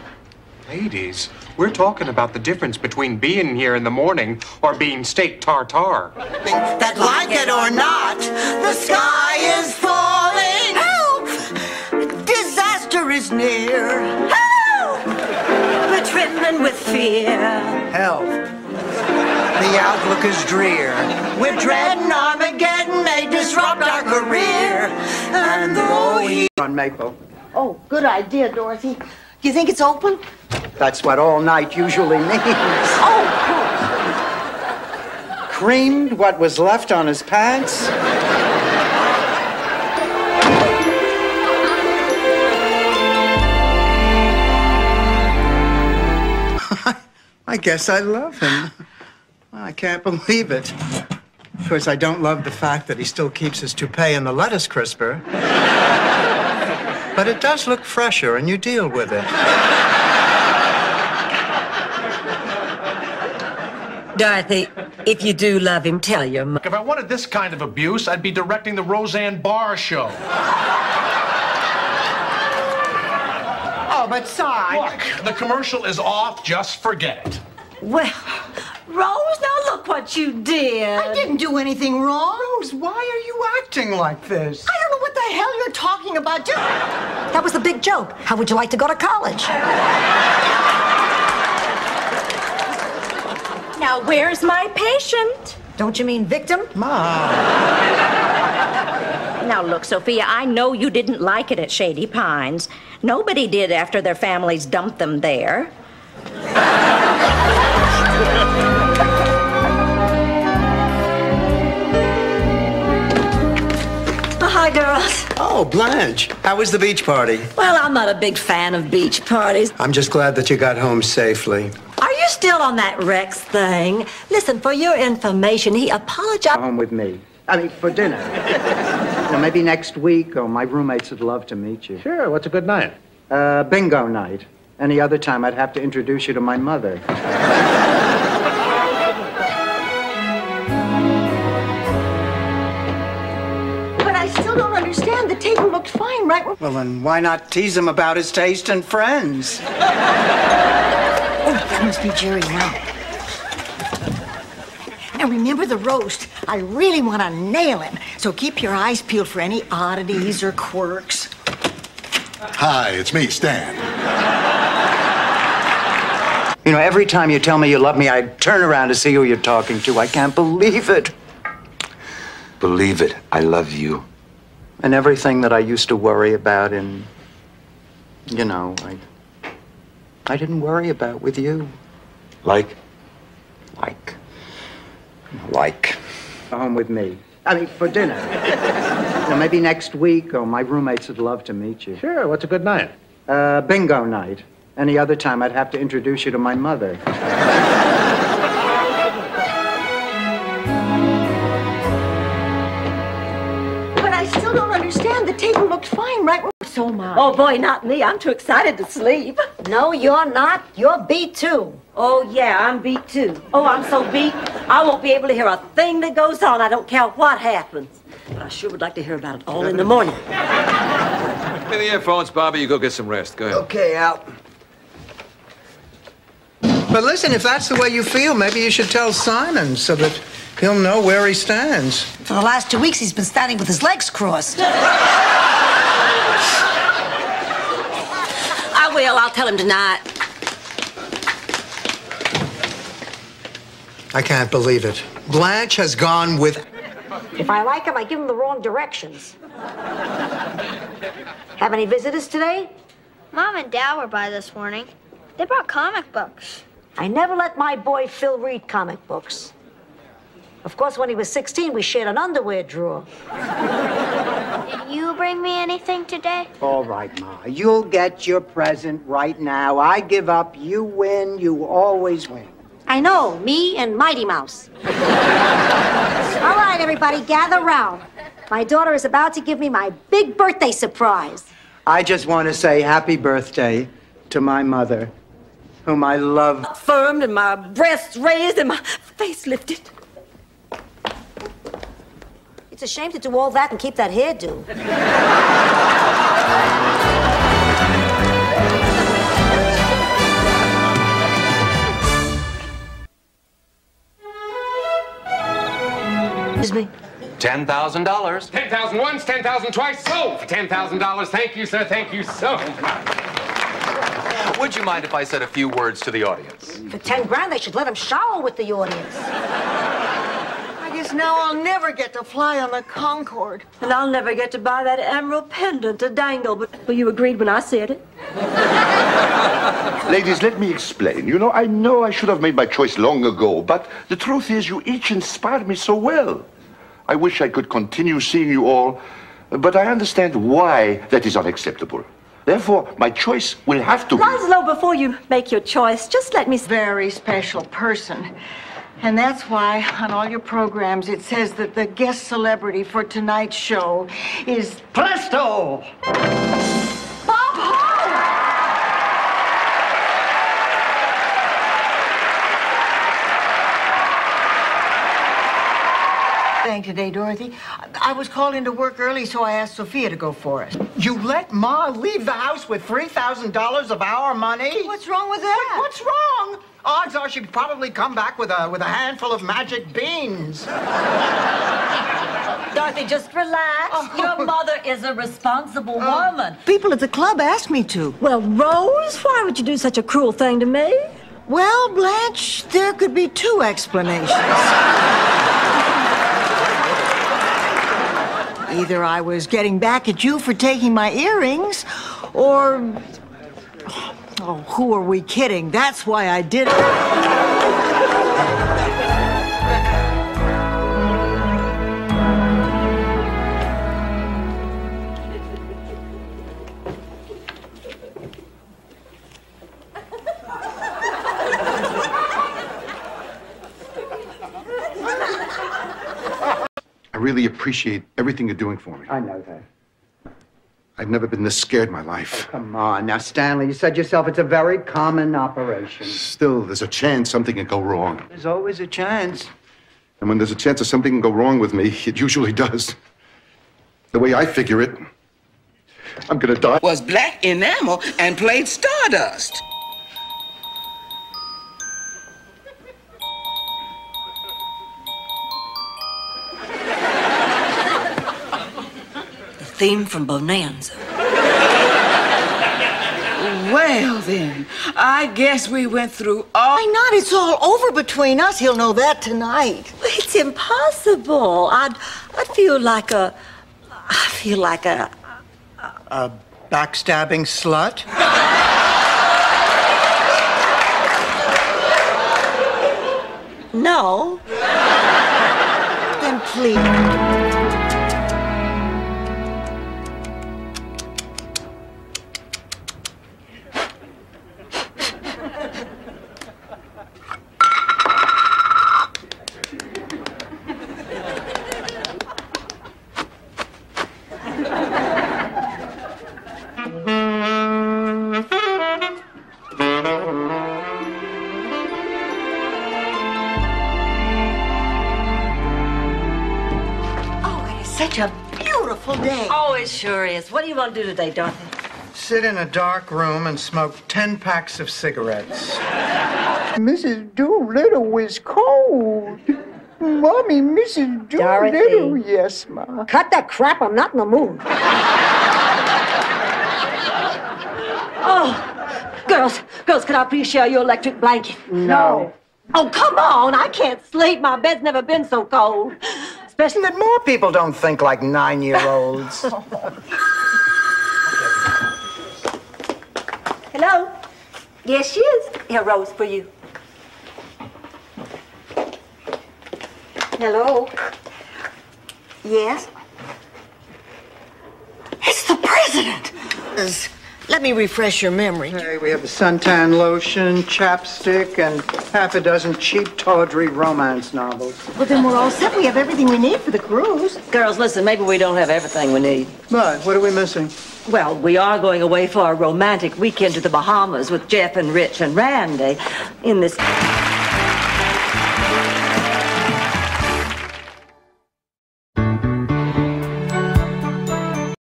Ladies, we're talking about the difference between being here in the morning or being steak tartare. That like it or not, the sky is falling. Help! Disaster is near. Help! We're trembling with fear. Help. The outlook is drear. We're dreading Armageddon may disrupt our career. And though he... On Maple. Oh, good idea, Dorothy. Do you think it's open? That's what all night usually means. Oh, Creamed what was left on his pants? I guess I love him. I can't believe it. Of course, I don't love the fact that he still keeps his toupee in the lettuce crisper. But it does look fresher, and you deal with it. Dorothy, if you do love him, tell your mother. If I wanted this kind of abuse, I'd be directing the Roseanne Barr show. Oh, but Si... Look, the commercial is off. Just forget it. Well, Rose, now look what you did. I didn't do anything wrong. Rose, why are you acting like this? I don't know what the hell you're talking about. That was the big joke. How would you like to go to college? Now, where's my patient? Don't you mean victim? Mom. Now, look, Sophia, I know you didn't like it at Shady Pines. Nobody did after their families dumped them there. Hi, girls. Oh, Blanche. How was the beach party? Well, I'm not a big fan of beach parties. I'm just glad that you got home safely. Are you still on that Rex thing? Listen, for your information, he apologized. Home with me. I mean, for dinner. Maybe next week, or my roommates would love to meet you. Sure, what's a good night? Bingo night. Any other time, I'd have to introduce you to my mother. But I still don't understand. The table looked fine, right? Well, then why not tease him about his taste and friends? Oh, that must be Jerry now. Now, remember the roast. I really want to nail him. So keep your eyes peeled for any oddities or quirks. Hi, it's me, Stan. You know, every time you tell me you love me, I turn around to see who you're talking to. I can't believe it. Believe it, I love you. And everything that I used to worry about and, you know, I didn't worry about with you. Like? Home with me. I mean, for dinner. Maybe next week, or my roommates would love to meet you. Sure, what's a good night? Bingo night. Any other time, I'd have to introduce you to my mother. But I still don't understand. The table looked fine, right? So am I. Oh, boy, not me. I'm too excited to sleep. No, you're not. You're beat, too. Oh, yeah, I'm beat, too. Oh, I'm so beat, I won't be able to hear a thing that goes on. I don't care what happens. But I sure would like to hear about it all in the morning. Give me the earphones, Bobby. You go get some rest. Go ahead. Okay, Al. But listen, if that's the way you feel, maybe you should tell Simon so that he'll know where he stands. For the last 2 weeks, he's been standing with his legs crossed. I will. I'll tell him tonight. I can't believe it. Blanche has gone with... If I like him, I give him the wrong directions. Have any visitors today? Mom and Dad were by this morning. They brought comic books. I never let my boy Phil read comic books. Of course, when he was 16, we shared an underwear drawer. Did you bring me anything today? All right, Ma. You'll get your present right now. I give up. You win. You always win. I know, me and Mighty Mouse. All right, everybody, gather round. My daughter is about to give me my big birthday surprise. I just want to say happy birthday to my mother, whom I love. Affirmed and my breasts raised and my face lifted. It's a shame to do all that and keep that hairdo. Excuse me. $10,000. 10,000 once, 10,000 twice. Sold for $10,000. Thank you, sir. Thank you so much. Would you mind if I said a few words to the audience? For 10 grand, they should let him shower with the audience. I guess now I'll never get to fly on the Concorde. And I'll never get to buy that emerald pendant to dangle, but you agreed when I said it. Ladies, let me explain. You know I should have made my choice long ago, but the truth is you each inspired me so well. I wish I could continue seeing you all, but I understand why that is unacceptable. Therefore, my choice will have to be... Laszlo, before you make your choice, just let me... Very special person. And that's why on all your programs it says that the guest celebrity for tonight's show is Presto! Bob Hope! Today, Dorothy. I was called into work early, so I asked Sophia to go for it. You let Ma leave the house with $3,000 of our money? What's wrong with that? What's wrong? Odds are she'd probably come back with a handful of magic beans. Dorothy, just relax. Your mother is a responsible woman. People at the club asked me to. Well, Rose, why would you do such a cruel thing to me? Well, Blanche, there could be two explanations. Either I was getting back at you for taking my earrings, or... Oh, who are we kidding? That's why I did it. I really appreciate everything you're doing for me. I know that. I've never been this scared in my life. Oh, come on. Now, Stanley, you said yourself it's a very common operation. Still, there's a chance something can go wrong. There's always a chance. And when there's a chance that something can go wrong with me, it usually does. The way I figure it, I'm gonna die. Was black enamel and played Stardust. Theme from Bonanza. Well, then, I guess we went through all... Why not? It's all over between us. He'll know that tonight. It's impossible. I'd feel like a... I feel like a... A backstabbing slut? No. Then please... Such a beautiful day. Oh, it sure is. What do you want to do today, Dorothy? Sit in a dark room and smoke 10 packs of cigarettes. Mrs. Doolittle is cold. Mommy, Mrs. Doolittle. Dorothy. Yes, Ma. Cut that crap. I'm not in the mood. Oh, girls, could I please share your electric blanket? No. Oh, come on. I can't sleep. My bed's never been so cold. Especially that more people don't think like 9-year-olds. Hello? Yes, she is. Here, Rose, for you. Hello? Yes? accident. Let me refresh your memory. Hey, we have a suntan lotion, chapstick, and half a dozen cheap, tawdry romance novels. Well, then we're all set. We have everything we need for the cruise. Girls, listen, maybe we don't have everything we need. But what are we missing? Well, we are going away for a romantic weekend to the Bahamas with Jeff and Rich and Randy in this...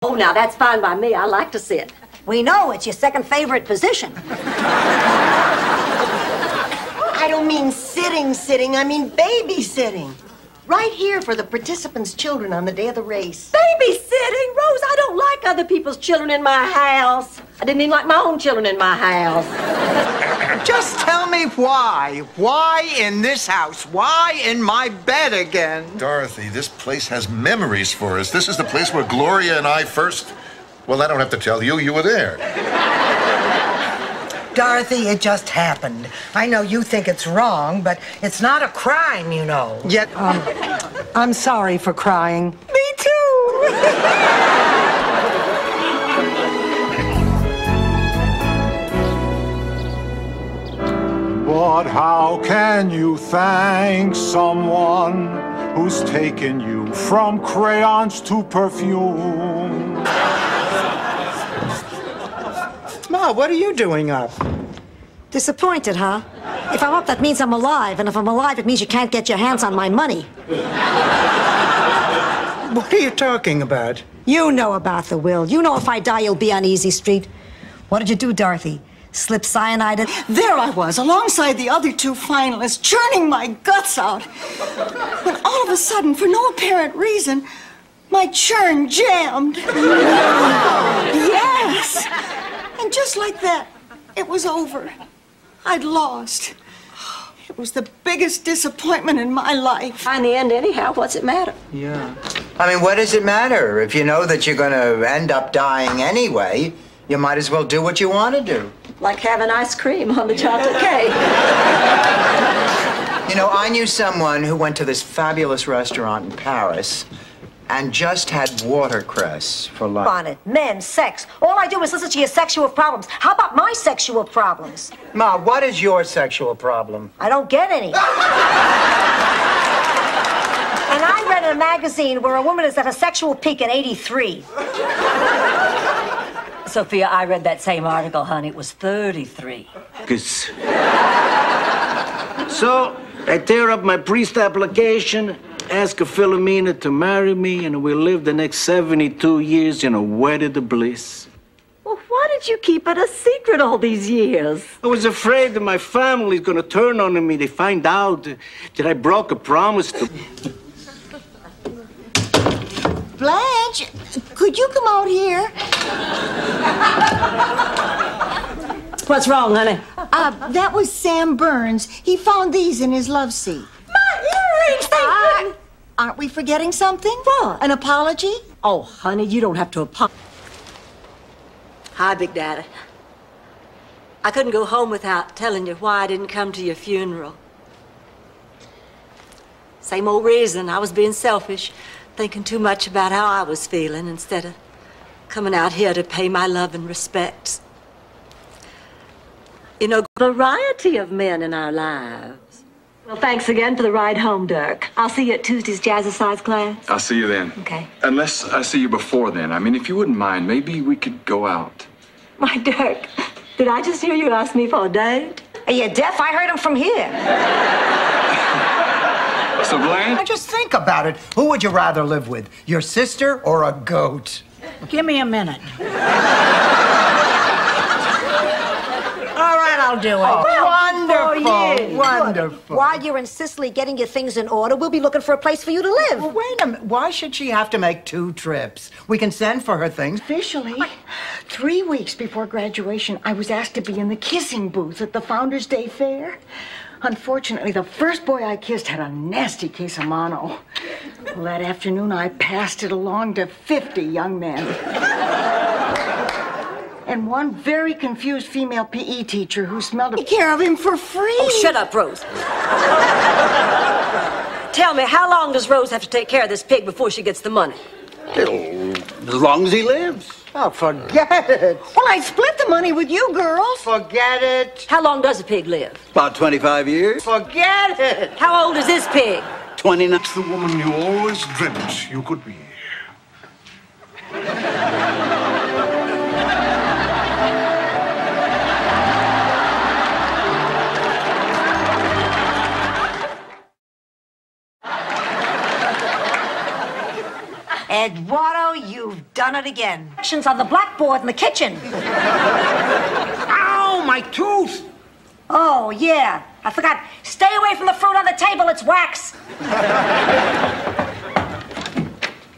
Oh, now that's fine by me. I like to sit. We know it's your second favorite position. I don't mean sitting. I mean babysitting. Right here for the participants' children on the day of the race. Babysitting? Rose, I don't like other people's children in my house. I didn't even like my own children in my house. Just tell me why. Why in this house? Why in my bed again? Dorothy, this place has memories for us. This is the place where Gloria and I first... Well, I don't have to tell you. You were there. Dorothy, it just happened. I know you think it's wrong, but it's not a crime, you know. Yet, I'm sorry for crying. Me too. But how can you thank someone who's taken you from crayons to perfume? Ma, what are you doing up? Disappointed, huh? If I'm up, that means I'm alive. And if I'm alive, it means you can't get your hands on my money. What are you talking about? You know about the will. You know if I die, you'll be on Easy Street. What did you do, Dorothy? Slip cyanide in? There I was, alongside the other two finalists, churning my guts out. When all of a sudden, for no apparent reason, my churn jammed. Yes. And just like that, it was over. I'd lost. It was the biggest disappointment in my life. In the end, anyhow, what's it matter? Yeah. I mean, what does it matter? If you know that you're going to end up dying anyway, you might as well do what you want to do. Like having ice cream on the chocolate cake. You know, I knew someone who went to this fabulous restaurant in Paris and just had watercress for lunch. Bonnet, men, sex. All I do is listen to your sexual problems. How about my sexual problems? Ma, what is your sexual problem? I don't get any. And I read in a magazine where a woman is at a sexual peak at 83. Sophia, I read that same article, honey. It was 33. So, I tear up my priest application, ask a Philomena to marry me, and we'll live the next 72 years in a wedded bliss. Well, why did you keep it a secret all these years? I was afraid that my family's gonna turn on me. They find out that I broke a promise to... Blanche, could you come out here? What's wrong, honey? That was Sam Burns. He found these in his love seat. My earrings, thank goodness. Aren't we forgetting something? What? An apology? Oh, honey, you don't have to apologize. Hi, Big Daddy. I couldn't go home without telling you why I didn't come to your funeral. Same old reason. I was being selfish, thinking too much about how I was feeling instead of coming out here to pay my love and respects. You know, variety of men in our lives. Well, thanks again for the ride home, Dirk. I'll see you at Tuesday's Jazzercise class. I'll see you then. Okay. Unless I see you before then. I mean, if you wouldn't mind, maybe we could go out. My Dirk, did I just hear you ask me for a date? Are you deaf? I heard him from here. So, Blanche? Now just think about it. Who would you rather live with, your sister or a goat? Give me a minute. All right, I'll do it. Oh, wonderful, wonderful. While you're in Sicily getting your things in order, we'll be looking for a place for you to live. Well, wait a minute. Why should she have to make 2 trips? We can send for her things. Officially, 3 weeks before graduation, I was asked to be in the kissing booth at the Founders Day Fair. Unfortunately, the first boy I kissed had a nasty case of mono. Well, that afternoon, I passed it along to 50 young men. And one very confused female PE teacher who smelled take care of him for free. Oh, shut up, Rose. Tell me, how long does Rose have to take care of this pig before she gets the money? As long as he lives. Oh, forget it. Well, I split the money with you girls. Forget it. How long does a pig live? About 25 years. Forget it. How old is this pig? 29. It's the woman you always dreamt you could be. Eduardo, you've done it again. Actions on the blackboard in the kitchen. Ow, my tooth. Oh, yeah. I forgot. Stay away from the fruit on the table. It's wax.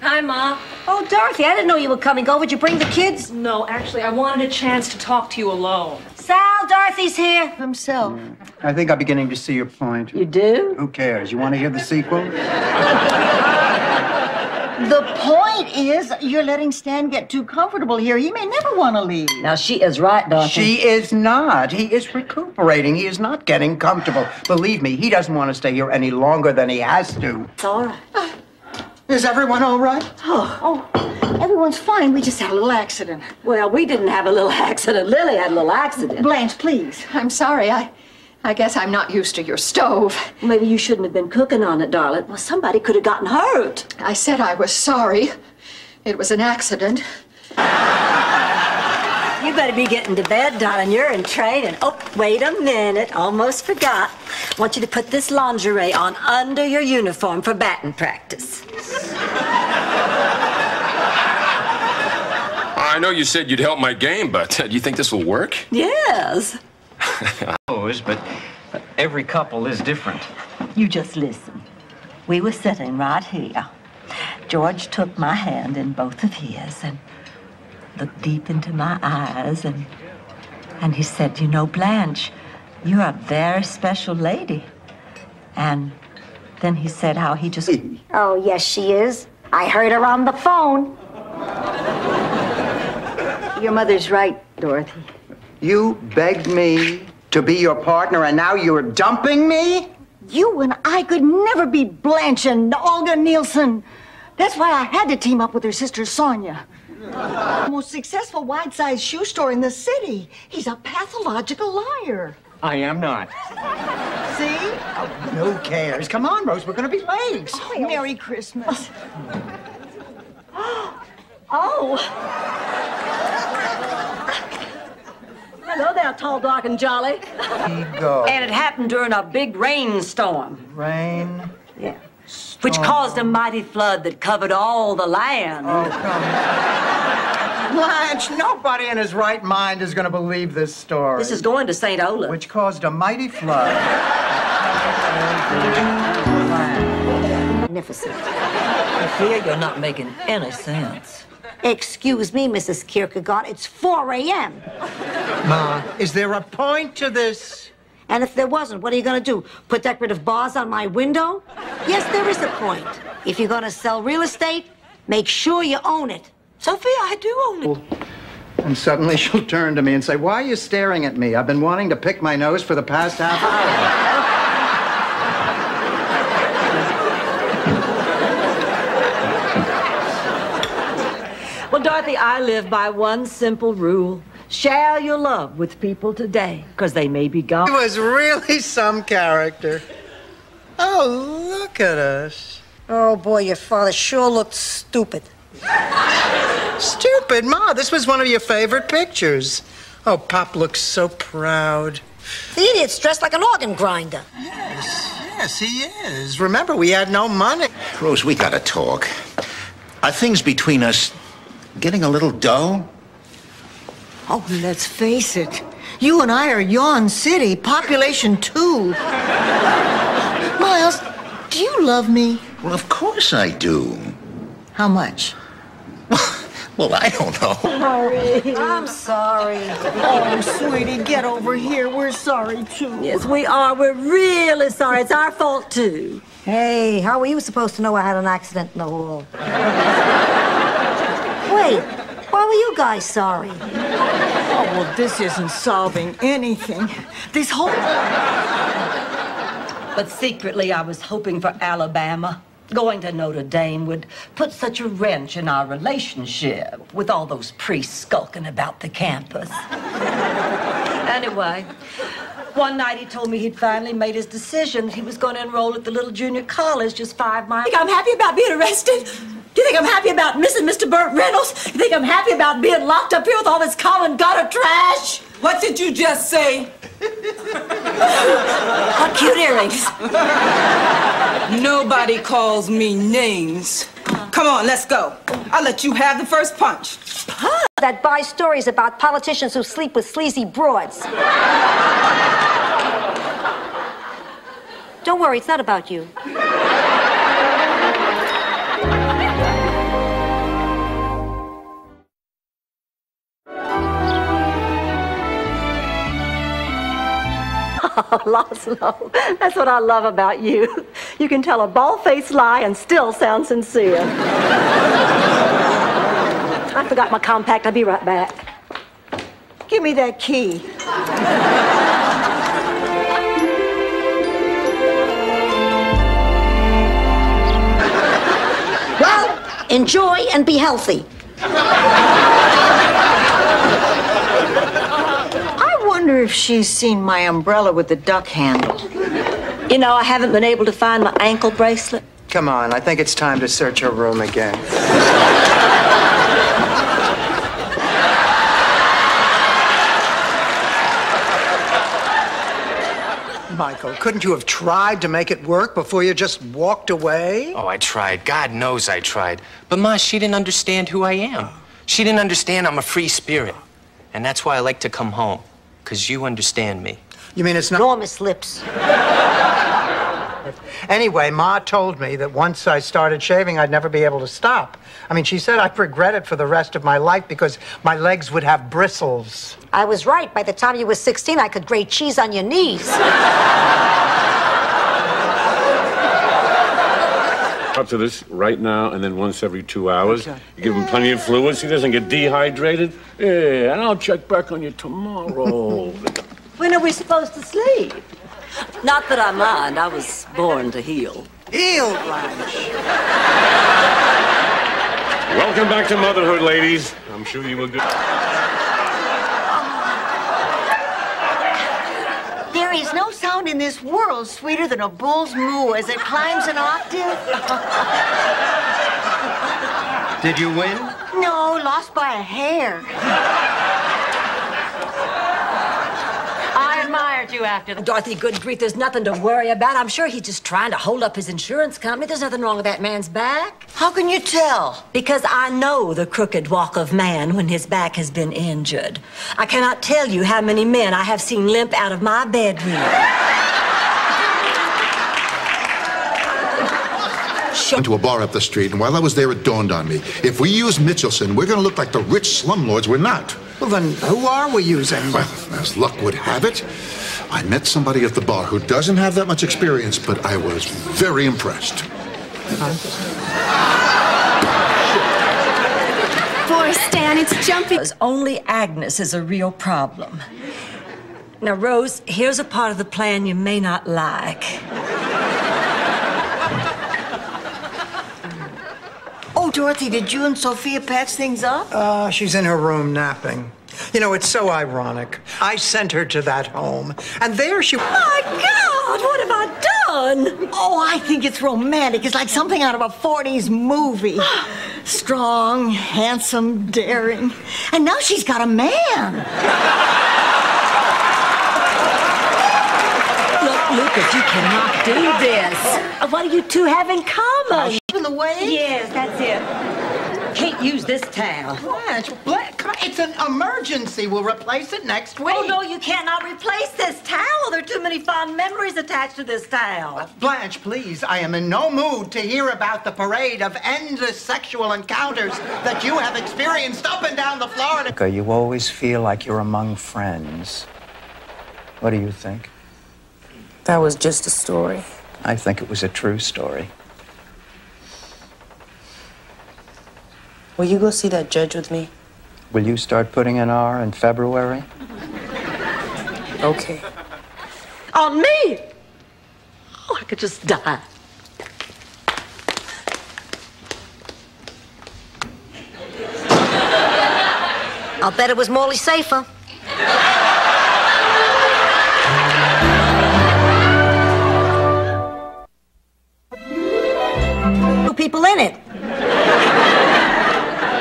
Hi, Ma. Oh, Dorothy, I didn't know you were coming over. Did you bring the kids? No, actually, I wanted a chance to talk to you alone. Sal, Dorothy's here. Himself. I think I'm beginning to see your point. You do? Who cares? You want to hear the sequel? The point is, you're letting Stan get too comfortable here. He may never want to leave. Now, she is right, Dorothy. She is not. He is recuperating. He is not getting comfortable. Believe me, he doesn't want to stay here any longer than he has to. It's all right. Is everyone all right? Oh, everyone's fine. We just had a little accident. Well, we didn't have a little accident. Lily had a little accident. Blanche, please. I'm sorry. I guess I'm not used to your stove. Maybe you shouldn't have been cooking on it, darling. Well, somebody could have gotten hurt. I said I was sorry. It was an accident. You better be getting to bed, darling. You're in training. Oh, wait a minute. Almost forgot. I want you to put this lingerie on under your uniform for batting practice. I know you said you'd help my game, but do you think this will work? Yes. But every couple is different. You just listen. We were sitting right here. George took my hand in both of his and looked deep into my eyes, and he said, you know, Blanche, you're a very special lady. And then he said how he just... Oh, yes, she is. I heard her on the phone. Your mother's right, Dorothy. You begged me to be your partner, and now you're dumping me? You and I could never be Blanche and Olga Nielsen. That's why I had to team up with her sister, Sonia. The most successful wide-sized shoe store in the city. He's a pathological liar. I am not. See? Oh, who cares? Come on, Rose, we're going to be late. Oh, Merry Christmas. Oh. Hello there, tall, dark, and jolly. Go. And it happened during a big rainstorm. Rain? Yeah. Which caused a mighty flood that covered all the land. Oh, come on. Blanche, nobody in his right mind is going to believe this story. This is going to St. Olaf. Which caused a mighty flood. Magnificent. I fear you're not making any sense. Excuse me, Mrs. Kierkegaard. It's 4 a.m. Ma, is there a point to this? And if there wasn't, what are you going to do? Put decorative bars on my window? Yes, there is a point. If you're going to sell real estate, make sure you own it. Sophia, I do own it. And suddenly she'll turn to me and say, why are you staring at me? I've been wanting to pick my nose for the past half hour. Well, Dorothy, I live by one simple rule. Share your love with people today, because they may be gone. He was really some character. Oh, look at us. Oh, boy, your father sure looked stupid. Stupid? Ma, this was one of your favorite pictures. Oh, Pop looks so proud. The idiot's dressed like an organ grinder. Yes, he is. Remember, we had no money. Rose, we gotta talk. Are things between us getting a little dull? Oh, let's face it. You and I are Yawn City, population 2. Miles, do you love me? Well, of course I do. How much? Well, I don't know. Sorry. I'm sorry. Oh, sweetie, get over here. We're sorry, too. Yes, we are. We're really sorry. It's our fault, too. Hey, how were you supposed to know I had an accident in the hall? Wait, why were you guys sorry? Oh, well, this isn't solving anything. This whole... But secretly, I was hoping for Alabama. Going to Notre Dame would put such a wrench in our relationship with all those priests skulking about the campus. Anyway, one night he told me he'd finally made his decision that he was going to enroll at the little junior college just 5 miles. You think I'm happy about being arrested? Do you think I'm happy about missing Mr. Burt Reynolds? You think I'm happy about being locked up here with all this common gutter trash? What did you just say? What cute earrings. Nobody calls me names. Come on, let's go. I'll let you have the first punch. That buys stories about politicians who sleep with sleazy broads. Don't worry, it's not about you. Oh, Laszlo, that's what I love about you. You can tell a bald-faced lie and still sound sincere. I forgot my compact. I'll be right back. Give me that key. Well, enjoy and be healthy. I wonder if she's seen my umbrella with the duck handle. You know, I haven't been able to find my ankle bracelet. Come on, I think it's time to search her room again. Michael, couldn't you have tried to make it work before you just walked away? Oh, I tried. God knows I tried. But Ma, she didn't understand who I am. She didn't understand I'm a free spirit. And that's why I like to come home. Because you understand me. You mean it's not... Enormous lips. Anyway, Ma told me that once I started shaving, I'd never be able to stop. I mean, she said I'd regret it for the rest of my life because my legs would have bristles. I was right. By the time you were 16, I could grate cheese on your knees. Up to this right now and then once every 2 hours. Okay. You give him plenty of fluids, he doesn't get dehydrated. Yeah, and I'll check back on you tomorrow. When are we supposed to sleep? Not that I mind. I was born to heal. Heal, Blanche. Welcome back to motherhood, ladies. I'm sure you will do. There is no sound in this world sweeter than a bull's moo as it climbs an octave. Did you win? No, lost by a hair. I admired you after that. Dorothy, good grief, there's nothing to worry about. I'm sure he's just trying to hold up his insurance company. There's nothing wrong with that man's back. How can you tell? Because I know the crooked walk of man when his back has been injured. I cannot tell you how many men I have seen limp out of my bedroom. Went to a bar up the street, and while I was there, it dawned on me. If we use Mitchelson, we're going to look like the rich slumlords we're not. Well, then who are we using? Well, as luck would have it, I met somebody at the bar who doesn't have that much experience, but I was very impressed. Boy, Stan, it's jumpy. Only Agnes is a real problem. Now, Rose, here's a part of the plan you may not like. Oh, Dorothy, did you and Sophia patch things up? She's in her room napping. You know, it's so ironic. I sent her to that home, and there she... My God, what have I done? Oh, I think it's romantic. It's like something out of a 40s movie. Strong, handsome, daring. And now she's got a man. Look, Lucas, you cannot do this. What do you two have in common? In the way? Yes, that's it. Can't use this towel. Blanche, it's an emergency. We'll replace it next week. Oh, no, you cannot replace this towel. There are too many fond memories attached to this towel. Blanche, please, I am in no mood to hear about the parade of endless sexual encounters that you have experienced up and down the Florida. You always feel like you're among friends. What do you think? That was just a story. I think it was a true story. Will you go see that judge with me? Will you start putting an R in February? Okay. On me? Oh, I could just die. I'll bet it was Morley Safer. Two people in it.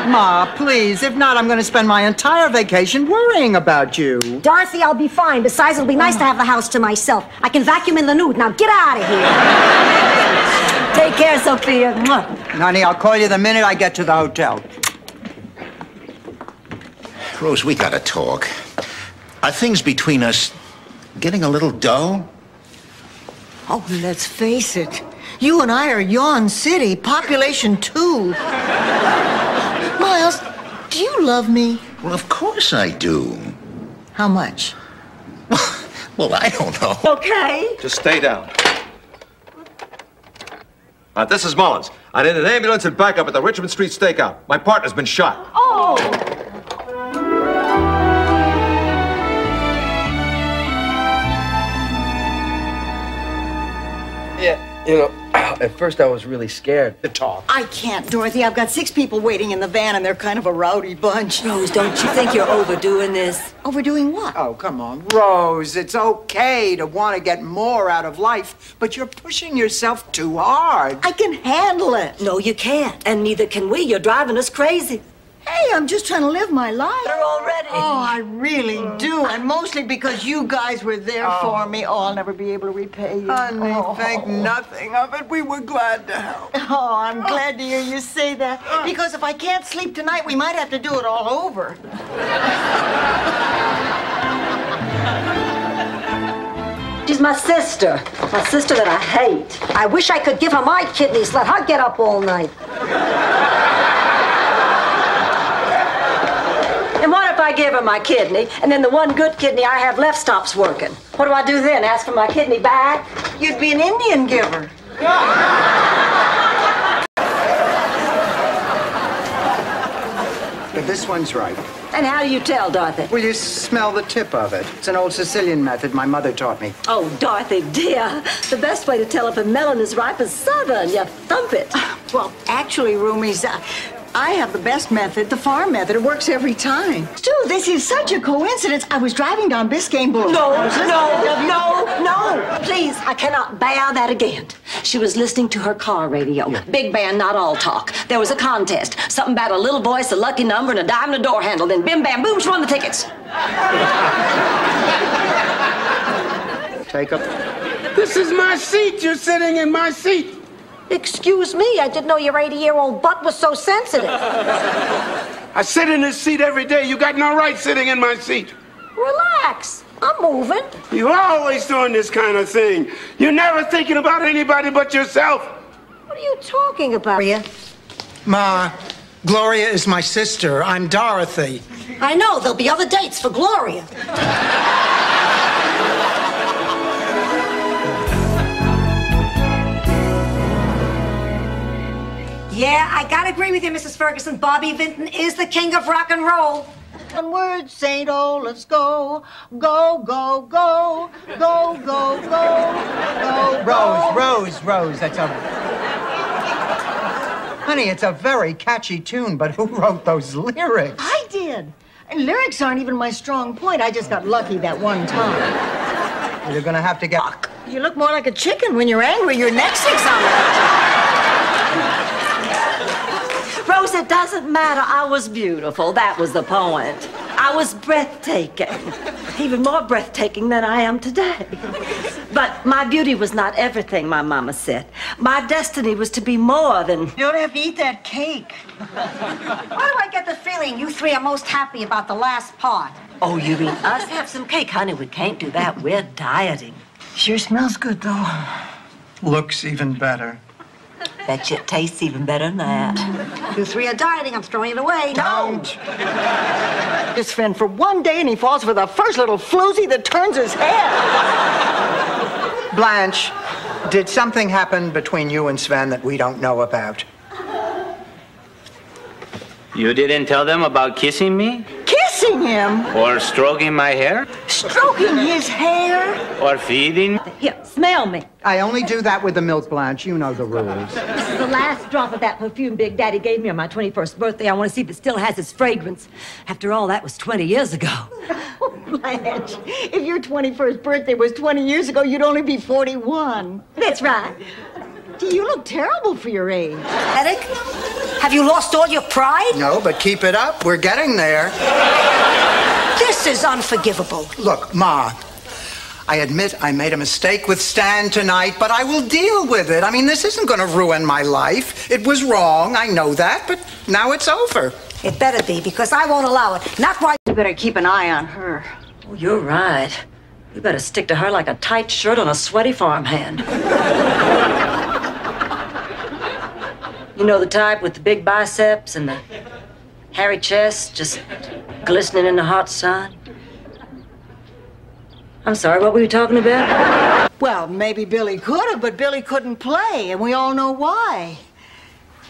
Ma, please. If not, I'm going to spend my entire vacation worrying about you. Dorothy, I'll be fine. Besides, it'll be nice to have the house to myself. I can vacuum in the nude. Now get out of here. Take care, Sophia. Mwah. Honey, I'll call you the minute I get to the hotel. Rose, we gotta talk. Are things between us getting a little dull? Oh, let's face it. You and I are Yawn City, population 2. Miles, do you love me? Well, of course I do. How much? Well, I don't know. Okay. Just stay down. This is Mullins. I need an ambulance and backup at the Richmond Street Stakeout. My partner's been shot. Oh! Yeah, you know, at first I was really scared to talk. I can't, Dorothy. I've got 6 people waiting in the van, and they're kind of a rowdy bunch. Rose, don't you think you're overdoing this? Overdoing what? Oh, come on, Rose. It's okay to want to get more out of life, but you're pushing yourself too hard. I can handle it. No, you can't. And neither can we. You're driving us crazy. Hey, I'm just trying to live my life. Better already. Oh, I really do. And mostly because you guys were there for me. Oh, I'll never be able to repay you. Honey, think nothing of it. We were glad to help. Oh, I'm glad to hear you say that. Because if I can't sleep tonight, we might have to do it all over. She's my sister. My sister that I hate. I wish I could give her my kidneys, let her get up all night. And what if I give her my kidney, and then the one good kidney I have left stops working? What do I do then? Ask for my kidney back? You'd be an Indian giver. This one's right. And how do you tell, Dorothy? Well, you smell the tip of it. It's an old Sicilian method my mother taught me. Oh, Dorothy, dear. The best way to tell if a melon is ripe is southern. You thump it. Well, actually, Roomies, I have the best method, the farm method. It works every time. Stu, this is such a coincidence. I was driving down Biscayne Boulevard. No. Please, I cannot bear that again. She was listening to her car radio. Yeah. Big band, not all talk. There was a contest. Something about a little voice, a lucky number, and a dime and a door handle. Then bim, bam, boom, she won the tickets. Take up. This is my seat. You're sitting in my seat. Excuse me, I didn't know your 80-year-old butt was so sensitive. I sit in this seat every day. You got no right sitting in my seat. Relax. I'm moving. You're always doing this kind of thing. You're never thinking about anybody but yourself. What are you talking about? Gloria? Ma, Gloria is my sister. I'm Dorothy. I know. There'll be other dates for Gloria. Yeah, I gotta agree with you, Mrs. Ferguson. Bobby Vinton is the king of rock and roll. Onward, St. Olaf's, go, go, go, go, go, go, go, go. Rose, that's a... Honey, it's a very catchy tune, but who wrote those lyrics? I did. And lyrics aren't even my strong point. I just got lucky that one time. You're gonna have to get... You look more like a chicken when you're angry. Your neck sticks out. Rose, it doesn't matter. I was beautiful. That was the point. I was breathtaking. Even more breathtaking than I am today. But my beauty was not everything, my mama said. My destiny was to be more than... You don't have to eat that cake. Why do I get the feeling you three are most happy about the last part? Oh, you mean us have some cake? Honey, we can't do that. We're dieting. Sure smells good, though. Looks even better. Bet you it tastes even better than that. You three are dieting. I'm throwing it away. Don't. His friend for one day, and he falls for the first little floozy that turns his head. Blanche, did something happen between you and Sven that we don't know about? You didn't tell them about kissing me? Kiss kissing him. Or stroking my hair? Stroking his hair. Or feeding? Here, smell me. I only do that with the milk, Blanche. You know the rules. This is the last drop of that perfume Big Daddy gave me on my 21st birthday. I want to see if it still has its fragrance. After all, that was 20 years ago. Blanche, if your 21st birthday was 20 years ago, you'd only be 41. That's right. You look terrible for your age. Eric, have you lost all your pride? No, but keep it up. We're getting there. This is unforgivable. Look, Ma, I admit I made a mistake with Stan tonight, but I will deal with it. I mean, this isn't going to ruin my life. It was wrong, I know that, but now it's over. It better be, because I won't allow it. Not right. You better keep an eye on her. Oh, you're right. You better stick to her like a tight shirt on a sweaty farmhand. You know the type with the big biceps and the hairy chest just glistening in the hot sun? I'm sorry, what were you talking about? Well, maybe Billy could have, but Billy couldn't play, and we all know why.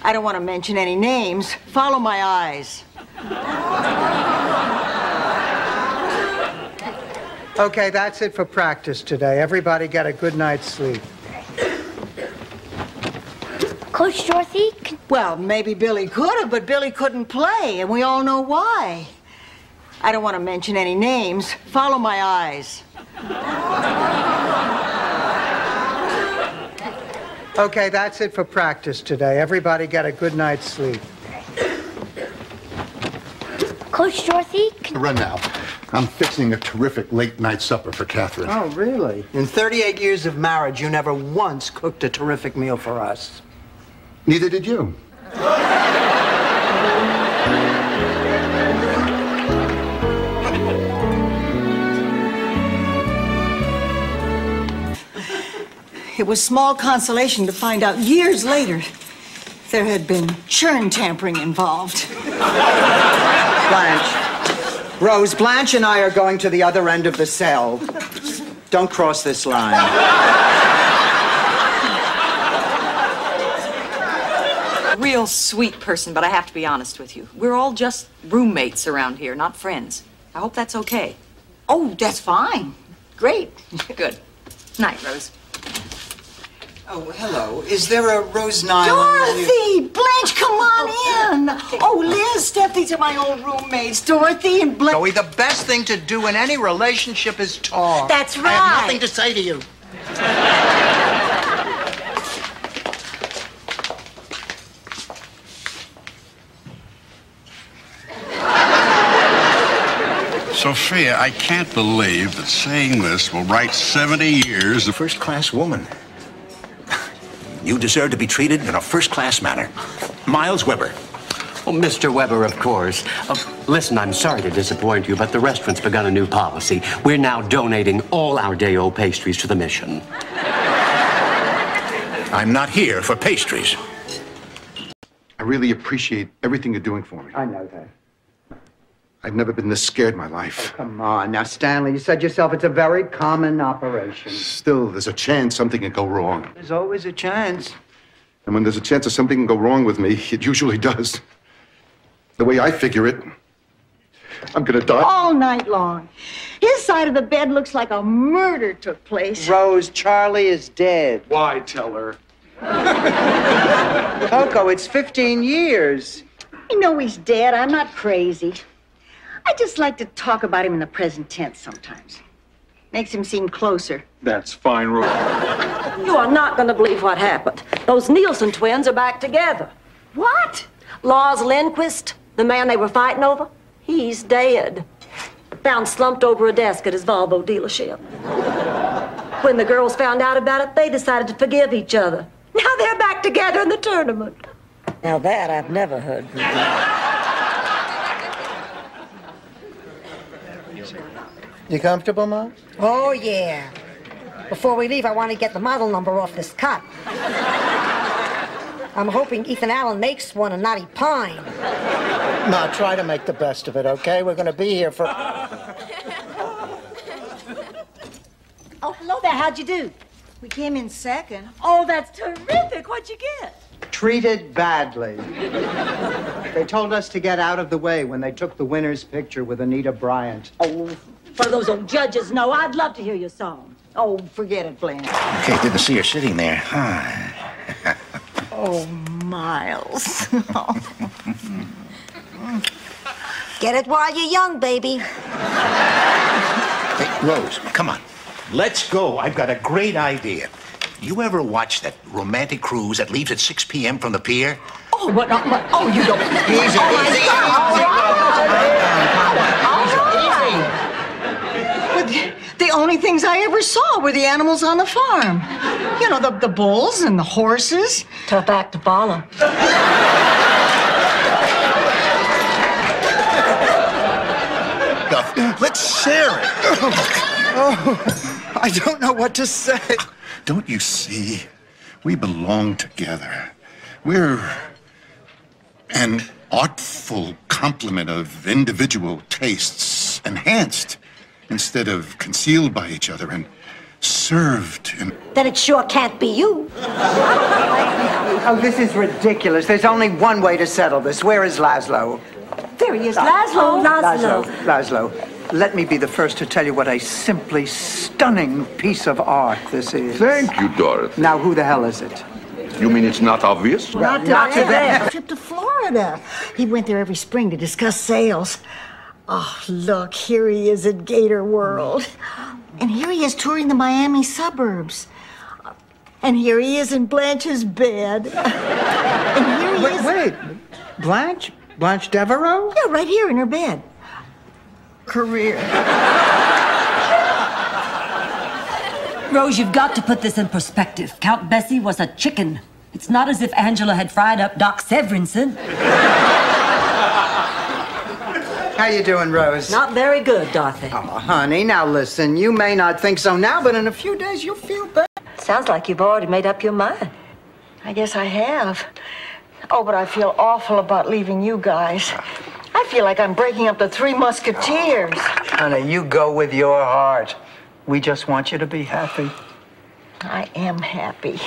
I don't want to mention any names. Follow my eyes. Okay, that's it for practice today. Everybody get a good night's sleep. Coach Dorothy? Well, maybe Billy could have, but Billy couldn't play, and we all know why. I don't want to mention any names. Follow my eyes. Okay, that's it for practice today. Everybody get a good night's sleep. Coach Dorothy? Run now. I'm fixing a terrific late-night supper for Catherine. Oh, really? In 38 years of marriage, you never once cooked a terrific meal for us. Neither did you. It was small consolation to find out years later there had been churn tampering involved. Blanche. Rose, Blanche and I are going to the other end of the cell. Don't cross this line. Real sweet person, but I have to be honest with you. We're all just roommates around here, not friends. I hope that's okay. Oh, that's fine. Great. Good. Night, Rose. Oh, hello. Is there a Rose Nylon? Dorothy! Blanche, come on in. Oh, Liz, Steph, these are my old roommates. Dorothy and Blanche. Joey, the best thing to do in any relationship is talk. That's right. I have nothing to say to you. Sophia, I can't believe that saying this will write 70 years of first-class woman. You deserve to be treated in a first-class manner. Miles Weber. Oh, Mr. Weber, of course. Listen, I'm sorry to disappoint you, but the restaurant's begun a new policy. We're now donating all our day-old pastries to the mission. I'm not here for pastries. I really appreciate everything you're doing for me. I know that. I've never been this scared in my life. Oh, come on. Now, Stanley, you said yourself it's a very common operation. Still, there's a chance something can go wrong. There's always a chance. And when there's a chance that something can go wrong with me, it usually does. The way I figure it, I'm gonna die. All night long. His side of the bed looks like a murder took place. Rose, Charlie is dead. Why tell her? Coco, it's 15 years. I know he's dead. I'm not crazy. I just like to talk about him in the present tense sometimes. Makes him seem closer. That's fine, Rose. You are not going to believe what happened. Those Nielsen twins are back together. What? Lars Lindquist, the man they were fighting over, he's dead. Found slumped over a desk at his Volvo dealership. When the girls found out about it, they decided to forgive each other. Now they're back together in the tournament. Now that I've never heard before. You comfortable, Ma? Oh, yeah. Before we leave, I want to get the model number off this cut. I'm hoping Ethan Allen makes one and not E. Pine. Ma, try to make the best of it, okay? We're going to be here for... Oh, hello there. How'd you do? We came in second. Oh, that's terrific. What'd you get? treated badly. They told us to get out of the way when they took the winner's picture with Anita Bryant. Oh, for those old judges, no, I'd love to hear your song. Oh, forget it, Blanche. Okay, didn't see her sitting there. Oh, Miles. Get it while you're young, baby. Hey, Rose, come on. Let's go. I've got a great idea. You ever watch that romantic cruise that leaves at 6 p.m. from the pier? Oh, but oh, you don't. Easy, The only things I ever saw were the animals on the farm. You know, the bulls and the horses. Tough act to follow. Let's share it. Oh, I don't know what to say. Don't you see? We belong together. We're an artful complement of individual tastes, enhanced instead of concealed by each other and served in... Then it sure can't be you. Oh, this is ridiculous. There's only one way to settle this. Where is Laszlo? There he is, Laszlo. Laszlo, let me be the first to tell you what a simply stunning piece of art this is. Thank you, Dorothy. Now, who the hell is it? You mean it's not obvious? Not today. Trip to Florida. He went there every spring to discuss sales. Oh, look, here he is at Gator World. And here he is touring the Miami suburbs. And here he is in Blanche's bed. And here he is... Wait, Blanche? Blanche Devereaux? Yeah, right here in her bed. Career. Rose, you've got to put this in perspective. Count Bessie was a chicken. It's not as if Angela had fried up Doc Severinsen. How you doing, Rose? Not very good, Dorothy. Oh, honey, now listen. You may not think so now, but in a few days you'll feel better. Sounds like you've already made up your mind. I guess I have. Oh, but I feel awful about leaving you guys. I feel like I'm breaking up the Three Musketeers. Honey, you go with your heart. We just want you to be happy. I am happy.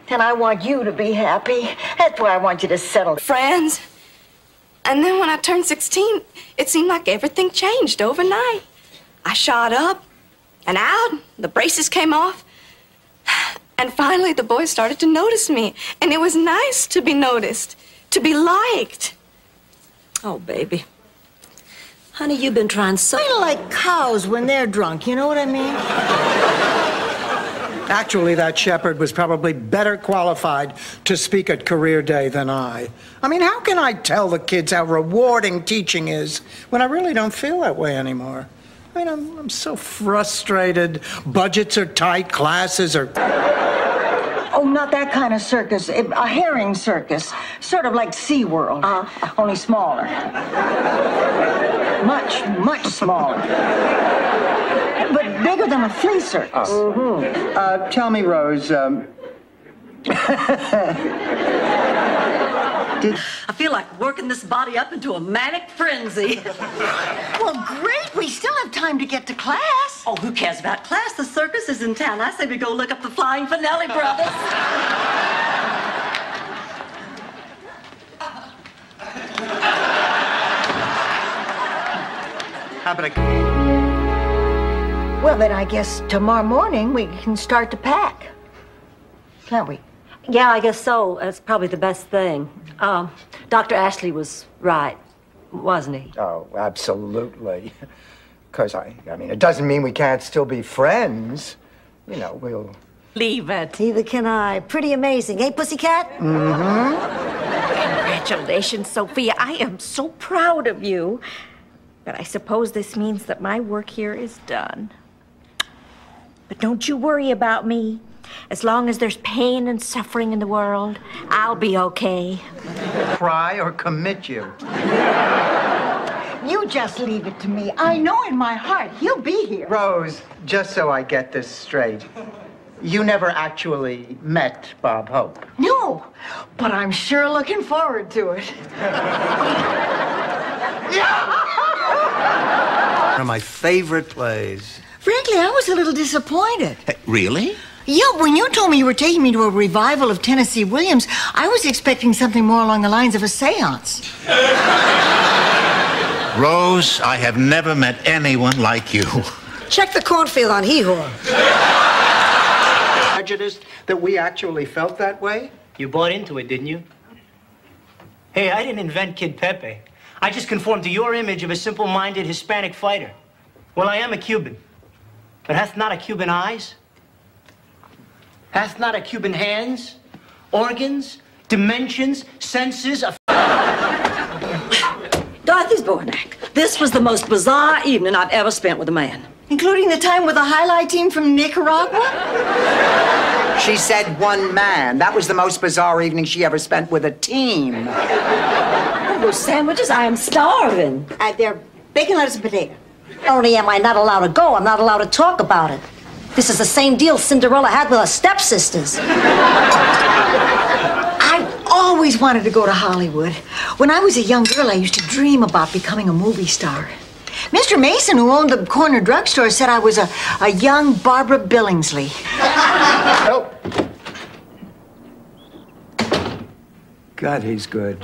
And I want you to be happy. That's why I want you to settle. Friends. And then when I turned 16, it seemed like everything changed overnight. I shot up and out, the braces came off. And finally, the boys started to notice me. And it was nice to be noticed, to be liked. Oh, baby. Honey, you've been trying so... They're like cows when they're drunk, you know what I mean? Actually, that shepherd was probably better qualified to speak at Career Day than I. I mean, how can I tell the kids how rewarding teaching is when I really don't feel that way anymore? I mean, I'm so frustrated. Budgets are tight, classes are... Oh, not that kind of circus. A herring circus. Sort of like SeaWorld. Only smaller. Much, much smaller. But bigger than a flea circus. Tell me, Rose, I feel like working this body up into a manic frenzy. Well, great. We still have time to get to class. Oh, who cares about class? The circus is in town. I say we go look up the Flying Finelli Brothers. How about a... Well, then I guess tomorrow morning we can start to pack. Can't we? Yeah, I guess so. That's probably the best thing. Dr. Ashley was right, wasn't he? Oh, absolutely. Because, I mean, it doesn't mean we can't still be friends. You know, we'll... Leave it. Neither can I. Pretty amazing, eh, Pussycat? Mm-hmm. Congratulations, Sophia. I am so proud of you. But I suppose this means that my work here is done. But don't you worry about me. As long as there's pain and suffering in the world, I'll be okay. Cry or commit you. You just leave it to me. I know in my heart he'll be here. Rose, just so I get this straight, you never actually met Bob Hope. No, but I'm sure looking forward to it. One of my favorite plays. Frankly, I was a little disappointed. Really? Yeah, when you told me you were taking me to a revival of Tennessee Williams, I was expecting something more along the lines of a seance. Rose, I have never met anyone like you. Check the cornfield on Hee-Haw. Prejudiced that we actually felt that way? You bought into it, didn't you? Hey, I didn't invent Kid Pepe. I just conformed to your image of a simple-minded Hispanic fighter. Well, I am a Cuban. But hath not a Cuban eyes? Hath not a Cuban hands, organs, dimensions, senses, Dorothy's Bornak. This was the most bizarre evening I've ever spent with a man. Including the time with the highlight team from Nicaragua? She said one man. That was the most bizarre evening she ever spent with a team. Those sandwiches, I am starving. They're bacon, lettuce, and potato. Not only am I not allowed to go, I'm not allowed to talk about it. This is the same deal Cinderella had with her stepsisters. I always wanted to go to Hollywood. When I was a young girl, I used to dream about becoming a movie star. Mr. Mason, who owned the corner drugstore, said I was a young Barbara Billingsley. Nope. God, he's good.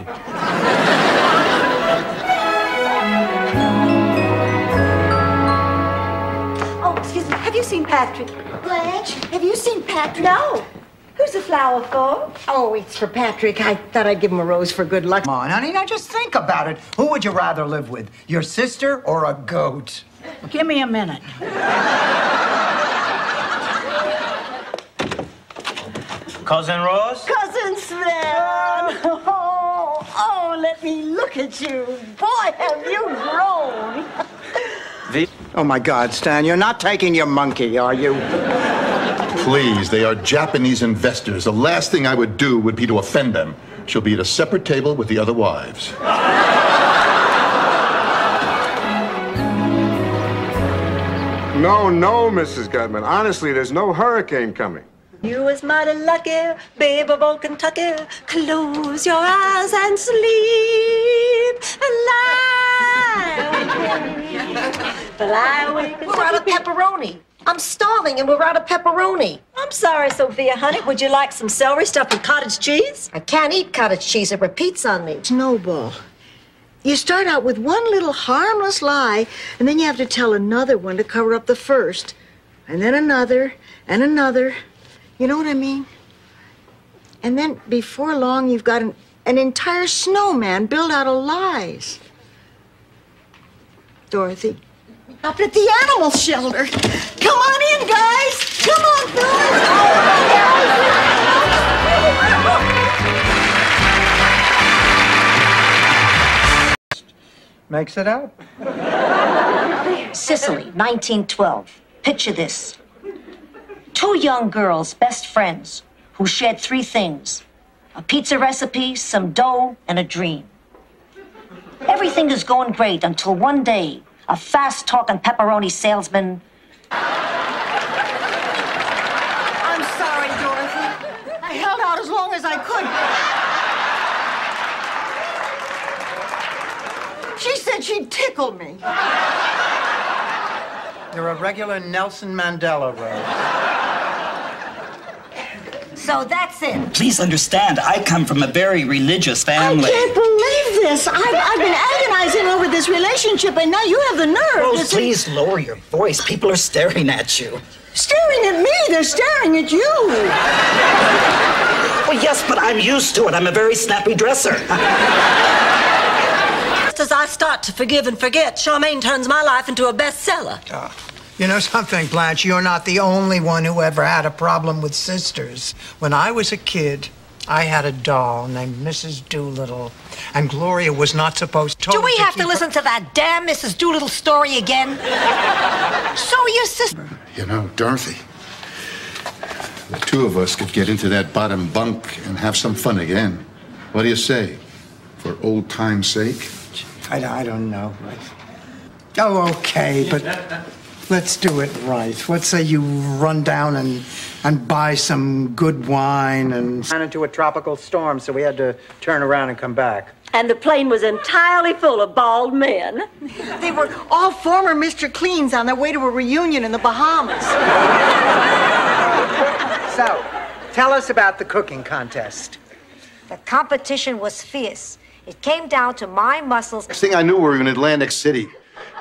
Oh, excuse me. Have you seen Patrick? Blanche, have you seen Patrick? No. Who's the flower for? Oh, it's for Patrick. I thought I'd give him a rose for good luck. Come on, honey, now just think about it. Who would you rather live with, your sister or a goat? Give me a minute. Cousin Rose? Cousin Sven! Oh, let me look at you. Boy, have you grown. Oh, my God, Stan, you're not taking your monkey, are you? Please, they are Japanese investors. The last thing I would do would be to offend them. She'll be at a separate table with the other wives. No, Mrs. Gutman. Honestly, there's no hurricane coming. You was mighty lucky, babe of old Kentucky. Close your eyes and sleep and lie awake. We're out of pepperoni. I'm starving and we're out of pepperoni. I'm sorry, Sophia, honey. Would you like some celery stuffed with cottage cheese? I can't eat cottage cheese. It repeats on me. Snowball. You start out with one little harmless lie, and then you have to tell another one to cover up the first. And then another, and another. You know what I mean? And then before long, you've got an entire snowman built out of lies. Dorothy. Up at the animal shelter. Come on in, guys. Come on, fellas. Makes it up. Sicily, 1912. Picture this. Two young girls, best friends, who shared three things: a pizza recipe, some dough, and a dream. Everything is going great until one day, a fast-talking pepperoni salesman... I'm sorry, Dorothy. I held out as long as I could. She said she'd tickle me. You're a regular Nelson Mandela, Rose. So that's it. Please understand, I come from a very religious family. I can't believe this. I've been agonizing over this relationship, and now you have the nerve Rose, to say... please lower your voice. People are staring at you. Staring at me? They're staring at you. Well, yes, but I'm used to it. I'm a very snappy dresser. Just as I start to forgive and forget, Charmaine turns my life into a bestseller. You know something, Blanche? You're not the only one who ever had a problem with sisters. When I was a kid, I had a doll named Mrs. Doolittle, and Gloria was not supposed to... Do we have to listen to that damn Mrs. Doolittle story again? So your sister... You know, Dorothy, the two of us could get into that bottom bunk and have some fun again. What do you say? For old time's sake? I don't know. Oh, okay, but let's do it right. Let's say you run down and buy some good wine and... Ran into a tropical storm, so we had to turn around and come back. And the plane was entirely full of bald men. They were all former Mr. Cleans on their way to a reunion in the Bahamas. So, tell us about the cooking contest. The competition was fierce. It came down to my muscles. Next thing I knew, we were in Atlantic City.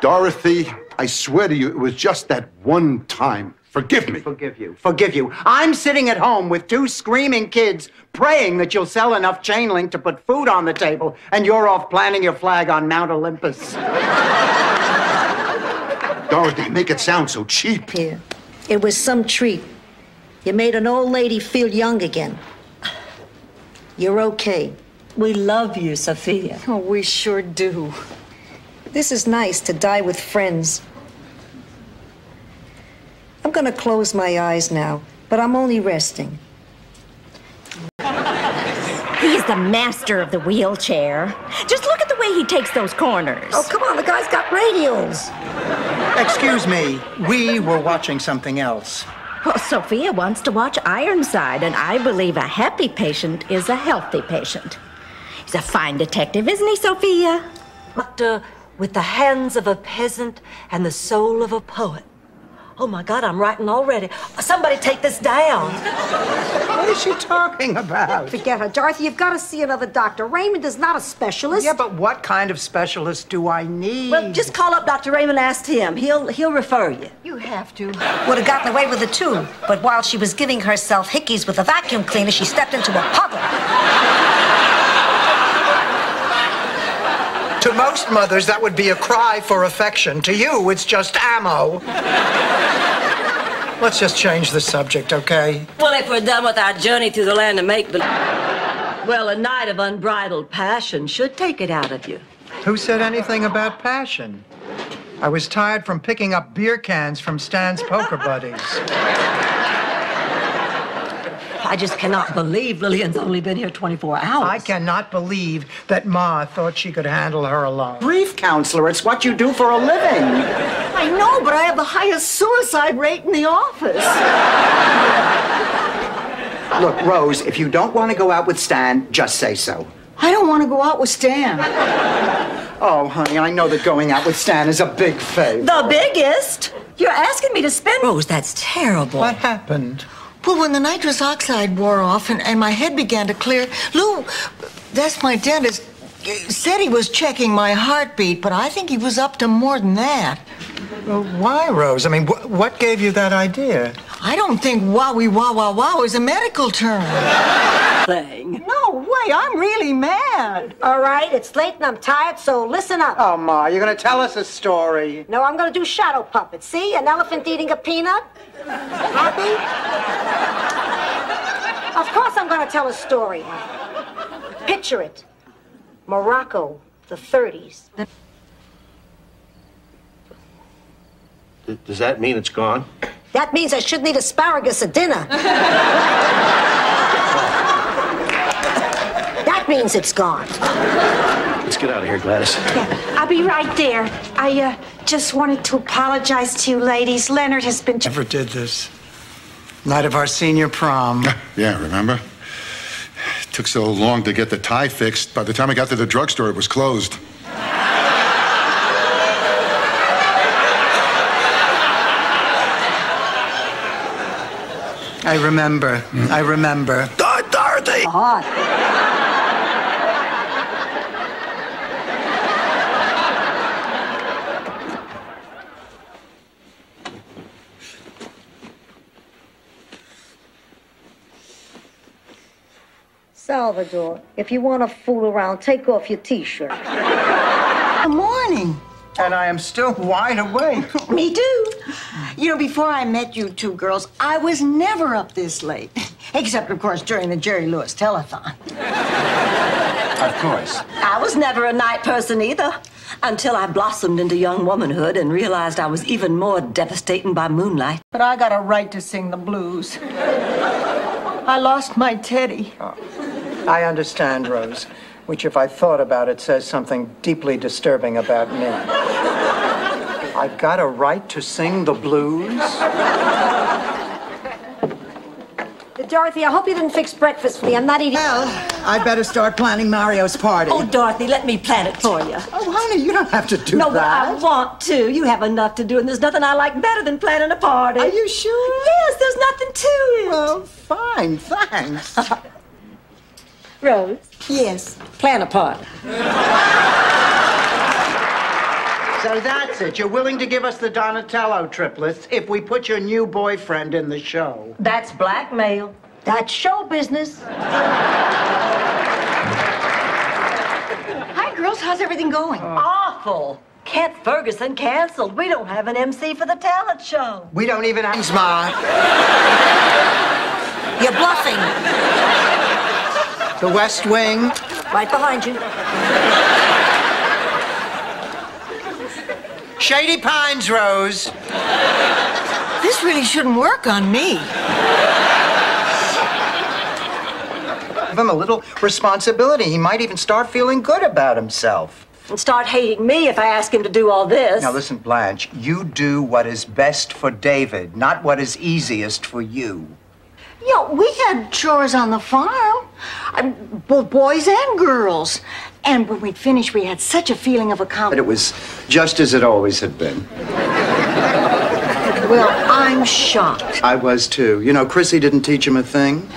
Dorothy, I swear to you, it was just that one time. Forgive me. Forgive you. Forgive you. I'm sitting at home with 2 screaming kids praying that you'll sell enough chain link to put food on the table, and you're off planting your flag on Mount Olympus. Dorothy, make it sound so cheap. Here, it was some treat. You made an old lady feel young again. You're okay. We love you, Sophia. Oh, we sure do. This is nice to die with friends. I'm gonna close my eyes now, but I'm only resting. He's the master of the wheelchair. Just look at the way he takes those corners. Oh, come on, the guy's got radials. Excuse me, we were watching something else. Well, Sophia wants to watch Ironside, and I believe a happy patient is a healthy patient. He's a fine detective, isn't he, Sophia? Doctor, with the hands of a peasant and the soul of a poet. Oh, my God, I'm writing already. Somebody take this down. What is she talking about? Forget her, Dorothy. You've got to see another doctor. Raymond is not a specialist. Yeah, but what kind of specialist do I need? Well, just call up Dr. Raymond and ask him. He'll refer you. You have to. Would have gotten away with it, too. But while she was giving herself hickeys with a vacuum cleaner, she stepped into a puddle. To most mothers, that would be a cry for affection. To you, it's just ammo. Let's just change the subject, okay? Well, if we're done with our journey through the land of make-believe, well, a night of unbridled passion should take it out of you. Who said anything about passion? I was tired from picking up beer cans from Stan's poker buddies. I just cannot believe Lillian's only been here 24 hours. I cannot believe that Ma thought she could handle her alone. Grief counselor, it's what you do for a living. I know, but I have the highest suicide rate in the office. Look, Rose, if you don't want to go out with Stan, just say so. I don't want to go out with Stan. Oh, honey, I know that going out with Stan is a big favor. The biggest? You're asking me to spend... Rose, that's terrible. What happened? Well, when the nitrous oxide wore off and my head began to clear, Lou, that's my dentist, said he was checking my heartbeat, but I think he was up to more than that. Well, why, Rose? I mean, what gave you that idea? I don't think wowie wah wah wow is a medical term. Thing. No way, I'm really mad. All right, it's late and I'm tired, so listen up. Oh, Ma, you're going to tell us a story. No, I'm going to do shadow puppets. See, an elephant eating a peanut. Happy? Of course I'm going to tell a story. Picture it. Morocco, the 30s. Does that mean it's gone? That means I shouldn't eat asparagus at dinner. That means it's gone. Let's get out of here, Gladys. I'll be right there. I just wanted to apologize to you ladies. Leonard has been... Never did this. Night of our senior prom. Yeah, remember? It took so long to get the tie fixed. By the time I got to the drugstore, it was closed. I remember. I remember. Dorothy! Hot. Salvador, if you want to fool around, take off your T-shirt. Good morning. And I am still wide awake. Me too. You know, before I met you two girls, I was never up this late. Except, of course, during the Jerry Lewis telethon. Of course. I was never a night person either, until I blossomed into young womanhood and realized I was even more devastating by moonlight. But I got a right to sing the blues. I lost my Teddy. Oh. I understand, Rose, which, if I thought about it, says something deeply disturbing about me. I've got a right to sing the blues? Dorothy, I hope you didn't fix breakfast for me. I'm not eating. Well, I'd better start planning Mario's party. Oh, Dorothy, let me plan it for you. Oh, honey, you don't have to do no, that. No, but I want to. You have enough to do, and there's nothing I like better than planning a party. Are you sure? Yes, there's nothing to it. Well, fine, thanks. Rose? Yes. Plan a party. So that's it. You're willing to give us the Donatello triplets if we put your new boyfriend in the show. That's blackmail. That's show business. Hi, girls. How's everything going? Awful. Kent Ferguson canceled. We don't have an MC for the talent show. We don't even have Ma. You're bluffing. The West Wing. Right behind you. Shady Pines, Rose. This really shouldn't work on me. Give him a little responsibility. He might even start feeling good about himself. And start hating me if I ask him to do all this. Now listen, Blanche, you do what is best for David, not what is easiest for you. Yeah, we had chores on the farm, both boys and girls. And when we'd finished, we had such a feeling of But accomplishment. it was just as it always had been. Well, I'm shocked. I was too. You know, Chrissy didn't teach him a thing.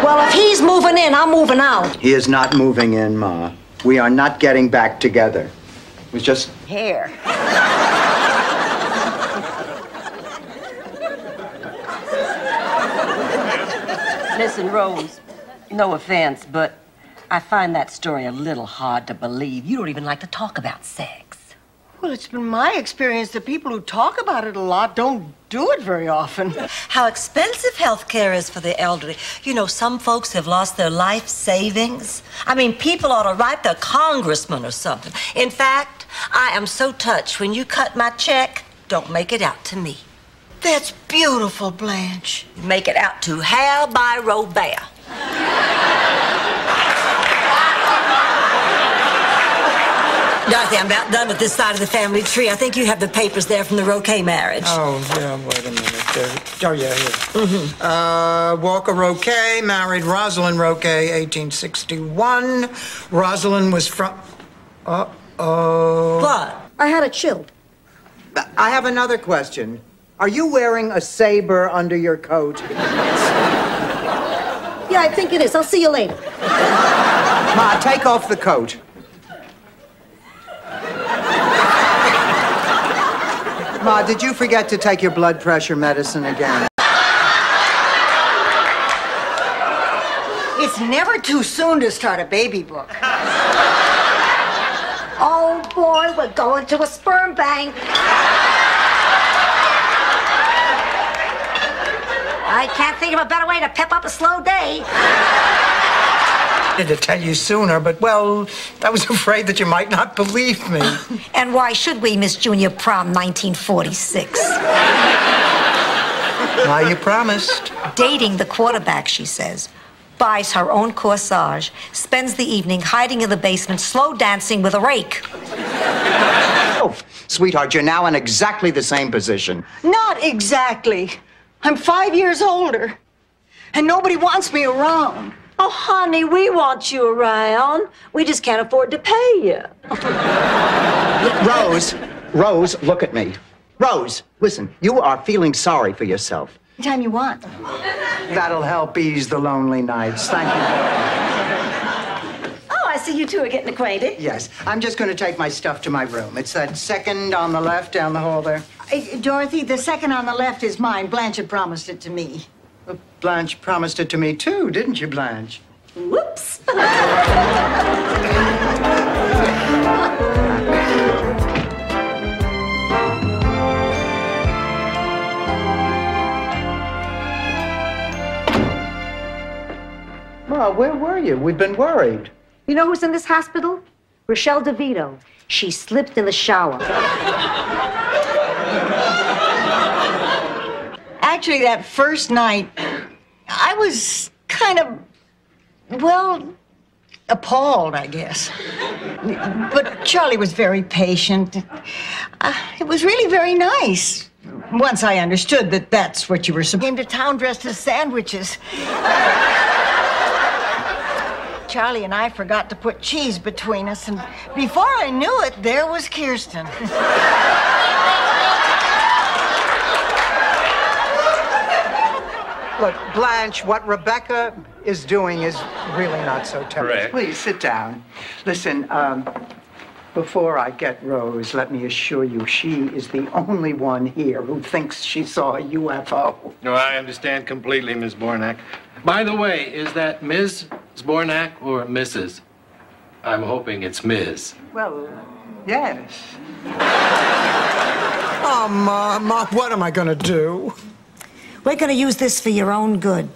Well, if he's moving in, I'm moving out. He is not moving in, Ma. We are not getting back together. It was just... Here. Listen, Rose, no offense, but I find that story a little hard to believe. You don't even like to talk about sex. Well, it's been my experience that people who talk about it a lot don't do it very often. How expensive health care is for the elderly. You know, some folks have lost their life savings. I mean, people ought to write their congressman or something. In fact, I am so touched. When you cut my check, don't make it out to me. That's beautiful, Blanche. Make it out to Hal by Robert. Dorothy, I'm about done with this side of the family tree. I think you have the papers there from the Roquet marriage. Oh, yeah, wait a minute. Oh, yeah, here. Walker Roquet married Rosalind Roquet, 1861. Rosalind was from... Uh-oh. What? I had a chill. I have another question. Are you wearing a saber under your coat? Yeah, I think it is. I'll see you later. Ma, take off the coat. Ma, did you forget to take your blood pressure medicine again? It's never too soon to start a baby book. Oh, boy, we're going to a sperm bank. I can't think of a better way to pep up a slow day. I wanted to tell you sooner, but, well, I was afraid that you might not believe me. And why should we, Miss Junior Prom 1946? Why, you promised. Dating the quarterback, she says. Buys her own corsage. Spends the evening hiding in the basement, slow dancing with a rake. Oh, sweetheart, you're now in exactly the same position. Not exactly. I'm 5 years older, and nobody wants me around. Oh, honey, we want you around. We just can't afford to pay you. Rose, look at me. Rose, listen, you are feeling sorry for yourself. Anytime you want. That'll help ease the lonely nights. Thank you. Oh, I see you two are getting acquainted. Yes, I'm just going to take my stuff to my room. It's that second on the left down the hall there. Dorothy, the second on the left is mine. Blanche had promised it to me. Well, Blanche promised it to me, too, didn't you, Blanche? Whoops. Well, where were you? We've been worried. You know who's in this hospital? Rochelle DeVito. She slipped in the shower. Actually, that first night, I was kind of, well, appalled, I guess. But Charlie was very patient. It was really very nice. Once I understood that that's what you were supposed to. Came to town dressed as sandwiches. Charlie and I forgot to put cheese between us, and before I knew it, there was Kirsten. Look, Blanche, what Rebecca is doing is really not so terrible. Correct. Please sit down. Listen, before I get Rose, let me assure you she is the only one here who thinks she saw a UFO. No, I understand completely, Miss Bornak. By the way, is that Ms. Bornak or Mrs.? I'm hoping it's Ms. Well, yes. Oh, Mom, what am I going to do? We're going to use this for your own good.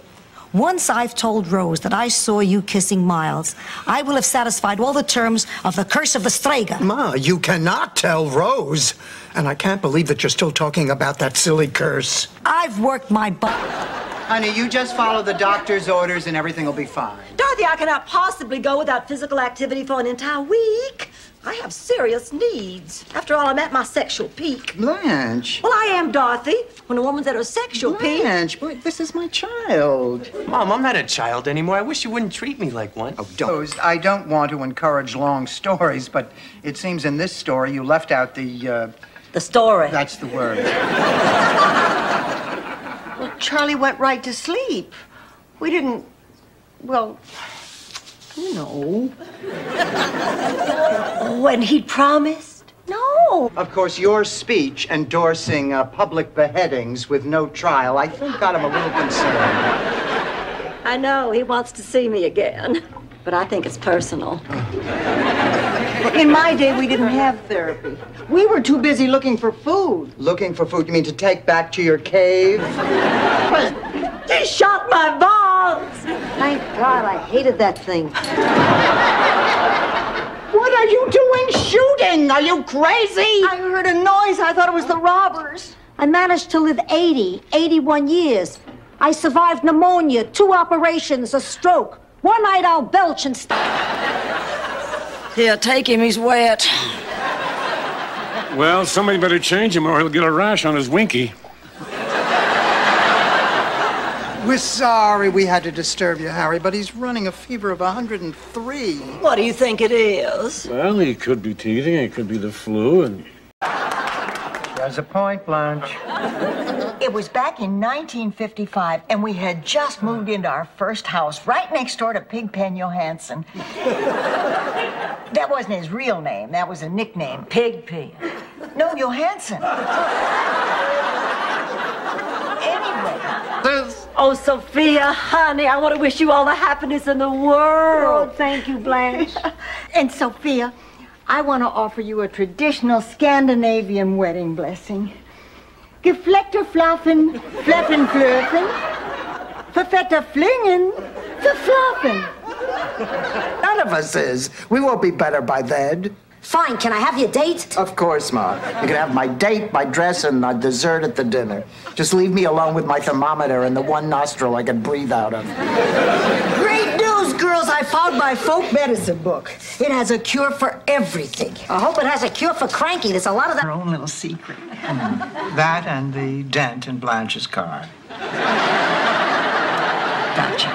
Once I've told Rose that I saw you kissing Miles, I will have satisfied all the terms of the curse of the Strega. Ma, you cannot tell Rose. And I can't believe that you're still talking about that silly curse. I've worked my butt. Honey, you just follow the doctor's orders and everything will be fine. Dorothy, I cannot possibly go without physical activity for an entire week. I have serious needs. After all, I'm at my sexual peak. Blanche. Well, I am, Dorothy. When a woman's at her sexual peak. Blanche, boy, this is my child. Mom, I'm not a child anymore. I wish you wouldn't treat me like one. Oh, don't. I don't want to encourage long stories, but it seems in this story you left out the story. That's the word. Well, Charlie went right to sleep. We didn't, well, you know. When he promised? No. Of course, your speech endorsing public beheadings with no trial, I think got him a little concerned. I know, he wants to see me again. But I think it's personal. In my day, we didn't have therapy. We were too busy looking for food. Looking for food? You mean to take back to your cave? He shot my balls! Thank God, I hated that thing. What are you doing shooting? Are you crazy? I heard a noise. I thought it was the robbers. I managed to live 81 years. I survived pneumonia, 2 operations, a stroke. One night I'll belch and Here, take him, he's wet. Well, somebody better change him or he'll get a rash on his winky. We're sorry we had to disturb you, Harry, but he's running a fever of 103. What do you think it is? Well, he could be teething, it could be the flu, and... There's a point, Blanche. It was back in 1955, and we had just moved into our first house right next door to Pigpen Johansson. That wasn't his real name. That was a nickname, Pigpen. No, Johansson. Anyway. Oh, Sophia, honey, I want to wish you all the happiness in the world. Oh, thank you, Blanche. And Sophia, I want to offer you a traditional Scandinavian wedding blessing. Gefleckter Flaffen, Flaffen Flöfen, Verfetter Flingen, Verflaffen. None of us is. We won't be better by then. Fine, can I have your date? Of course, Ma. You can have my date, my dress, and my dessert at the dinner. Just leave me alone with my thermometer and the one nostril I can breathe out of. Great news, girls. I found my folk medicine book. It has a cure for everything. I hope it has a cure for cranky. There's a lot of that. Our own little secret. That and the dent in Blanche's car. Gotcha.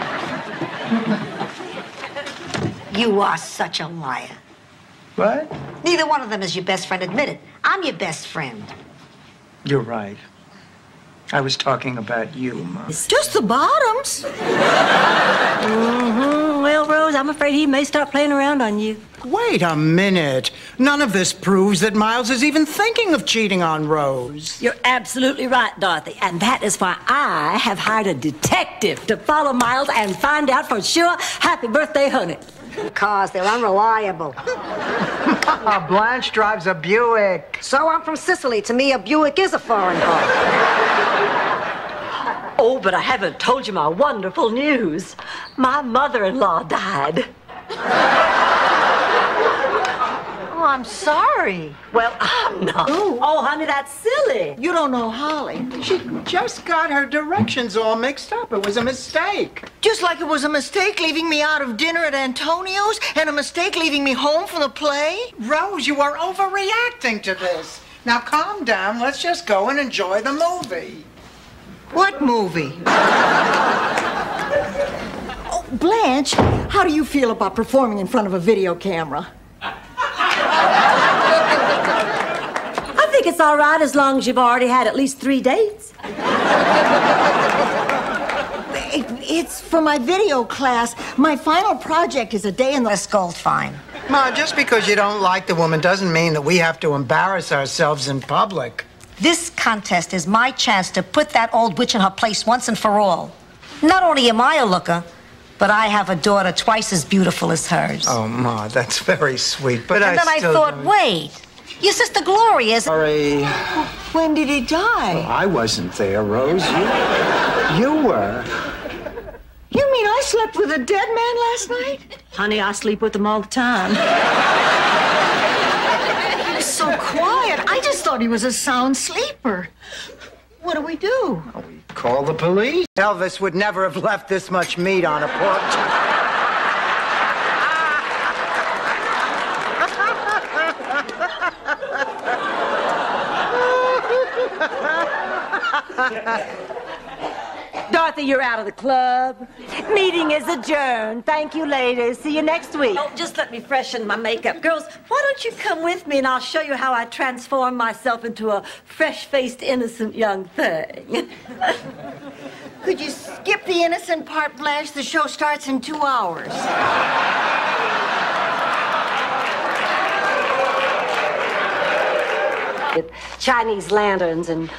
You are such a liar. What? Neither one of them is your best friend. Admit it. I'm your best friend. You're right. I was talking about you, Mom. It's just the bottoms. Well, Rose, I'm afraid he may start playing around on you. Wait a minute. None of this proves that Miles is even thinking of cheating on Rose. You're absolutely right, Dorothy. And that is why I have hired a detective to follow Miles and find out for sure. Happy birthday, honey. Cars, they're unreliable. Blanche drives a Buick. So I'm from Sicily. To me, a Buick is a foreign car. Oh, but I haven't told you my wonderful news. My mother-in-law died. Oh, I'm sorry. Well, I'm not. Ooh. Oh, honey, that's silly. You don't know Holly. She just got her directions all mixed up. It was a mistake. Just like it was a mistake leaving me out of dinner at Antonio's and a mistake leaving me home from the play. Rose, you are overreacting to this. Now calm down. Let's just go and enjoy the movie. What movie? Oh, Blanche, how do you feel about performing in front of a video camera? I think it's all right as long as you've already had at least 3 dates. It's for my video class. My final project is a day in the... Miss Goldfine. Ma, just because you don't like the woman doesn't mean that we have to embarrass ourselves in public. This contest is my chance to put that old witch in her place once and for all. Not only am I a looker, but I have a daughter twice as beautiful as hers. Oh, Ma, that's very sweet, but and then I thought, wait, your sister Gloria is... Sorry. When did he die? Oh, I wasn't there, Rose. You were. You mean I slept with a dead man last night? Honey, I sleep with them all the time. He was so quiet. I just thought he was a sound sleeper. What do we do? We call the police. Elvis would never have left this much meat on a pork chop. Dorothy, you're out of the club. Meeting is adjourned. Thank you, ladies. See you next week. Oh, just let me freshen my makeup. Girls, why don't you come with me and I'll show you how I transform myself into a fresh-faced, innocent young thing. Could you skip the innocent part, Blanche? The show starts in 2 hours. With Chinese lanterns and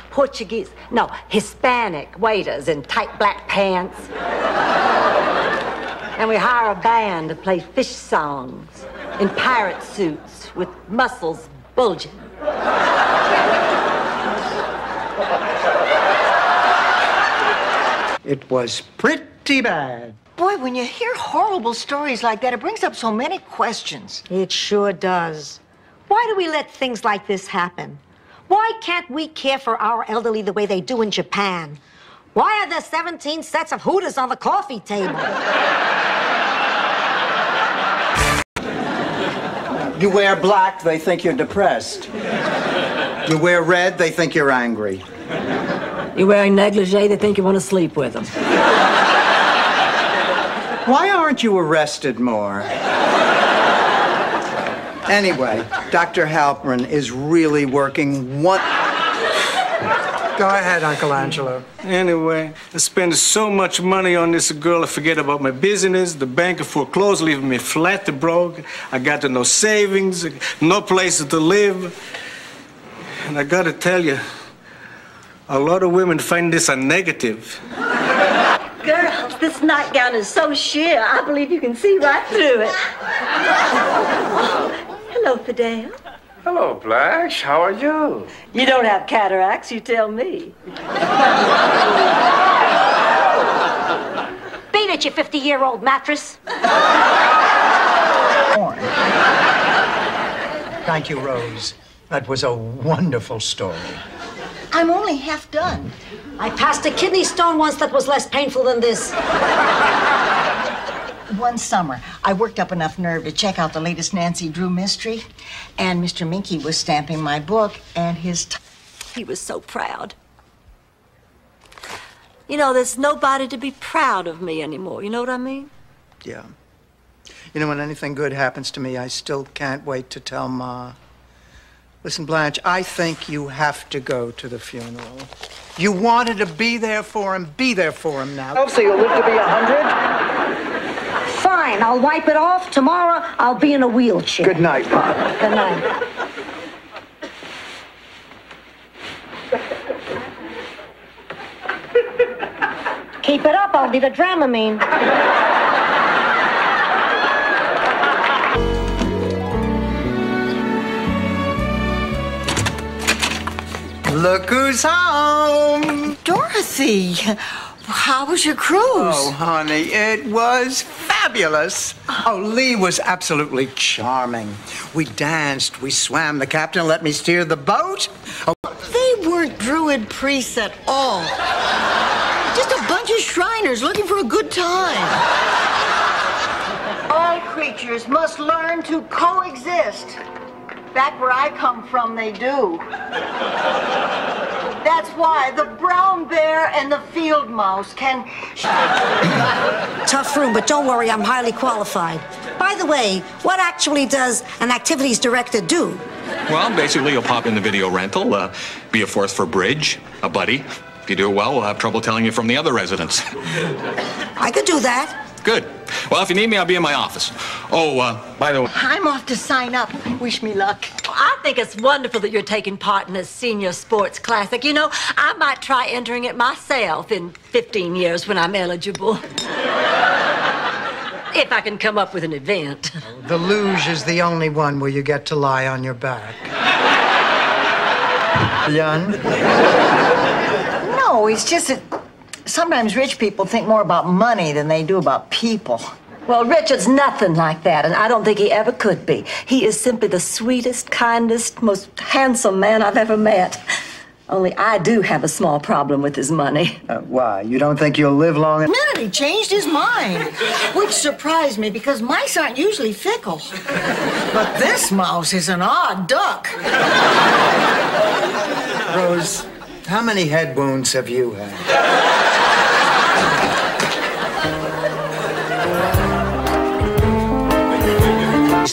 Hispanic waiters in tight black pants. And we hire a band to play fish songs in pirate suits with muscles bulging. It was pretty bad. Boy, when you hear horrible stories like that, it brings up so many questions. It sure does. Why do we let things like this happen? Why can't we care for our elderly the way they do in Japan? Why are there 17 sets of Hooters on the coffee table? You wear black, they think you're depressed. You wear red, they think you're angry. You're wearing negligee, they think you want to sleep with them. Why aren't you arrested more? Anyway, Dr. Halperin is really working one... Go ahead, Uncle Angelo. Anyway, I spend so much money on this girl, I forget about my business. The bank foreclosed, leaving me flat to broke. I got no savings, no place to live. And I gotta tell you, a lot of women find this a negative. Girls, this nightgown is so sheer, I believe you can see right through it. Hello, Fidel. Hello, Blanche. How are you? You don't have cataracts, you tell me. Beat it, you 50-year-old mattress. Thank you, Rose. That was a wonderful story. I'm only half done. I passed a kidney stone once that was less painful than this. One summer, I worked up enough nerve to check out the latest Nancy Drew mystery, and Mr. Minky was stamping my book, and he was so proud. You know, there's nobody to be proud of me anymore. You know what I mean? Yeah. You know, when anything good happens to me, I still can't wait to tell Ma. Listen, Blanche, I think you have to go to the funeral. You wanted to be there for him now. Elsie, you'll live to be 100? Fine, I'll wipe it off. Tomorrow, I'll be in a wheelchair. Good night, Ma. Good night. Keep it up, I'll be the Dramamine. Look who's home! Dorothy, how was your cruise? Oh, honey, it was fabulous. Oh, Lee was absolutely charming. We danced, we swam. The captain let me steer the boat. Oh. They weren't Druid priests at all. Just a bunch of Shriners looking for a good time. All creatures must learn to coexist. Back where I come from, they do. That's why the brown bear and the field mouse can... Tough room, but don't worry, I'm highly qualified. By the way, what actually does an activities director do? Well, basically, you'll pop in the video rental, be a force for bridge, a buddy. If you do well, we'll have trouble telling you from the other residents. I could do that. Good. Well, if you need me, I'll be in my office. Oh, by the way... I'm off to sign up. Wish me luck. I think it's wonderful that you're taking part in this senior sports classic. You know, I might try entering it myself in 15 years when I'm eligible. If I can come up with an event. The luge is the only one where you get to lie on your back. Jan? No, it's just that sometimes rich people think more about money than they do about people. Well, Richard's nothing like that, and I don't think he ever could be. He is simply the sweetest, kindest, most handsome man I've ever met. Only I do have a small problem with his money. Why? You don't think you'll live long enough? No, he changed his mind, which surprised me because mice aren't usually fickle. But this mouse is an odd duck. Rose, how many head wounds have you had?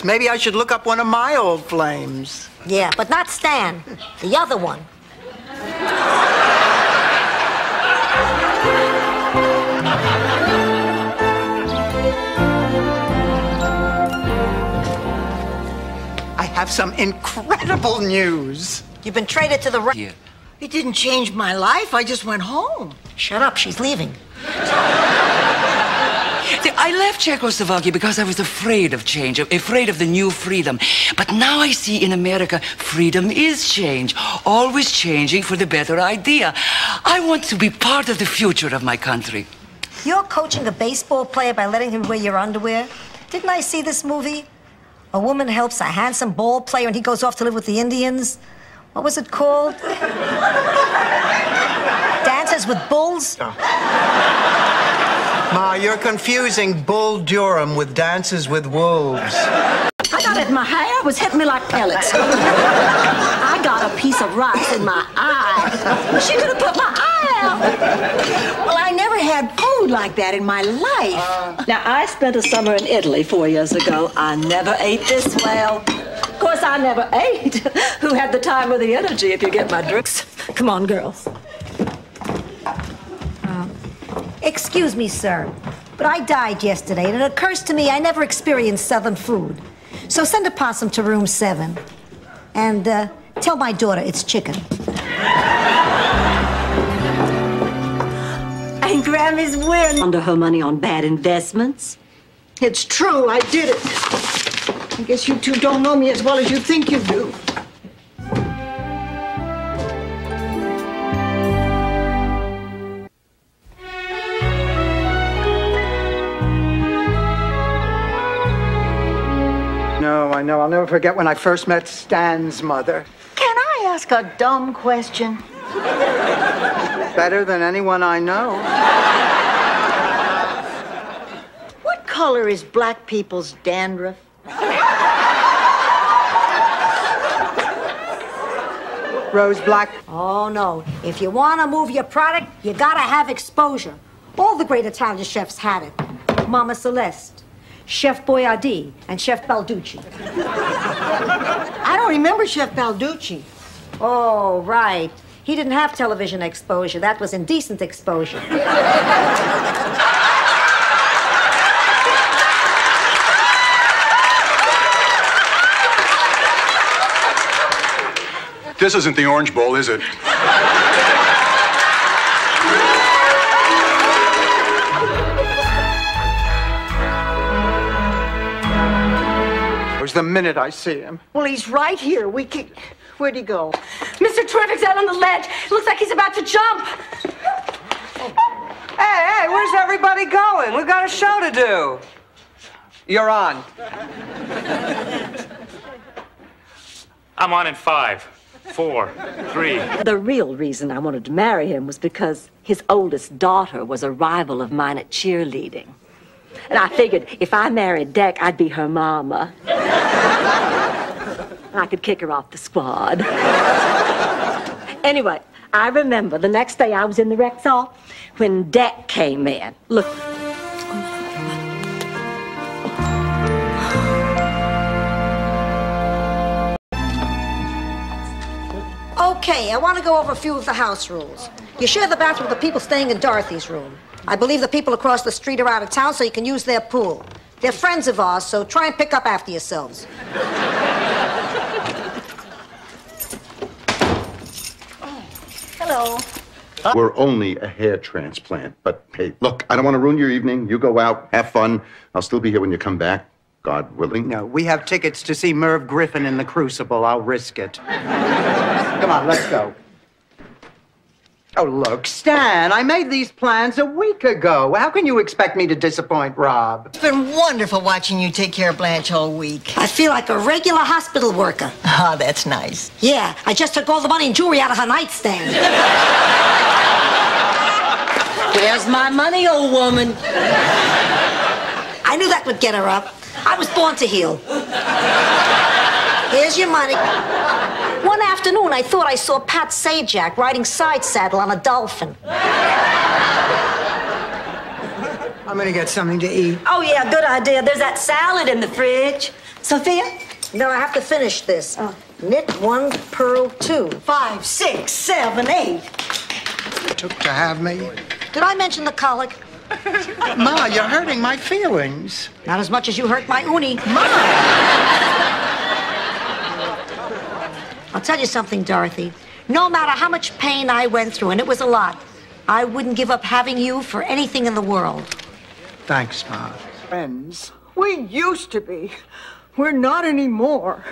Maybe I should look up one of my old flames. Yeah, but not Stan. The other one. I have some incredible news. You've been traded to the right. Yeah. It didn't change my life. I just went home. Shut up, she's leaving. I left Czechoslovakia because I was afraid of change, afraid of the new freedom. But now I see in America, freedom is change, always changing for the better idea. I want to be part of the future of my country. You're coaching a baseball player by letting him wear your underwear? Didn't I see this movie? A woman helps a handsome ball player and he goes off to live with the Indians. What was it called? Dances with Bulls? Ma, you're confusing Bull Durham with Dances with Wolves. I got it in my hair. It was hitting me like pellets. I got a piece of rice in my eye. She could have put my eye out. Well, I never had food like that in my life. Now, I spent a summer in Italy 4 years ago. I never ate this well. Of course, I never ate. Who had the time or the energy, if you get my drift? Come on, girls. Excuse me, sir, but I died yesterday, and it occurs to me I never experienced Southern food. So send a possum to room 7. And tell my daughter it's chicken. And Grammy's wearing under her money on bad investments. It's true, I did it. I guess you two don't know me as well as you think you do. No, I know. I'll never forget when I first met Stan's mother. Can I ask a dumb question? Better than anyone I know. What color is black people's dandruff? Rose black. Oh, no. If you want to move your product, you got to have exposure. All the great Italian chefs had it. Mama Celeste, Chef Boyardee, and Chef Balducci. I don't remember Chef Balducci. Oh, right. He didn't have television exposure. That was indecent exposure. This isn't the Orange Bowl, is it? The minute I see him. Well, he's right here. Where'd he go? Mr. Terrific's out on the ledge. Looks like he's about to jump. Hey, where's everybody going? We've got a show to do. You're on. I'm on in 5, 4, 3. The real reason I wanted to marry him was because his oldest daughter was a rival of mine at cheerleading. And I figured if I married Deck, I'd be her mama. I could kick her off the squad. Anyway, I remember the next day I was in the Rexall when Deck came in. Look. Okay, I want to go over a few of the house rules. You share the bathroom with the people staying in Dorothy's room. I believe the people across the street are out of town, so you can use their pool. They're friends of ours, so try and pick up after yourselves. Hello. We're only a hair transplant. But hey, look, I don't want to ruin your evening. You go out, have fun. I'll still be here when you come back, God willing. No, we have tickets to see Merv Griffin in the Crucible. I'll risk it. Come on, let's go. Oh, look, Stan, I made these plans a week ago. How can you expect me to disappoint Rob? It's been wonderful watching you take care of Blanche all week. I feel like a regular hospital worker. Ah, that's nice. Yeah, I just took all the money and jewelry out of her nightstand. Where's my money, old woman? I knew that would get her up. I was born to heal. Here's your money. One afternoon, I thought I saw Pat Sajak riding side saddle on a dolphin. I'm gonna get something to eat. Oh, yeah, good idea. There's that salad in the fridge. Sophia? No, I have to finish this. Knit 1, purl 2. 5, 6, 7, 8. Took to have me. Did I mention the colic? Ma, you're hurting my feelings. Not as much as you hurt my uni. I'll tell you something, Dorothy. No matter how much pain I went through, and it was a lot, I wouldn't give up having you for anything in the world. Thanks, Ma. Friends. We used to be. We're not anymore.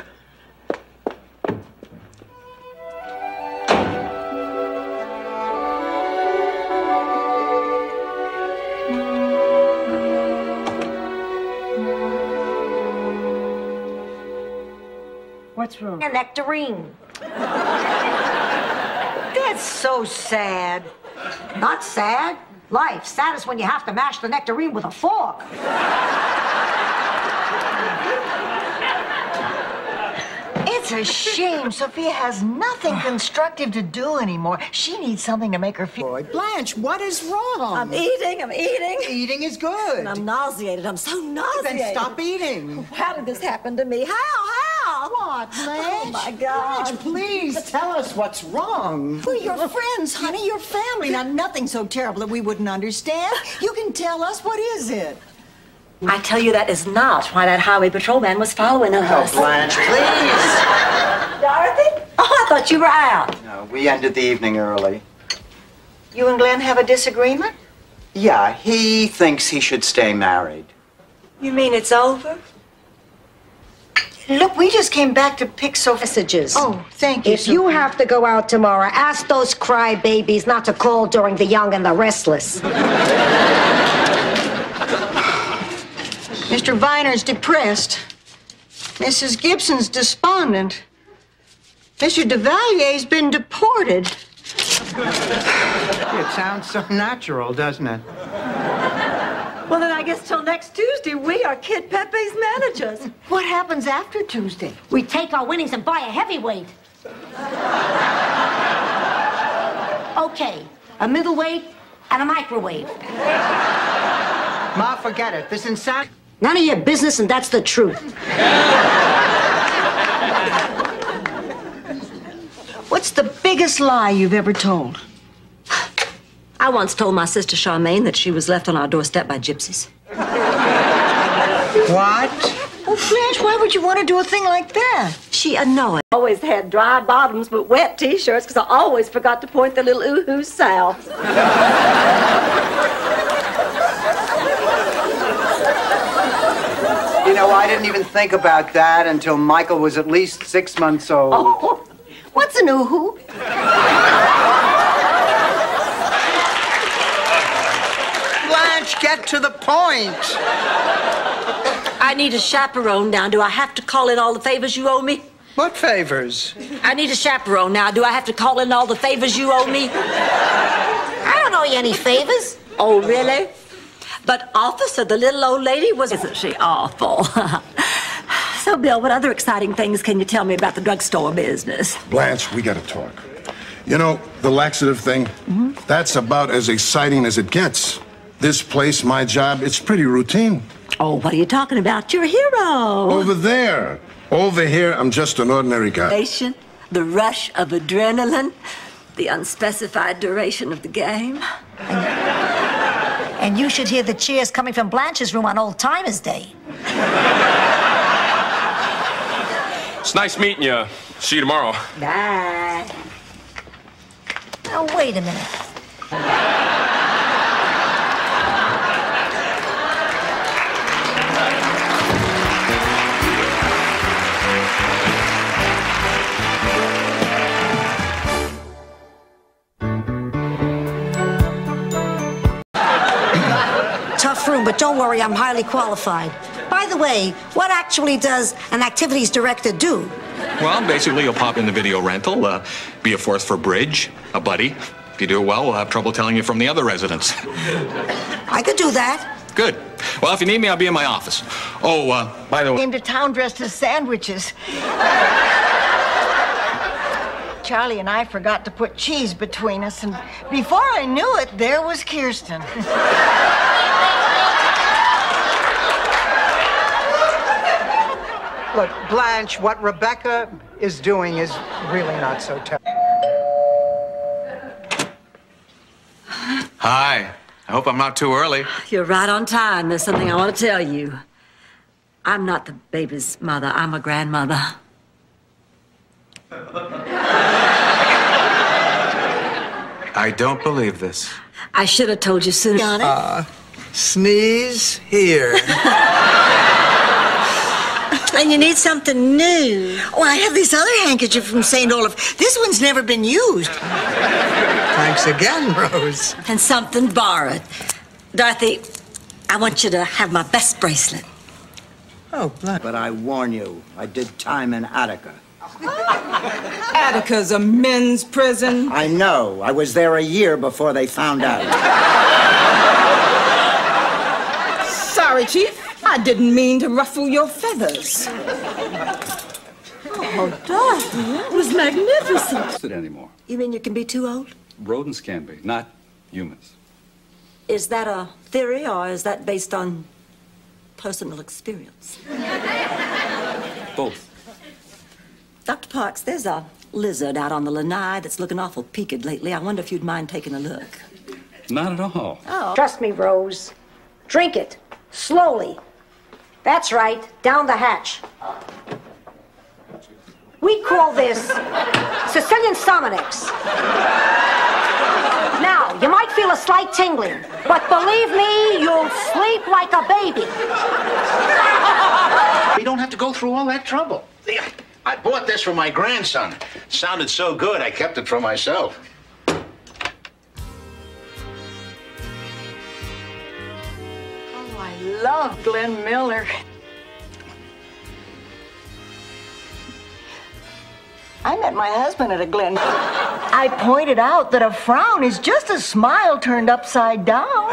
What's wrong? A nectarine. That's so sad. Not sad. Life. Sad is when you have to mash the nectarine with a fork. It's a shame. Sophia has nothing constructive to do anymore. She needs something to make her feel. Boy, Blanche, what is wrong? I'm eating. Eating is good. And I'm nauseated. I'm so nauseated. Then stop eating. How did this happen to me? How? What, Blanche? Oh, my God. Blanche, please tell us what's wrong. We're your friends, honey, your family. Now, nothing so terrible that we wouldn't understand. You can tell us, what is it? I tell you, that is not why that highway patrolman was following us. Oh, Blanche, please. Dorothy? Oh, I thought you were out. No, we ended the evening early. You and Glenn have a disagreement? Yeah, he thinks he should stay married. You mean it's over? Look, we just came back to pick Messages. Oh, thank you. If you have to go out tomorrow, ask those crybabies not to call during the young and the restless. Mr. Viner's depressed. Mrs. Gibson's despondent. Mr. Duvalier's been deported. It sounds so natural, doesn't it? Well, then I guess till next Tuesday, we are Kid Pepe's managers. What happens after Tuesday? We take our winnings and buy a heavyweight. Okay, a middleweight and a microwave. Ma, forget it. This insanity. None of your business, and that's the truth. What's the biggest lie you've ever told? I once told my sister Charmaine that she was left on our doorstep by gypsies. What? Oh, Blanche, why would you want to do a thing like that? She annoyed. Always had dry bottoms but wet T-shirts because I always forgot to point the little ooh-hoo south. You know, I didn't even think about that until Michael was at least 6 months old. Oh, what's an ooh-hoo? Blanche, get to the point. I need a chaperone now. Do I have to call in all the favors you owe me? What favors? I need a chaperone now. Do I have to call in all the favors you owe me? I don't owe you any favors. Oh, really? But, officer, the little old lady was... Isn't she awful? So So, Bill, what other exciting things can you tell me about the drugstore business? Blanche, we gotta talk. You know, the laxative thing, that's about as exciting as it gets. This place, my job, it's pretty routine. Oh, what are you talking about? You're a hero. Over there. Over here, I'm just an ordinary guy. The rush of adrenaline, the unspecified duration of the game. And you should hear the cheers coming from Blanche's room on Old Timers Day. It's nice meeting you. See you tomorrow. Bye. Now, wait a minute. Tough room, but don't worry, I'm highly qualified. By the way, what actually does an activities director do? Well, basically, you'll pop in the video rental, be a force for bridge, a buddy. If you do well, we'll have trouble telling you from the other residents. I could do that. Good. Well, if you need me, I'll be in my office. Oh, by the way... Came to town dressed as sandwiches. Charlie and I forgot to put cheese between us, and before I knew it, there was Kirsten. Look, Blanche, what Rebecca is doing is really not so terrible. Hi. I hope I'm not too early. You're right on time. There's something I want to tell you. I'm not the baby's mother. I'm a grandmother. I don't believe this. I should have told you sooner. Sneeze here. And you need something new. Oh, I have this other handkerchief from St. Olaf. This one's never been used. Thanks again, Rose. And something borrowed. Dorothy, I want you to have my best bracelet. Oh, but I warn you, I did time in Attica. Attica's a men's prison. I know. I was there a year before they found out. Sorry, Chief. I didn't mean to ruffle your feathers. Oh, Dorothy, that was magnificent. It anymore. You mean you can be too old? Rodents can be, not humans. Is that a theory, or is that based on personal experience? Both. Dr. Parks, there's a lizard out on the lanai that's looking awful peaked lately. I wonder if you'd mind taking a look. Not at all. Oh. Trust me, Rose. Drink it. Slowly. That's right. Down the hatch. We call this Sicilian Somonix. Now, you might feel a slight tingling, but believe me, you'll sleep like a baby. We don't have to go through all that trouble. I bought this for my grandson. It sounded so good, I kept it for myself. Oh, I love Glenn Miller. I met my husband at a Glen. I pointed out that a frown is just a smile turned upside down.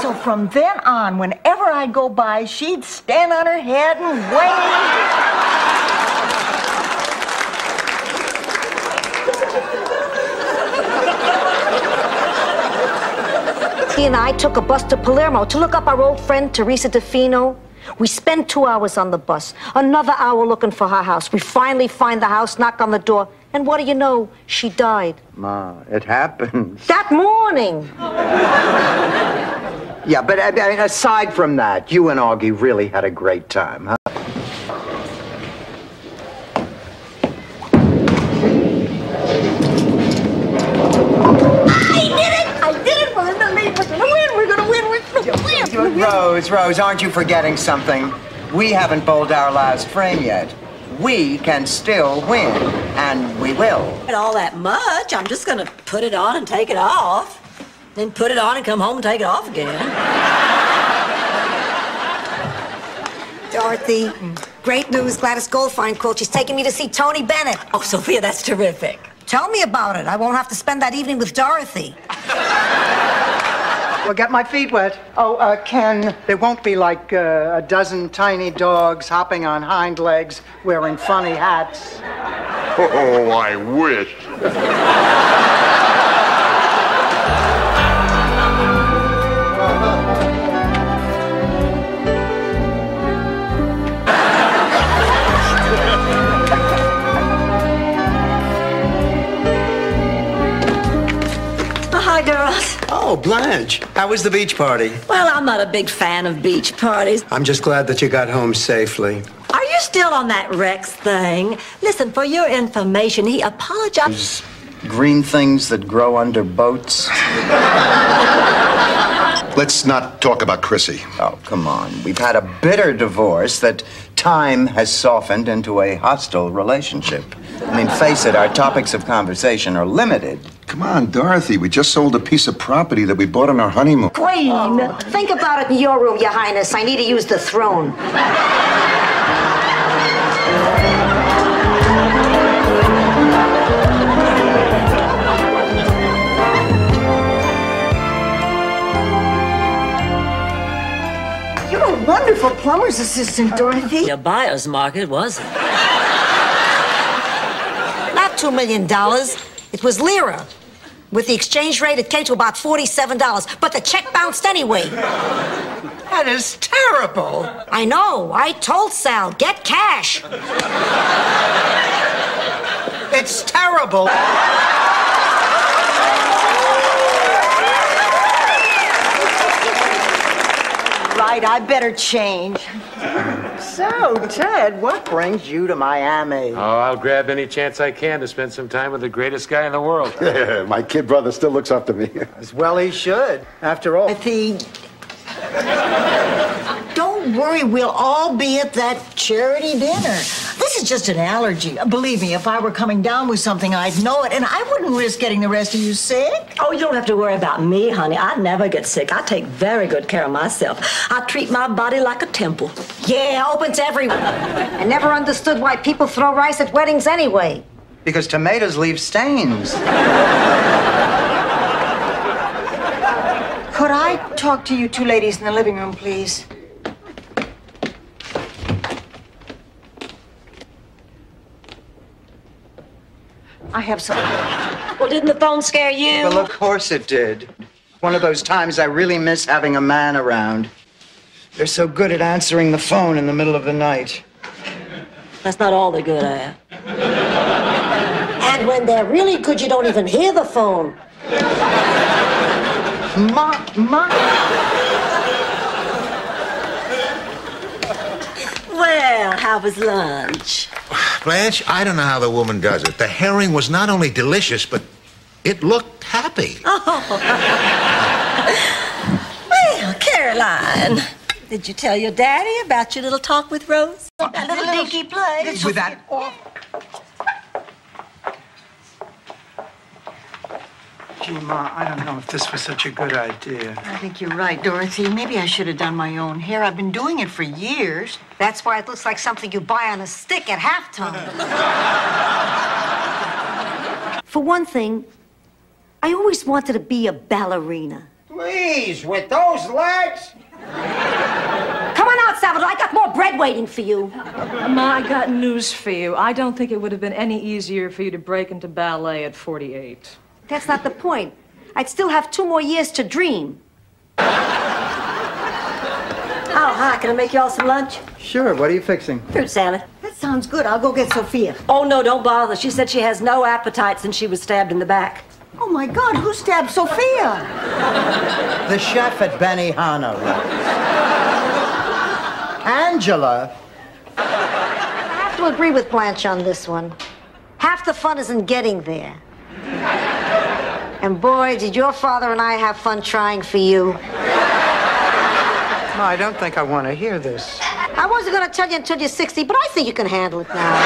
So from then on, whenever I'd go by, she'd stand on her head and wave. He and I took a bus to Palermo to look up our old friend Teresa DeFino. We spent 2 hours on the bus, another hour looking for her house. We finally find the house, knock on the door, and what do you know? She died. Ma, it happens. That morning. Yeah, but I mean, aside from that, you and Augie really had a great time, huh? Rose, aren't you forgetting something? We haven't bowled our last frame yet. We can still win, and we will. Not all that much. I'm just gonna put it on and take it off. Then put it on and come home and take it off again. Dorothy, great news. Gladys Goldfine called. She's taking me to see Tony Bennett. Oh, Sophia, that's terrific. Tell me about it. I won't have to spend that evening with Dorothy. Well, get my feet wet. Oh, Ken, there won't be like a dozen tiny dogs hopping on hind legs wearing funny hats. Oh, I wish. Hi, girls. Oh, Blanche, how was the beach party? Well, I'm not a big fan of beach parties. I'm just glad that you got home safely. Are you still on that Rex thing? Listen, for your information, he apologized. Green things that grow under boats. Let's not talk about Chrissy. Oh, come on. We've had a bitter divorce that time has softened into a hostile relationship. I mean, face it, our topics of conversation are limited. Come on, Dorothy. We just sold a piece of property that we bought on our honeymoon. Queen, think about it in your room, Your Highness. I need to use the throne. You're a wonderful plumber's assistant, Dorothy. Your buyer's market, was it? Not $2 million. It was lira. With the exchange rate, it came to about $47. But the check bounced anyway. That is terrible. I know. I told Sal, get cash. It's terrible. Right, I better change. So, Ted, what brings you to Miami? Oh, I'll grab any chance I can to spend some time with the greatest guy in the world. My kid brother still looks up to me. As well he should. After all. Don't worry, we'll all be at that charity dinner. This is just an allergy. Believe me, if I were coming down with something, I'd know it, and I wouldn't risk getting the rest of you sick. Oh, you don't have to worry about me, honey. I never get sick. I take very good care of myself. I treat my body like a temple. Yeah, open to everyone. I never understood why people throw rice at weddings anyway. Because tomatoes leave stains. Could I talk to you two ladies in the living room, please? I have some. Well, didn't the phone scare you? Well, of course it did. One of those times I really miss having a man around. They're so good at answering the phone in the middle of the night. That's not all they're good at. And when they're really good, you don't even hear the phone. Well, how was lunch? Blanche, I don't know how the woman does it. The herring was not only delicious, but it looked happy. Oh. Well, Caroline, did you tell your daddy about your little talk with Rose? That little dinky play? With that... Gee, Ma, I don't know if this was such a good idea. I think you're right, Dorothy. Maybe I should have done my own hair. I've been doing it for years. That's why it looks like something you buy on a stick at halftime. For one thing, I always wanted to be a ballerina. Please, with those legs? Come on out, Salvador. I got more bread waiting for you. Ma, I got news for you. I don't think it would have been any easier for you to break into ballet at 48. That's not the point. I'd still have 2 more years to dream. Oh, hi. Can I make y'all some lunch? Sure. What are you fixing? Fruit salad. That sounds good. I'll go get Sophia. Oh, no, don't bother. She said she has no appetite since she was stabbed in the back. Oh, my God. Who stabbed Sophia? The chef at Benihana. Angela. I have to agree with Blanche on this one. Half the fun is in getting there. And boy, did your father and I have fun trying for you. Ma, I don't think I want to hear this. I wasn't going to tell you until you're 60, but I think you can handle it now.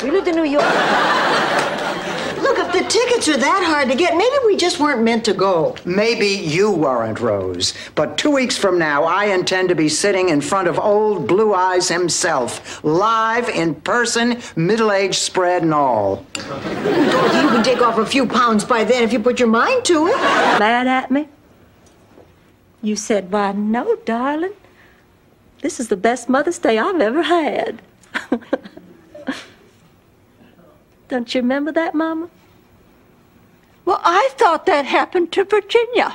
We lived in New York. Look, if the tickets are that hard to get, maybe we just weren't meant to go. Maybe you weren't, Rose. But 2 weeks from now, I intend to be sitting in front of old Blue Eyes himself, live, in person, middle-aged spread and all. Dorothy, you can take off a few pounds by then if you put your mind to it. Mad at me? You said, why, no, darling. This is the best Mother's Day I've ever had. Don't you remember that, Mama? Well, I thought that happened to Virginia.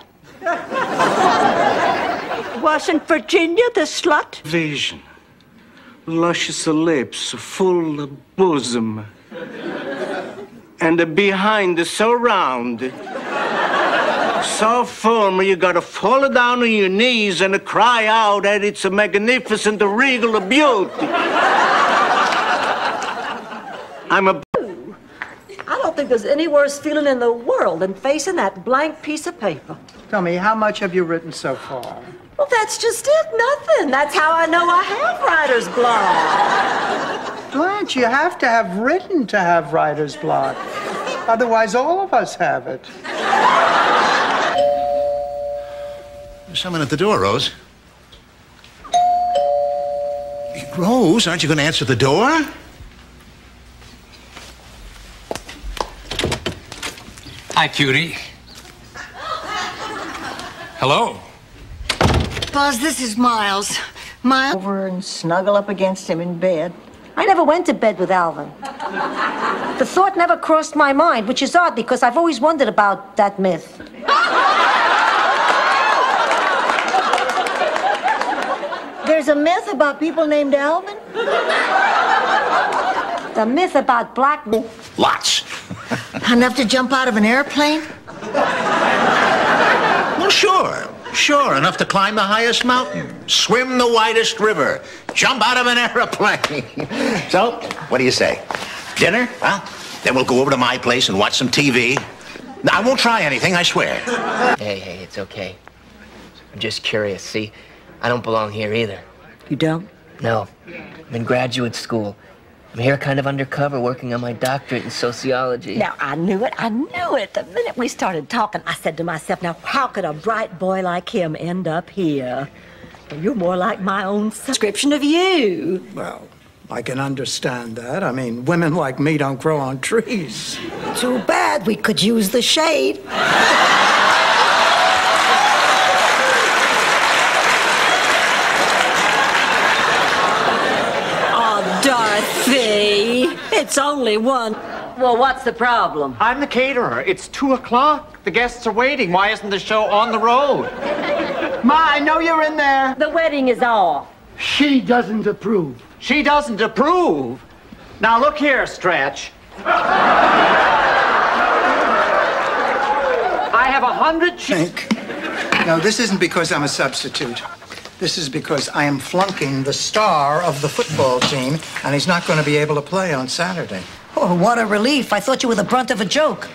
Wasn't Virginia the slut? Vision, luscious lips, full bosom, and the behind is so round, so firm you gotta fall down on your knees and cry out that it's a magnificent, regal beauty. I'm a... I don't think there's any worse feeling in the world than facing that blank piece of paper. Tell me, how much have you written so far? Well, that's just it, nothing. That's how I know I have writer's block. Blanche, you have to have written to have writer's block. Otherwise, all of us have it. There's someone at the door, Rose. Rose, aren't you going to answer the door? Hi, cutie. Hello. Buzz, this is Miles. Miles, over and snuggle up against him in bed. I never went to bed with Alvin. The thought never crossed my mind, which is odd because I've always wondered about that myth. There's a myth about people named Alvin? The myth about black men. Lots. Enough to jump out of an airplane? Well, sure. Sure, enough to climb the highest mountain, swim the widest river, jump out of an airplane. So, what do you say? Dinner? Well, then we'll go over to my place and watch some TV. I won't try anything, I swear. Hey, it's okay. I'm just curious. See, I don't belong here either. You don't? No. I'm in graduate school. I'm here kind of undercover working on my doctorate in sociology. Now, I knew it. I knew it. The minute we started talking, I said to myself, now, how could a bright boy like him end up here? Well, you're more like my own description of you. Well, I can understand that. I mean, women like me don't grow on trees. Too bad. We could use the shade. Dorothy, it's only one. Well, what's the problem? I'm the caterer. It's 2 o'clock. The guests are waiting. Why isn't the show on the road? Ma, I know you're in there. The wedding is off. She doesn't approve. She doesn't approve? Now, look here, Stretch. I have 100... Think. No, this isn't because I'm a substitute. This is because I am flunking the star of the football team, and he's not going to be able to play on Saturday. Oh, what a relief. I thought you were the brunt of a joke.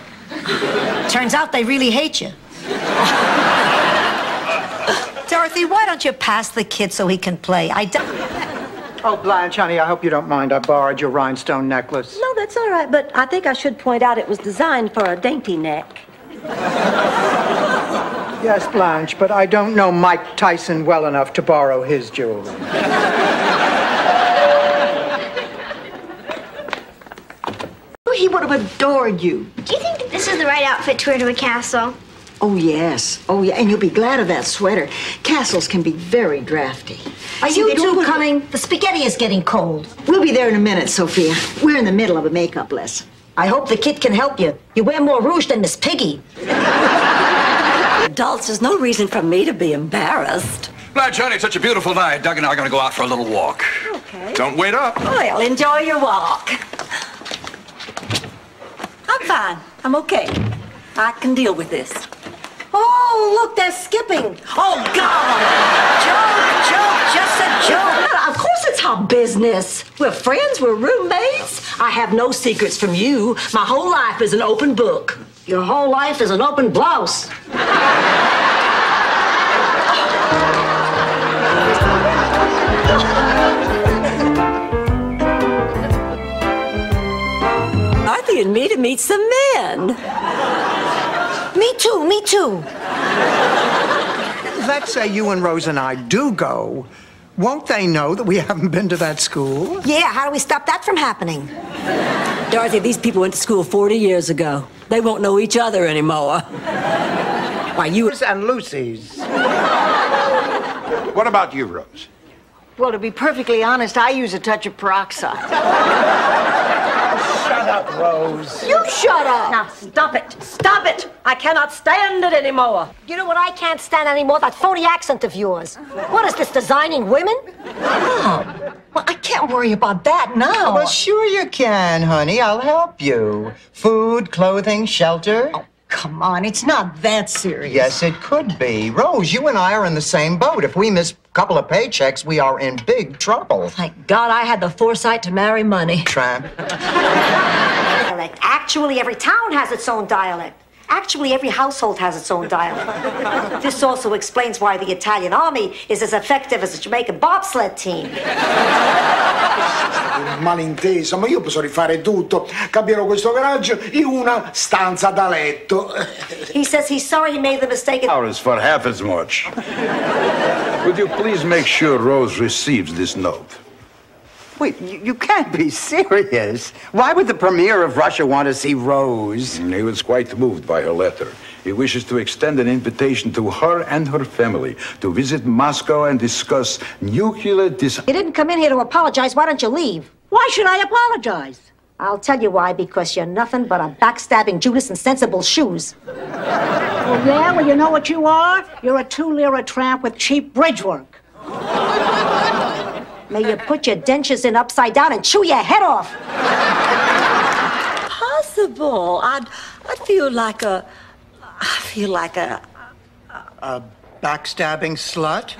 Turns out they really hate you. Dorothy, why don't you pass the kid so he can play? Oh, Blanche, honey, I hope you don't mind. I borrowed your rhinestone necklace. No, that's all right, but I think I should point out it was designed for a dainty neck. Yes, Blanche, but I don't know Mike Tyson well enough to borrow his jewelry. He would have adored you. Do you think this is the right outfit to wear to a castle? Oh, yes. Oh, yeah. And you'll be glad of that sweater. Castles can be very drafty. Are you two coming? The spaghetti is getting cold. We'll be there in a minute, Sophia. We're in the middle of a makeup lesson. I hope the kid can help you. You wear more rouge than Miss Piggy. Adults, there's no reason for me to be embarrassed. Blanche, honey, it's such a beautiful night. Doug and I are going to go out for a little walk. Okay. Don't wait up. Well, enjoy your walk. I'm fine. I'm okay. I can deal with this. Oh, look, they're skipping. Oh, God! Joke, just a joke. Of course it's our business. We're friends, we're roommates. I have no secrets from you. My whole life is an open book. Your whole life is an open blouse. Dorothy and me to meet some men. Me too, me too. Let's say you and Rose and I do go. Won't they know that we haven't been to that school? Yeah, how do we stop that from happening? Dorothy, these people went to school 40 years ago. They won't know each other anymore. Why, you and Lucy's. What about you, Rose? Well, to be perfectly honest, I use a touch of peroxide. Shut up, Rose. You shut up. Now, stop it. Stop it. I cannot stand it anymore. You know what I can't stand anymore? That phony accent of yours. What is this, designing women? Oh, well, I can't worry about that now. Well, sure you can, honey. I'll help you. Food, clothing, shelter. Oh, come on, it's not that serious. Yes, it could be. Rose, you and I are in the same boat. If we miss a couple of paychecks, we are in big trouble. Thank God I had the foresight to marry money. Tramp. Dialect. Actually, every town has its own dialect. Actually, every household has its own dialect. This also explains why the Italian army is as effective as the Jamaican bobsled team. Malinteso, ma io posso rifare tutto. Cambierò questo garage in una stanza da letto. He says he's sorry he made the mistake. Hours for half as much. Would you please make sure Rose receives this note? Wait, you can't be serious. Why would the premier of Russia want to see Rose? He was quite moved by her letter. He wishes to extend an invitation to her and her family to visit Moscow and discuss nuclear You didn't come in here to apologize. Why don't you leave? Why should I apologize? I'll tell you why. Because you're nothing but a backstabbing Judas in sensible shoes. Oh, yeah? Well, you know what you are? You're a 2-lira tramp with cheap bridge work. May you put your dentures in upside down and chew your head off. Possible. I feel like a backstabbing slut?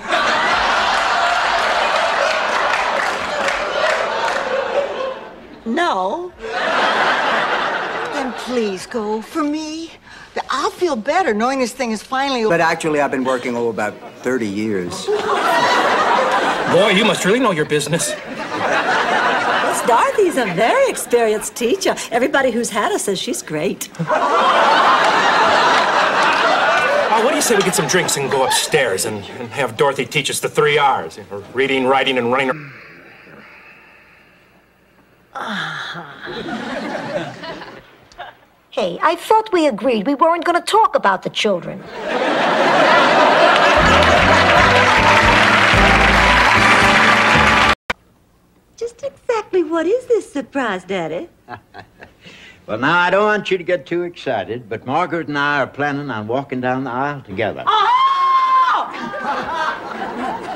No. Then please go for me. I'll feel better knowing this thing is finally over. But actually, I've been working about 30 years. Boy, you must really know your business. Miss Dorothy's a very experienced teacher. Everybody who's had her says she's great. What do you say we get some drinks and go upstairs and have Dorothy teach us the 3 R's? Reading, writing, and running. Hey, I thought we agreed we weren't going to talk about the children. Just exactly what is this surprise, Daddy? Well, now, I don't want you to get too excited, but Margaret and I are planning on walking down the aisle together. Oh!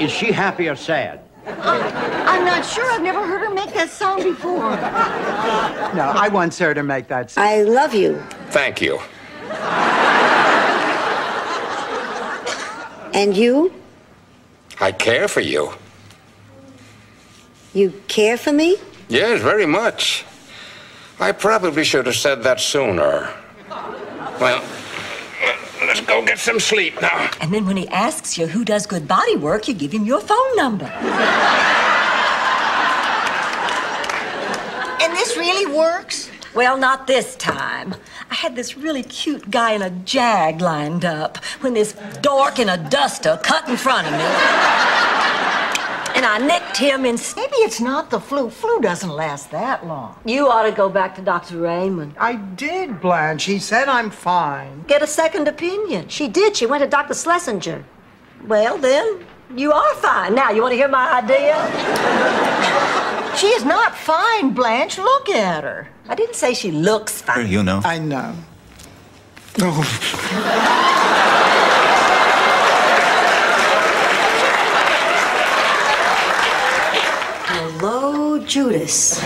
Is she happy or sad? I'm not sure. I've never heard her make that sound before. No, I want her to make that sound. I love you. Thank you. And you? I care for you. You care for me? Yes, very much. I probably should have said that sooner. Well, let's go get some sleep now. And then when he asks you who does good body work, you give him your phone number. And this really works? Well, not this time. I had this really cute guy in a Jag lined up when this dork in a duster cut in front of me. And I nicked him in... Maybe it's not the flu. Flu doesn't last that long. You ought to go back to Dr. Raymond. I did, Blanche. He said I'm fine. Get a second opinion. She did. She went to Dr. Schlesinger. Well, then, you are fine. Now, you want to hear my idea? She is not fine, Blanche. Look at her. I didn't say she looks fine. You know. I know. Oh. Hello, Judas.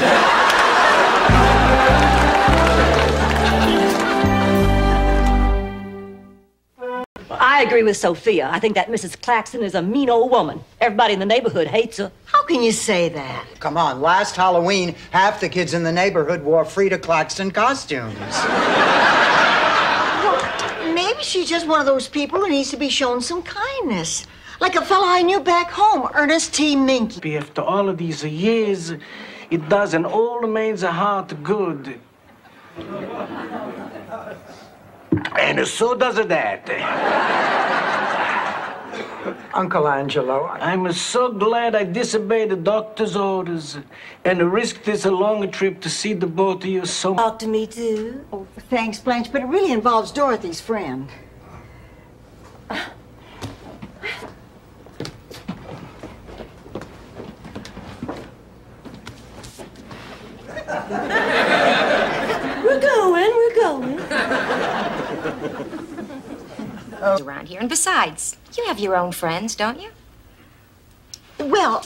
I agree with Sophia. I think that Mrs. Claxton is a mean old woman. Everybody in the neighborhood hates her. How can you say that? Come on, last Halloween, half the kids in the neighborhood wore Frida Claxton costumes. Well, maybe she's just one of those people who needs to be shown some kindness. Like a fella I knew back home, Ernest T. Minky. After all of these years, it does an old maid's heart good And so does that. Uncle Angelo, I'm so glad I disobeyed the doctor's orders and risked this long trip to see the both of you so much. Talk to me, too. Oh, thanks, Blanche, but it really involves Dorothy's friend. We're going. Around here. And besides, you have your own friends, don't you? Well,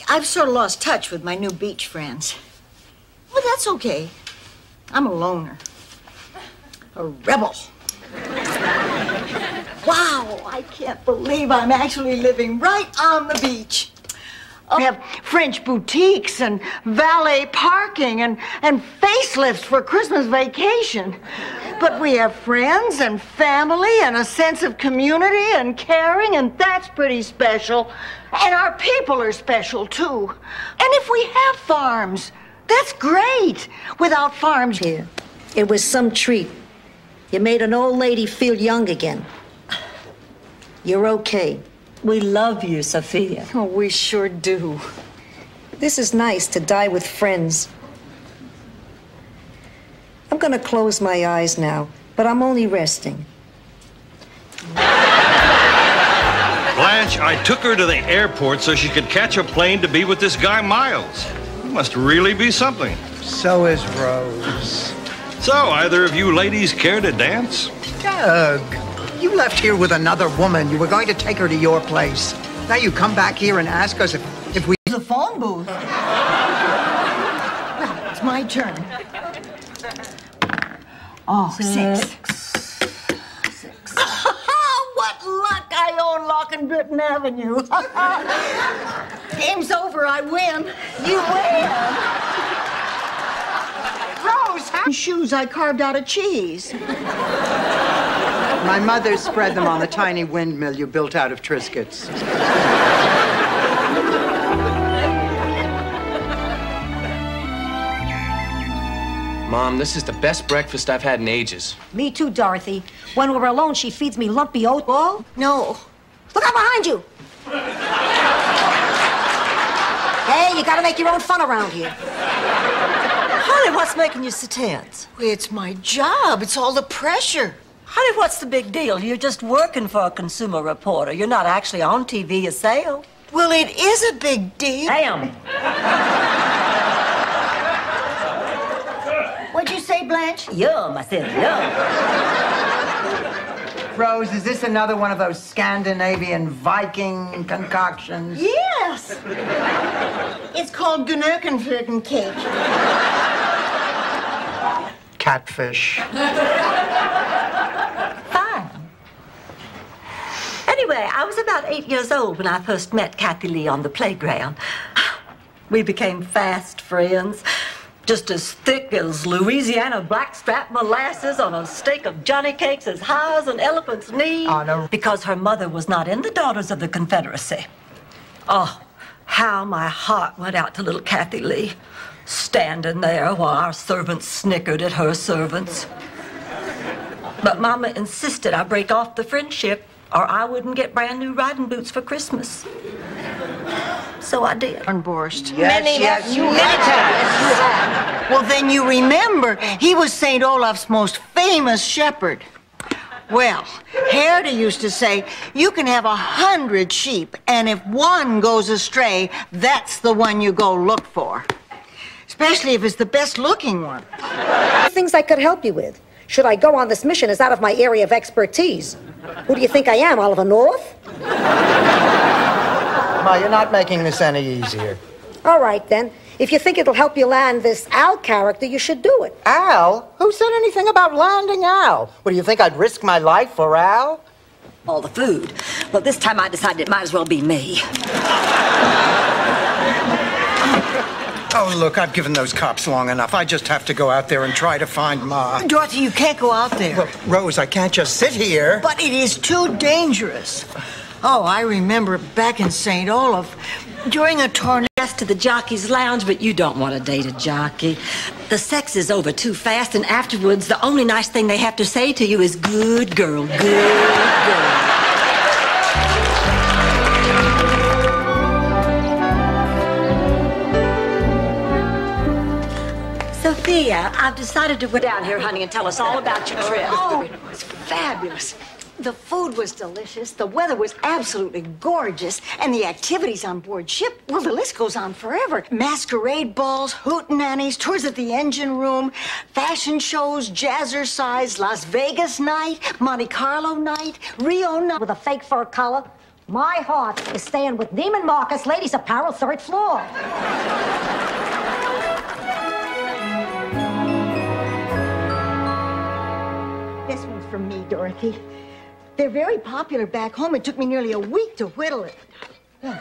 I've sort of lost touch with my new beach friends. Well, that's okay. I'm a loner. A rebel. Wow, I can't believe I'm actually living right on the beach. We have French boutiques and valet parking and facelifts for Christmas vacation. But we have friends and family and a sense of community and caring, and that's pretty special. And our people are special, too. And if we have farms, that's great. Without farms here, it was some treat. You made an old lady feel young again. You're okay. We love you, Sophia. Oh, we sure do. This is nice to die with friends. I'm gonna close my eyes now, but I'm only resting. Blanche, I took her to the airport so she could catch a plane to be with this guy, Miles. He must really be something. So is Rose. So, either of you ladies care to dance? Doug, you left here with another woman. You were going to take her to your place. Now you come back here and ask us if we... The phone booth. Well, it's my turn. Oh, six. What luck I own Lock and Britton Avenue. Game's over, I win. You win. Rose, how shoes I carved out of cheese. My mother spread them on the tiny windmill you built out of Triscuits. Mom, this is the best breakfast I've had in ages. Me too, Dorothy. When we're alone, she feeds me lumpy oat. Oh, no. Look out behind you. Hey, you gotta make your own fun around here. Honey, what's making you so tense? It's my job. It's all the pressure. Honey, what's the big deal? You're just working for a consumer reporter. You're not actually on TV yourself. Well, it is a big deal. Damn. What'd you say, Blanche? Yum, I said yum. Rose, is this another one of those Scandinavian Viking concoctions? Yes. It's called Gnurkenflirken cake. Catfish. Fine. Anyway, I was about 8 years old when I first met Kathy Lee on the playground. We became fast friends. Just as thick as Louisiana blackstrap molasses on a steak of Johnny cakes as high as an elephant's knee. Oh, no. Because her mother was not in the Daughters of the Confederacy. Oh, how my heart went out to little Kathy Lee, standing there while our servants snickered at her servants. But Mama insisted I break off the friendship or I wouldn't get brand new riding boots for Christmas. So I did. Borscht. Many times. Well, then you remember, he was St. Olaf's most famous shepherd. Well, Herda used to say, you can have 100 sheep, and if one goes astray, that's the one you go look for. Especially if it's the best-looking one. Things I could help you with. Should I go on this mission is out of my area of expertise. Who do you think I am, Oliver North? Ma, you're not making this any easier. All right, then. If you think it'll help you land this Al character, you should do it. Al? Who said anything about landing Al? What, do you think I'd risk my life for Al? All the food. Well, this time I decided it might as well be me. Oh, look, I've given those cops long enough. I just have to go out there and try to find Ma. Dorothy, you can't go out there. Well, Rose, I can't just sit here. But it is too dangerous. Oh, I remember back in St. Olaf, During a tornado to the jockey's lounge, but you don't want to date a jockey. The sex is over too fast, and afterwards, the only nice thing they have to say to you is, good girl, good girl. Sophia, I've decided to go down here, honey, and tell us all about your trip. Oh, it was fabulous. The food was delicious, the weather was absolutely gorgeous, and the activities on board ship, well, the list goes on forever. Masquerade balls, hootenannies, tours at the engine room, fashion shows, jazzercise, Las Vegas night, Monte Carlo night, Rio night. With a fake fur collar, my heart is staying with Neiman Marcus Ladies Apparel, 3rd floor. This one's from me, Dorothy. They're very popular back home. It took me nearly a week to whittle it. The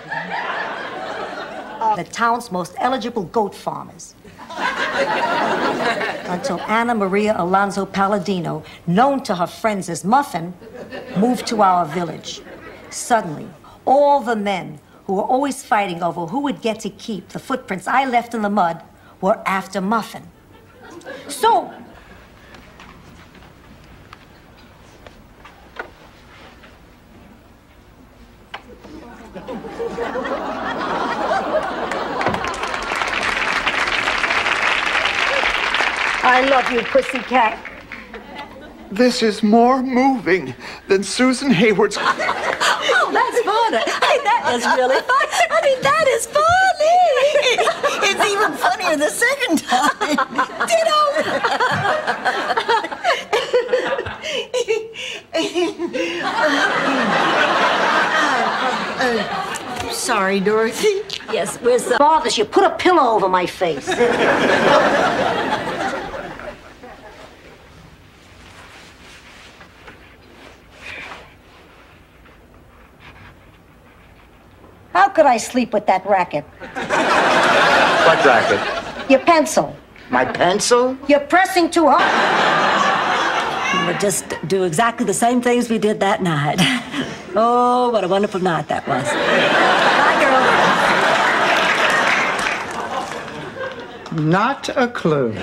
town's most eligible goat farmers. Until Anna Maria Alonso Palladino, known to her friends as Muffin, moved to our village. Suddenly, all the men who were always fighting over who would get to keep the footprints I left in the mud were after Muffin. So, I love you, pussycat. This is more moving than Susan Hayward's. Oh, that's funny. Hey, that was really fun. I mean, that is funny. It's even funnier the second time. Ditto. Sorry, Dorothy. Yes, where's the bothers you? Put a pillow over my face. How could I sleep with that racket? What racket? Your pencil. My pencil? You're pressing too hard. We'll just do exactly the same things we did that night. Oh, what a wonderful night that was. Bye, girl. Not a clue.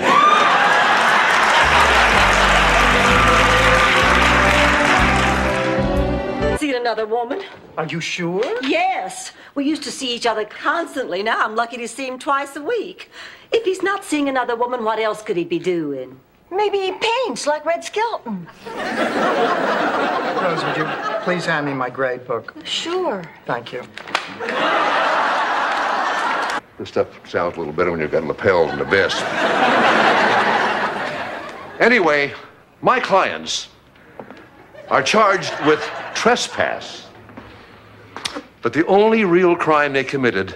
Seen another woman? Are you sure? Yes. We used to see each other constantly. Now I'm lucky to see him twice a week. If he's not seeing another woman, what else could he be doing? Maybe he paints like Red Skelton. Rose, would you please hand me my grade book? Sure. Thank you. This stuff sounds a little better when you've got lapels and a vest. Anyway, my clients are charged with trespass. But the only real crime they committed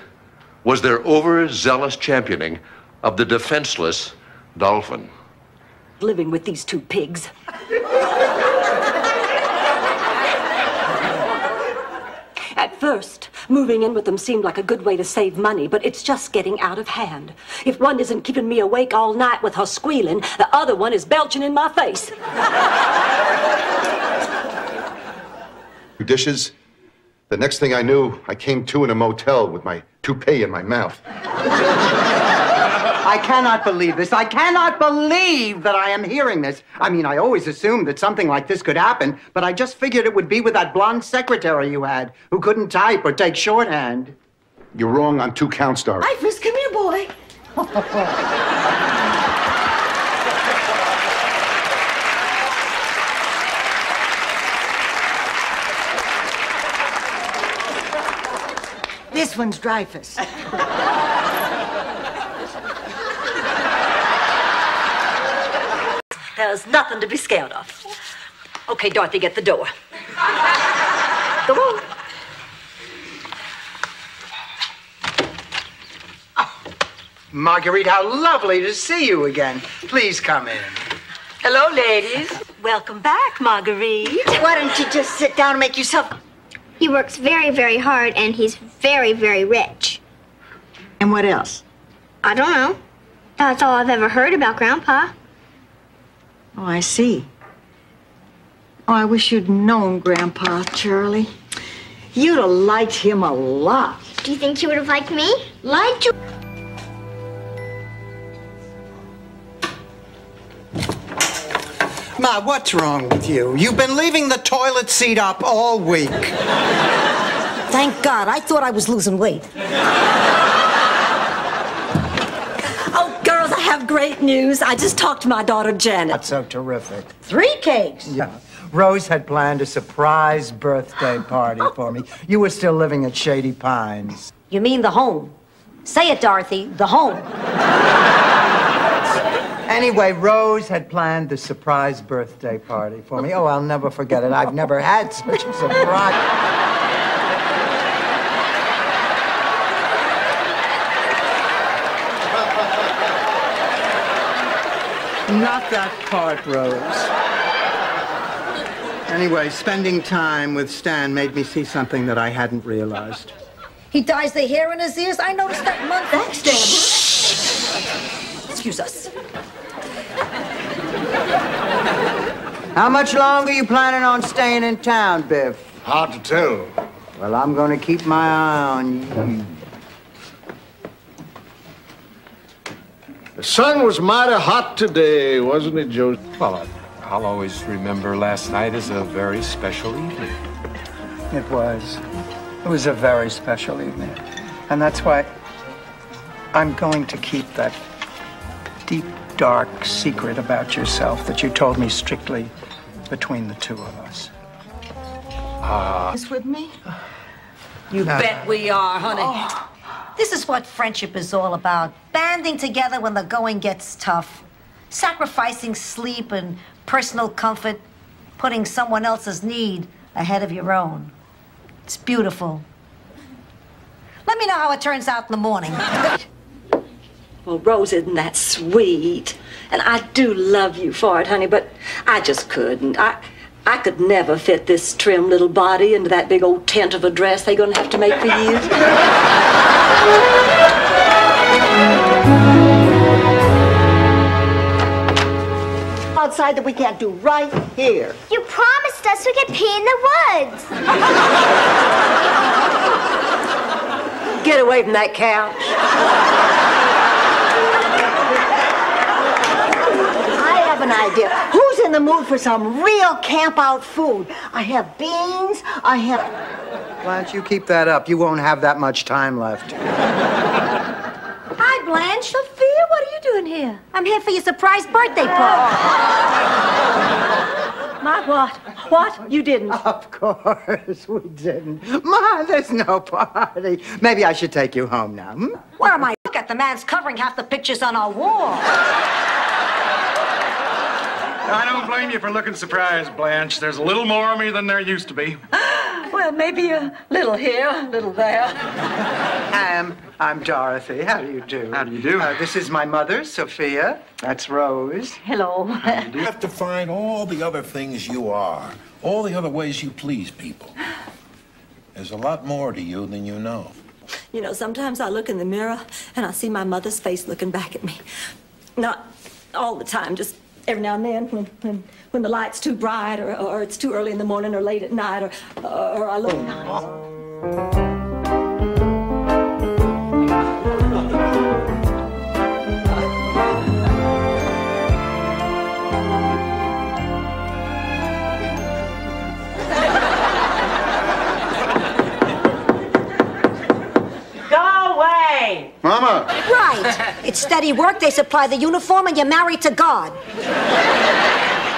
was their overzealous championing of the defenseless dolphin. Living with these two pigs. At first, moving in with them seemed like a good way to save money, but it's just getting out of hand. If one isn't keeping me awake all night with her squealing, the other one is belching in my face. Dishes. The next thing I knew, I came to in a motel with my toupee in my mouth. I cannot believe this. I cannot believe that I am hearing this. I mean, I always assumed that something like this could happen, but I just figured it would be with that blonde secretary you had, who couldn't type or take shorthand. You're wrong on 2 counts, Doris. Ifris, come here, boy. This one's Dreyfus. There's nothing to be scared of. Okay, Dorothy, get the door. Come on. Marguerite, how lovely to see you again. Please come in. Hello, ladies. Welcome back, Marguerite. Why don't you just sit down and make yourself... He works very, very hard, and he's very, very rich. And what else? I don't know. That's all I've ever heard about Grandpa. Oh, I see. Oh, I wish you'd known Grandpa, Charlie. You'd have liked him a lot. Do you think she would have liked me? Liked you? Ma, what's wrong with you? You've been leaving the toilet seat up all week. Thank God. I thought I was losing weight. Oh, girls, I have great news. I just talked to my daughter, Janet. That's so terrific. 3 cakes. Yeah. Rose had planned a surprise birthday party for me. You were still living at Shady Pines. You mean the home? Say it, Dorothy. The home. Anyway, Rose had planned the surprise birthday party for me. Oh, I'll never forget it. I've never had such a surprise. Not that part, Rose. Anyway, spending time with Stan made me see something that I hadn't realized. He dyes the hair in his ears. I noticed that month. Thanks, Dad. Excuse us. How much longer are you planning on staying in town, Biff? Hard to tell. Well, I'm going to keep my eye on you. The sun was mighty hot today, wasn't it, Joe? Well, I'll always remember last night as a very special evening. It was. It was a very special evening. And that's why I'm going to keep that deep, dark secret about yourself that you told me strictly between the two of us. This with me? You bet we are, honey. Oh, this is what friendship is all about. Banding together when the going gets tough. Sacrificing sleep and personal comfort. Putting someone else's need ahead of your own. It's beautiful. Let me know how it turns out in the morning. Well, Rose, isn't that sweet? And I do love you for it, honey, but I just couldn't. I could never fit this trim little body into that big old tent of a dress they're gonna have to make for you. Outside that we can't do right here. You promised us we could pee in the woods. Get away from that couch. I have an idea. Who's in the mood for some real camp-out food? I have beans, I have... Why don't you keep that up? You won't have that much time left. Hi, Blanche. Sophia, what are you doing here? I'm here for your surprise birthday party. My what? What? You didn't? Of course we didn't. Ma, there's no party. Maybe I should take you home now. Hmm? Where am I? Look at the man's covering half the pictures on our wall. I don't blame you for looking surprised, Blanche. There's a little more of me than there used to be. Well, maybe a little here, a little there. I'm Dorothy. How do you do? How do you do? This is my mother, Sophia. That's Rose. Hello. You have to find all the other things you are, all the other ways you please people. There's a lot more to you than you know. You know, sometimes I look in the mirror and I see my mother's face looking back at me. Not all the time, just every now and then when the light's too bright or it's too early in the morning or late at night or I look... Mama! Right. It's steady work. They supply the uniform and you're married to God.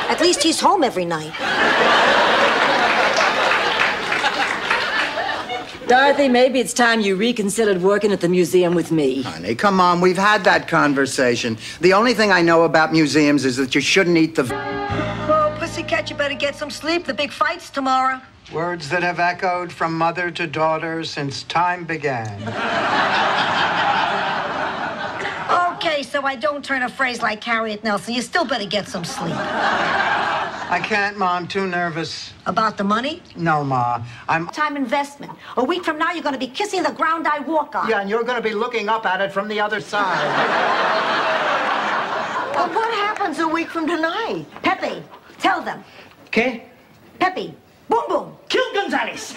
At least he's home every night. Dorothy, maybe it's time you reconsidered working at the museum with me. Honey, come on. We've had that conversation. The only thing I know about museums is that you shouldn't eat the... Oh, pussycat, you better get some sleep. The big fight's tomorrow. Words that have echoed from mother to daughter since time began. Okay, so I don't turn a phrase like Harriet Nelson. You still better get some sleep. I can't, Ma. I'm too nervous. About the money? No, Ma. I'm... Time investment. A week from now, you're going to be kissing the ground I walk on. Yeah, and you're going to be looking up at it from the other side. Well, what happens a week from tonight? Pepe, tell them. ¿Qué? Pepe, Boom, boom. Kill Gonzalez.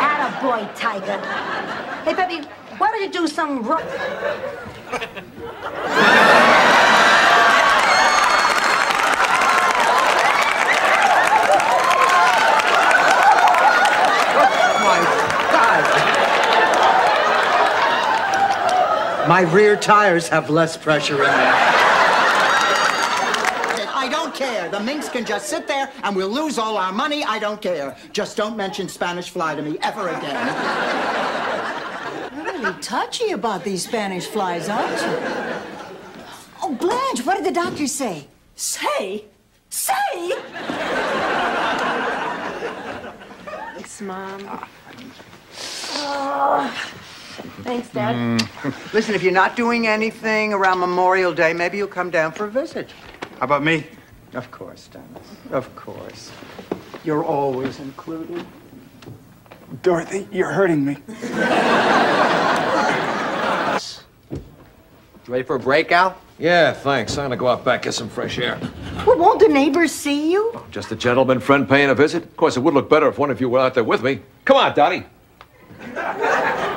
Attaboy, Tiger. Hey, baby, why don't you do some My rear tires have less pressure in them. I don't care. The minx can just sit there and we'll lose all our money. I don't care. Just don't mention Spanish Fly to me ever again. You're really touchy about these Spanish flies, aren't you? Oh, Blanche, what did the doctor say? Say? Say? Thanks, Mom. Thanks, Dad. Listen, if you're not doing anything around Memorial Day, maybe you'll come down for a visit. How about me? Of course, Dennis. Of course. You're always included. Dorothy, you're hurting me. You ready for a breakout? Yeah, thanks. I'm gonna go out back, get some fresh air. Well, won't the neighbors see you? Just a gentleman friend paying a visit. Of course, it would look better if one of you were out there with me. Come on, Dottie.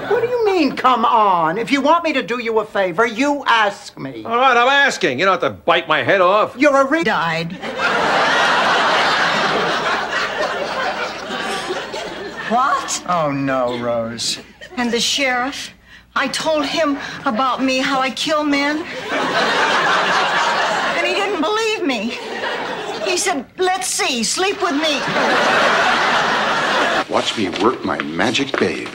What do you mean, come on? If you want me to do you a favor, you ask me. All right, I'm asking. You don't have to bite my head off. You're a died. What? Oh, no, Rose. And the sheriff? I told him about me, how I kill men. And he didn't believe me. He said, let's see, sleep with me. Watch me work my magic babe.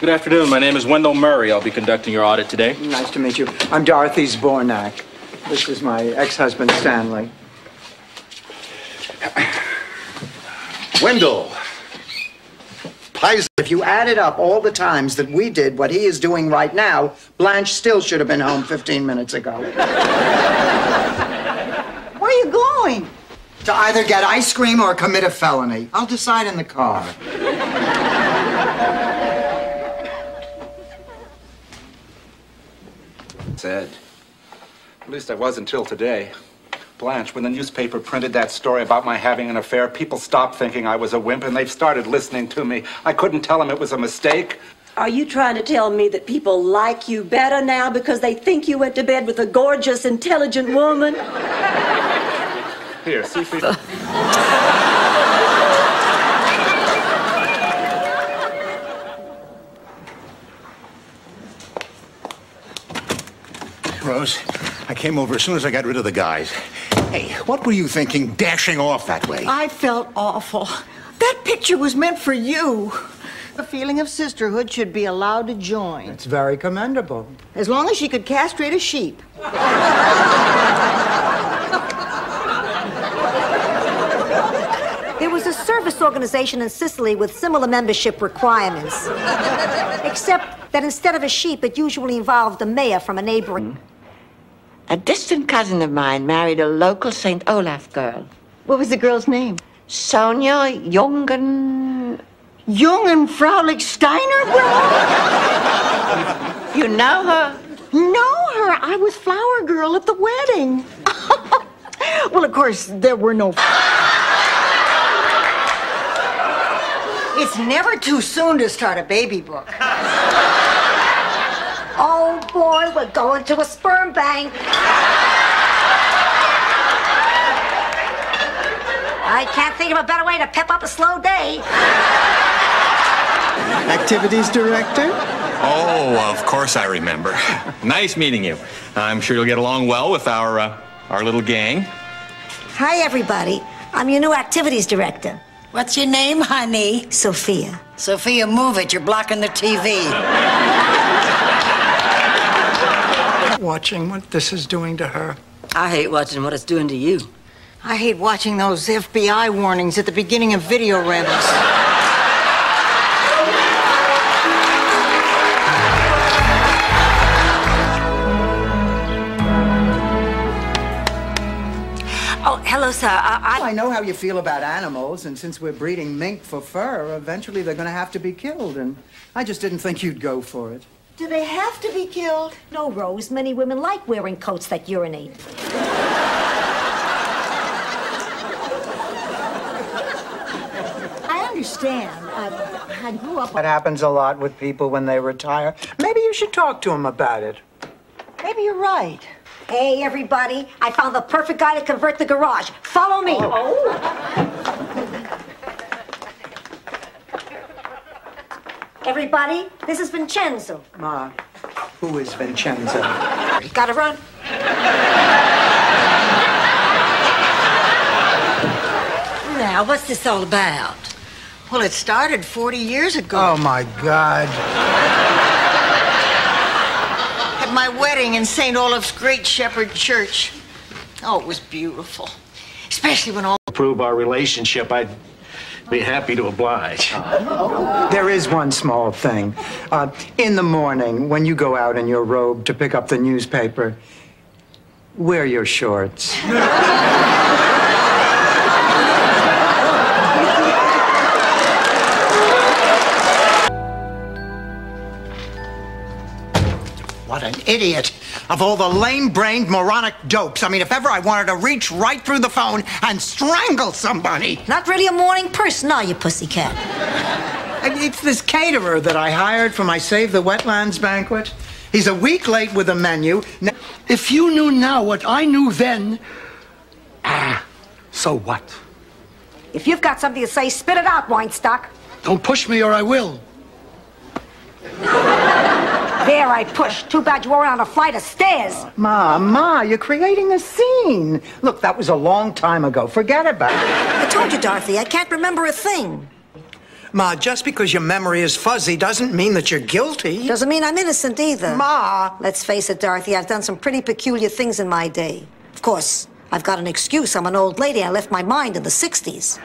Good afternoon. My name is Wendell Murray. I'll be conducting your audit today. Nice to meet you. I'm Dorothy Zbornak. This is my ex-husband, Stanley. Wendell. If you added up all the times that we did what he is doing right now, Blanche still should have been home 15 minutes ago. Where are you going? To either get ice cream or commit a felony. I'll decide in the car. Said. At least I was until today. Blanche, when the newspaper printed that story about my having an affair, people stopped thinking I was a wimp and they've started listening to me. I couldn't tell them it was a mistake. Are you trying to tell me that people like you better now because they think you went to bed with a gorgeous, intelligent woman? Here, see if we... Rose, I came over as soon as I got rid of the guys. Hey, what were you thinking dashing off that way? I felt awful. That picture was meant for you. The feeling of sisterhood should be allowed to join. It's very commendable. As long as she could castrate a sheep. There was a service organization in Sicily with similar membership requirements. Except that instead of a sheep, it usually involved the mayor from a neighboring... A distant cousin of mine married a local St. Olaf girl. What was the girl's name? Sonia Jungen... Jungen Fraulich Steiner, You know her? Know her? I was flower girl at the wedding. Well, of course, there were no... It's never too soon to start a baby book. Oh, boy, we're going to a sperm bank. I can't think of a better way to pep up a slow day. Activities director? Oh, of course I remember. Nice meeting you. I'm sure you'll get along well with our little gang. Hi, everybody. I'm your new activities director. What's your name, honey? Sophia. Sophia, move it. You're blocking the TV. Watching what this is doing to her. I hate watching what it's doing to you. I hate watching those FBI warnings at the beginning of video rentals. Oh, hello, sir. I know how you feel about animals, and since we're breeding mink for fur, eventually they're going to have to be killed, and I just didn't think you'd go for it. Do they have to be killed? No, Rose. Many women like wearing coats that urinate. understand. I grew up... That happens a lot with people when they retire. Maybe you should talk to them about it. Maybe you're right. Hey, everybody, I found the perfect guy to convert the garage. Follow me. Everybody, this is Vincenzo. Ma, who is Vincenzo? Gotta run. Now, what's this all about? Well, it started 40 years ago. Oh, my God. At my wedding in St. Olaf's Great Shepherd Church. Oh, it was beautiful. Especially when all... Prove our relationship, I'd be happy to oblige. There is one small thing. In the morning, when you go out in your robe to pick up the newspaper, wear your shorts. What an idiot. Of all the lame-brained, moronic dopes. I mean, if ever I wanted to reach right through the phone and strangle somebody. Not really a morning person, are you, pussycat? It's this caterer that I hired for my Save the Wetlands banquet. He's a week late with the menu. If you knew now what I knew then... so what? If you've got something to say, spit it out, Weinstock. Don't push me or I will. There, I pushed. Too bad you were on a flight of stairs. Ma, you're creating a scene. Look, that was a long time ago. Forget about it. I told you, Dorothy, I can't remember a thing. Ma, just because your memory is fuzzy doesn't mean that you're guilty. Doesn't mean I'm innocent either. Ma! Let's face it, Dorothy, I've done some pretty peculiar things in my day. Of course, I've got an excuse. I'm an old lady. I left my mind in the 60s.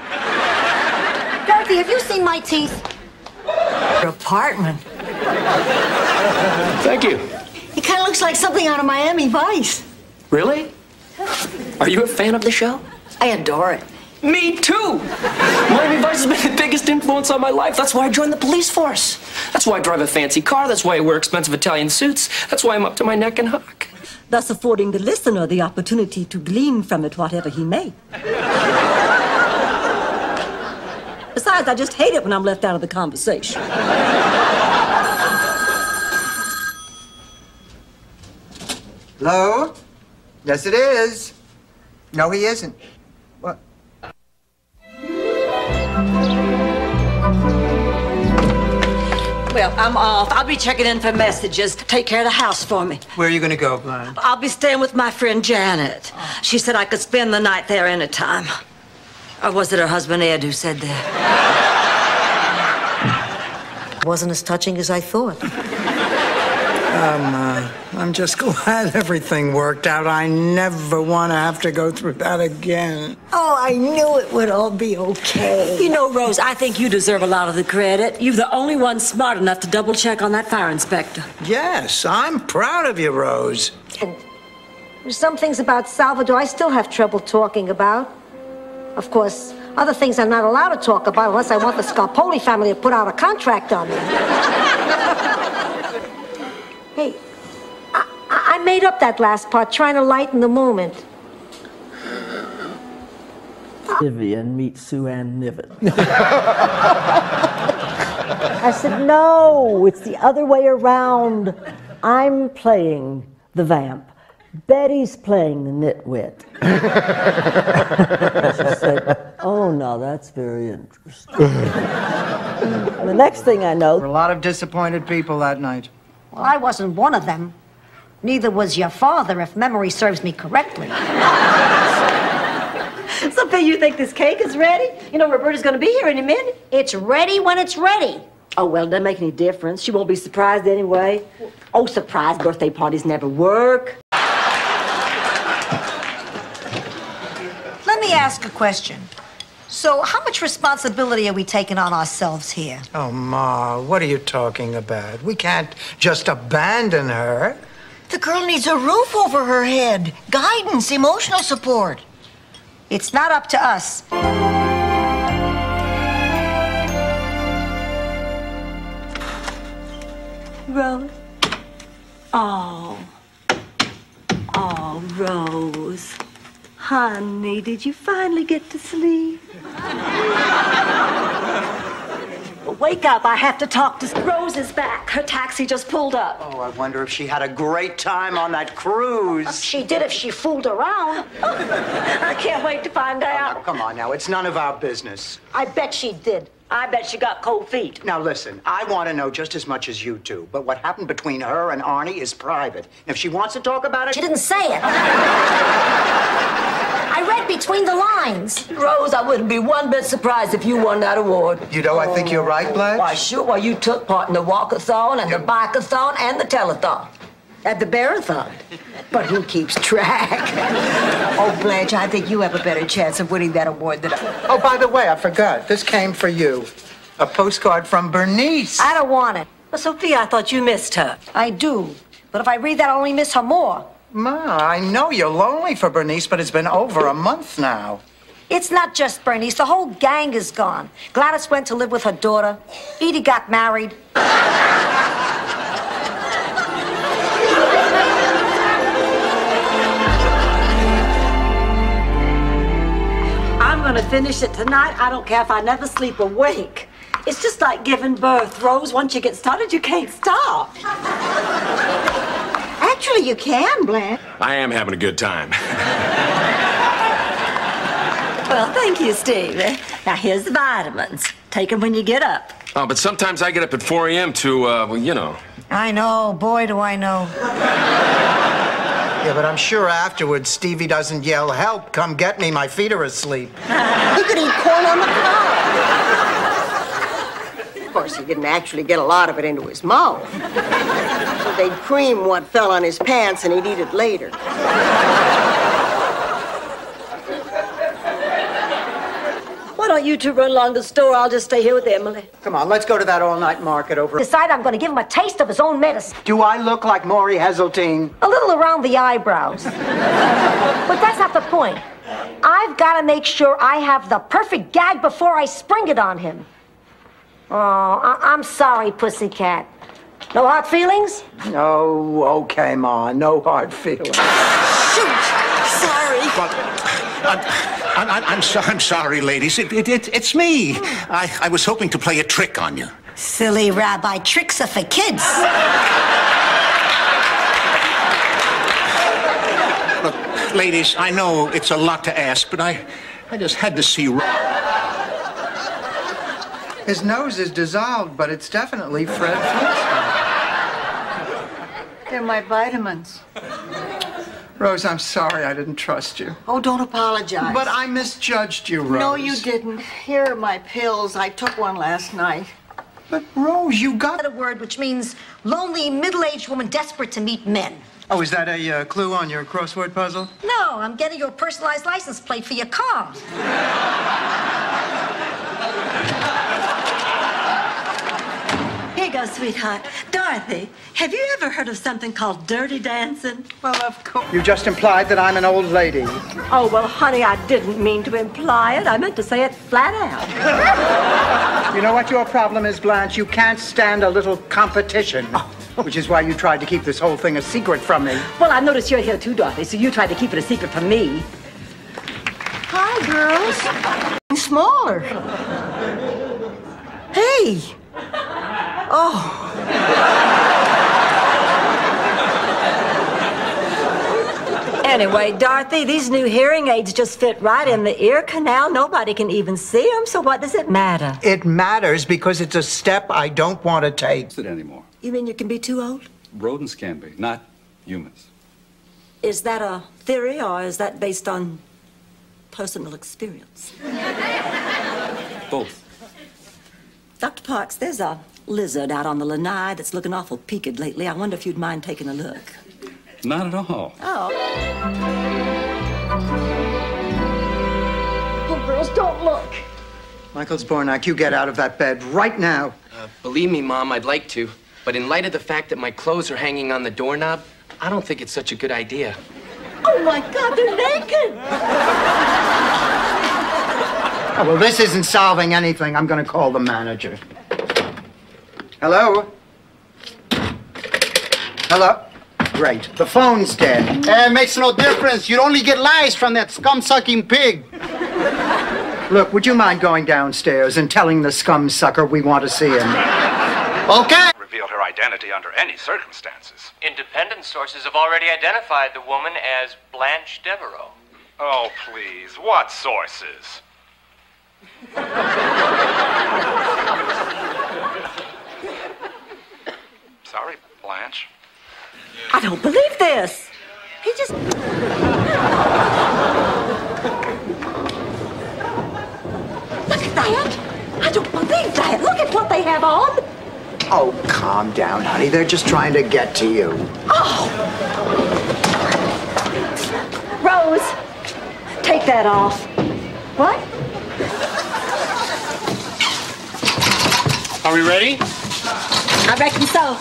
Dorothy, have you seen my teeth? Your apartment. Thank you. He kind of looks like something out of Miami Vice. Really? Are you a fan of the show? I adore it. Me too! Miami Vice has been the biggest influence on my life. That's why I joined the police force. That's why I drive a fancy car. That's why I wear expensive Italian suits. That's why I'm up to my neck in hock. Thus affording the listener the opportunity to glean from it whatever he may. Besides, I just hate it when I'm left out of the conversation. Hello? Yes, it is. No, he isn't. What? Well, I'm off. I'll be checking in for messages. Take care of the house for me. Where are you going to go, Blanche? I'll be staying with my friend Janet. She said I could spend the night there anytime. Or was it her husband Ed who said that? Wasn't as touching as I thought. I'm just glad everything worked out. I never want to have to go through that again. Oh, I knew it would all be okay. You know, Rose, I think you deserve a lot of the credit. You're the only one smart enough to double-check on that fire inspector. Yes, I'm proud of you, Rose. And there's some things about Salvador I still have trouble talking about. Of course, other things I'm not allowed to talk about unless I want the Scarpoli family to put out a contract on me. Hey, I made up that last part, trying to lighten the moment. Vivian meets Sue Ann Niven. I said, no, it's the other way around. I'm playing the vamp. Betty's playing the nitwit. She said, oh, now that's very interesting. The next thing I know... There were a lot of disappointed people that night. Well, I wasn't one of them. Neither was your father, if memory serves me correctly. So, Pete, you think this cake is ready? You know, Roberta's going to be here any minute. It's ready when it's ready. Oh, well, it doesn't make any difference. She won't be surprised anyway. Oh, surprise birthday parties never work. Let me ask a question. So, how much responsibility are we taking on ourselves here? Oh, Ma, what are you talking about? We can't just abandon her. The girl needs a roof over her head, guidance, emotional support. It's not up to us. Rose? Oh, Rose. Honey, did you finally get to sleep? wake up. I have to talk to Rose is back. Her taxi just pulled up. Oh, I wonder if she had a great time on that cruise. She did if she fooled around. I can't wait to find out. Now, come on now, it's none of our business. I bet she did. I bet she got cold feet. Now listen, I want to know just as much as you do, but what happened between her and Arnie is private. If she wants to talk about it... She didn't say it. I read between the lines. Rose, I wouldn't be one bit surprised if you won that award. You know, I think you're right, Blanche. Why, sure. Well, you took part in the walkathon and the bikeathon and the telethon. At the Bearathon. But who keeps track? Oh, Blanche, I think you have a better chance of winning that award than I. Oh, by the way, I forgot. This came for you. A postcard from Bernice. I don't want it. Well, Sophia, I thought you missed her. I do. But if I read that, I'll only miss her more. Ma, I know you're lonely for Bernice, but it's been over a month now. It's not just Bernice. The whole gang is gone. Gladys went to live with her daughter. Edie got married. I'm gonna finish it tonight. I don't care if I never sleep awake. It's just like giving birth, Rose. Once you get started, you can't stop. Actually, you can, Blanche. I am having a good time. Well, thank you, Stevie. Now, here's the vitamins. Take them when you get up. Oh, but sometimes I get up at 4 a.m. to, well, you know. I know. Boy, do I know. Yeah, but I'm sure afterwards Stevie doesn't yell, "Help, come get me, my feet are asleep." He could eat corn on the cob. Of course, he didn't actually get a lot of it into his mouth. So they'd cream what fell on his pants and he'd eat it later. Why don't you two run along the store? I'll just stay here with Emily. Come on, let's go to that all-night market over... Decide I'm going to give him a taste of his own medicine. Do I look like Maury Heseltine? A little around the eyebrows. But that's not the point. I've got to make sure I have the perfect gag before I spring it on him. Oh, I'm sorry, pussycat. No hard feelings? No, okay, Ma, no hard feelings. Shoot! Sorry. I'm sorry, ladies. It's me. I was hoping to play a trick on you. Silly rabbi, tricks are for kids. Look, ladies, I know it's a lot to ask, but I just had to see... His nose is dissolved, but it's definitely Fred Flintstone. They're my vitamins. Rose, I'm sorry I didn't trust you. Oh, don't apologize. But I misjudged you, Rose. No, you didn't. Here are my pills. I took one last night. But, Rose, you got... A word which means lonely, middle-aged woman desperate to meet men. Oh, is that a clue on your crossword puzzle? No, I'm getting you a personalized license plate for your car. Here you go, sweetheart. Dorothy, have you ever heard of something called dirty dancing? Well, of course. You just implied that I'm an old lady. Oh, well, honey, I didn't mean to imply it. I meant to say it flat out. You know what your problem is, Blanche? You can't stand a little competition. Which is why you tried to keep this whole thing a secret from me. Well, I noticed you're here too, Dorothy, so you tried to keep it a secret from me. Hi, girls. Smaller. Hey. Oh. Anyway, Dorothy, these new hearing aids just fit right in the ear canal. Nobody can even see them, so what does it matter? It matters because it's a step I don't want to take. It anymore. You mean you can be too old? Rodents can be, not humans. Is that a theory, or is that based on personal experience? Both. Dr. Parks, there's a lizard out on the lanai that's looking awful peaked lately. I wonder if you'd mind taking a look. Not at all. Oh. Oh, girls, don't look. Michael Zbornak, you get out of that bed right now. Believe me, Mom, I'd like to. But in light of the fact that my clothes are hanging on the doorknob, I don't think it's such a good idea. Oh, my God, they're naked. Oh, well, this isn't solving anything. I'm going to call the manager. Hello? Hello? Great. The phone's dead. It makes no difference. You only get lies from that scum-sucking pig. Look, would you mind going downstairs and telling the scum sucker we want to see him? Okay. Revealed her identity under any circumstances. Independent sources have already identified the woman as Blanche Devereaux. Oh, please. What sources? Sorry, Blanche. I don't believe this. He just... Look at that. I don't believe that. Look at what they have on. Oh, calm down, honey. They're just trying to get to you. Oh! Rose, take that off. What? Are we ready? I reckon so.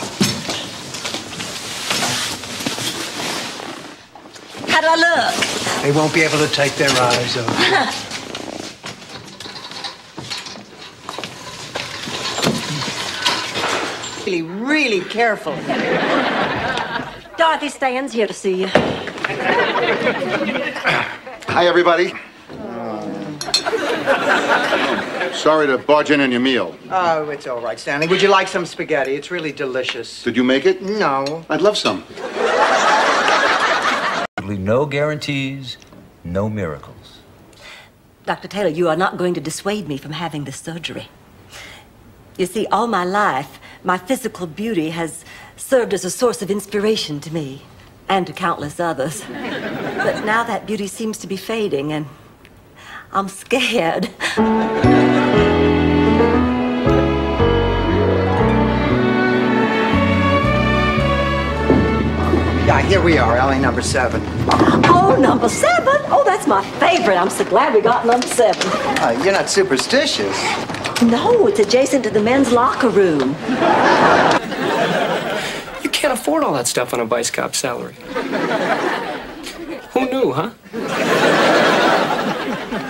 How do I look? They won't be able to take their eyes off. Really, really careful. Dorothy Stan's here to see you. Hi, everybody. Sorry to barge in on your meal. Oh, it's all right, Stanley. Would you like some spaghetti? It's really delicious. Did you make it? No. I'd love some. No guarantees, no miracles. Dr. Taylor, you are not going to dissuade me from having this surgery. You see, all my life, my physical beauty has served as a source of inspiration to me and to countless others. But now that beauty seems to be fading, and I'm scared. Yeah, here we are, alley number 7. Oh, number 7? Oh, that's my favorite. I'm so glad we got number 7. You're not superstitious. No, it's adjacent to the men's locker room. You can't afford all that stuff on a vice cop salary. Who knew, huh?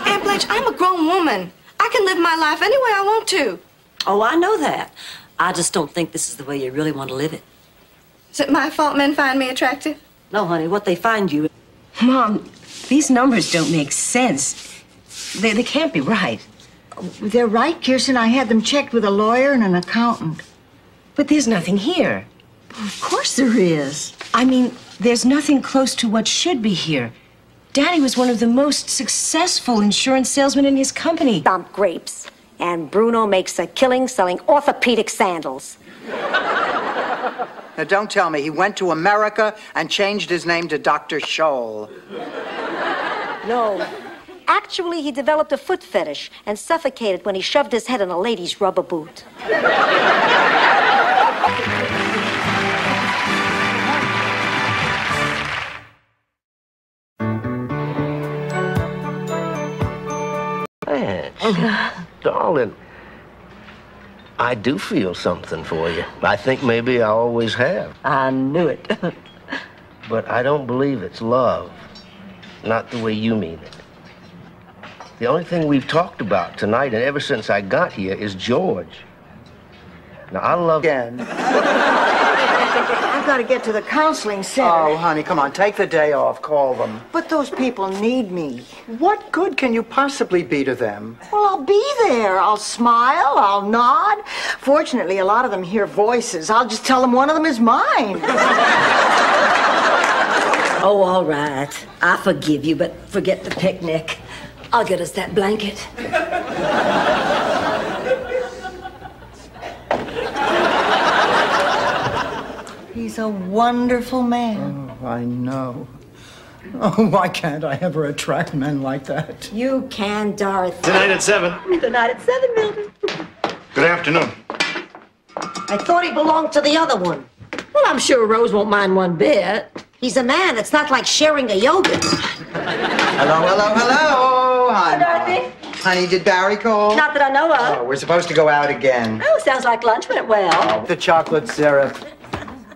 Aunt Blanche, I'm a grown woman. I can live my life any way I want to. Oh, I know that. I just don't think this is the way you really want to live it. Is it my fault men find me attractive? No, honey, what they find you... Mom, these numbers don't make sense. They can't be right. They're right, Kirsten. I had them checked with a lawyer and an accountant. But there's nothing here. Of course there is. I mean, there's nothing close to what should be here. Daddy was one of the most successful insurance salesmen in his company. Dump grapes. And Bruno makes a killing selling orthopedic sandals. Now, don't tell me he went to America and changed his name to Dr. Scholl. No. Actually, he developed a foot fetish and suffocated when he shoved his head in a lady's rubber boot. Man, darling, I do feel something for you. I think maybe I always have. I knew it. But I don't believe it's love. Not the way you mean it. The only thing we've talked about tonight and ever since I got here is George. Now, I love... Again. I've got to get to the counseling center. Oh, honey, come on. Take the day off. Call them. But those people need me. What good can you possibly be to them? Well, I'll be there. I'll smile. I'll nod. Fortunately, a lot of them hear voices. I'll just tell them one of them is mine. Oh, all right. I forgive you, but forget the picnic. I'll get us that blanket. He's a wonderful man. Oh, I know. Oh, why can't I ever attract men like that? You can, Dorothy. Tonight at 7. Tonight at 7, Milton. Good afternoon. I thought he belonged to the other one. Well, I'm sure Rose won't mind one bit. He's a man. It's not like sharing a yogurt. Hello, hello, hello. Hi, Dorothy. honey, did Barry call? Not that I know of. Oh, we're supposed to go out again. Oh, sounds like lunch went well. The chocolate syrup.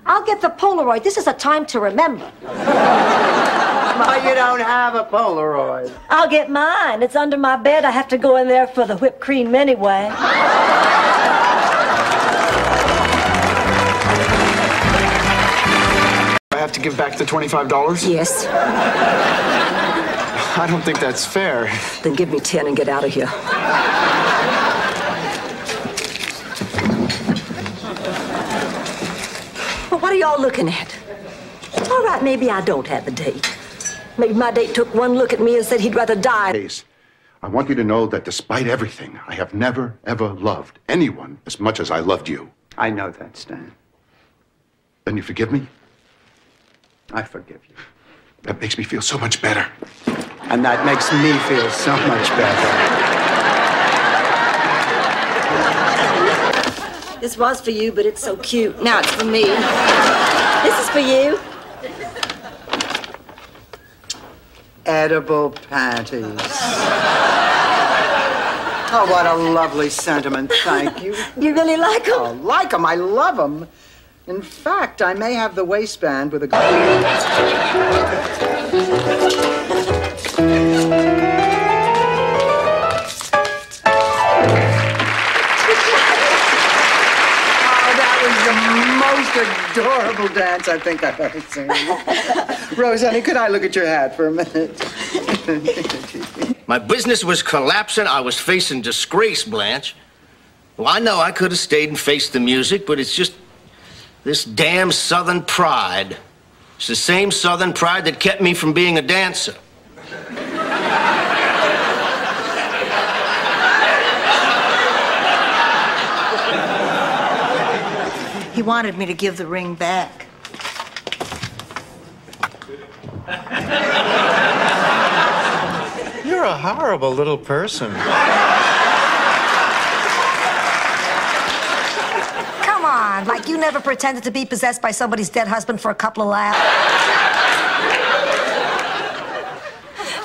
I'll get the Polaroid. This is a time to remember. Why, you don't have a Polaroid. I'll get mine. It's under my bed. I have to go in there for the whipped cream anyway. I have to give back the $25? Yes. I don't think that's fair. Then give me 10 and get out of here. Well, what are y'all looking at? It's all right, maybe I don't have a date. Maybe my date took one look at me and said he'd rather die. Ace, I want you to know that despite everything, I have never, ever loved anyone as much as I loved you. I know that, Stan. Then you forgive me? I forgive you. That makes me feel so much better. And that makes me feel so much better. This was for you, but it's so cute. Now it's for me. This is for you. Edible panties. Oh, what a lovely sentiment. Thank you. You really like them? Oh, like them. I love them. In fact, I may have the waistband with a... Most adorable dance I think I've ever seen. Rose, honey, could I look at your hat for a minute? My business was collapsing. I was facing disgrace, Blanche. Well, I know I could have stayed and faced the music, but it's just this damn Southern pride. It's the same Southern pride that kept me from being a dancer. He wanted me to give the ring back. You're a horrible little person. Come on, like you never pretended to be possessed by somebody's dead husband for a couple of laughs.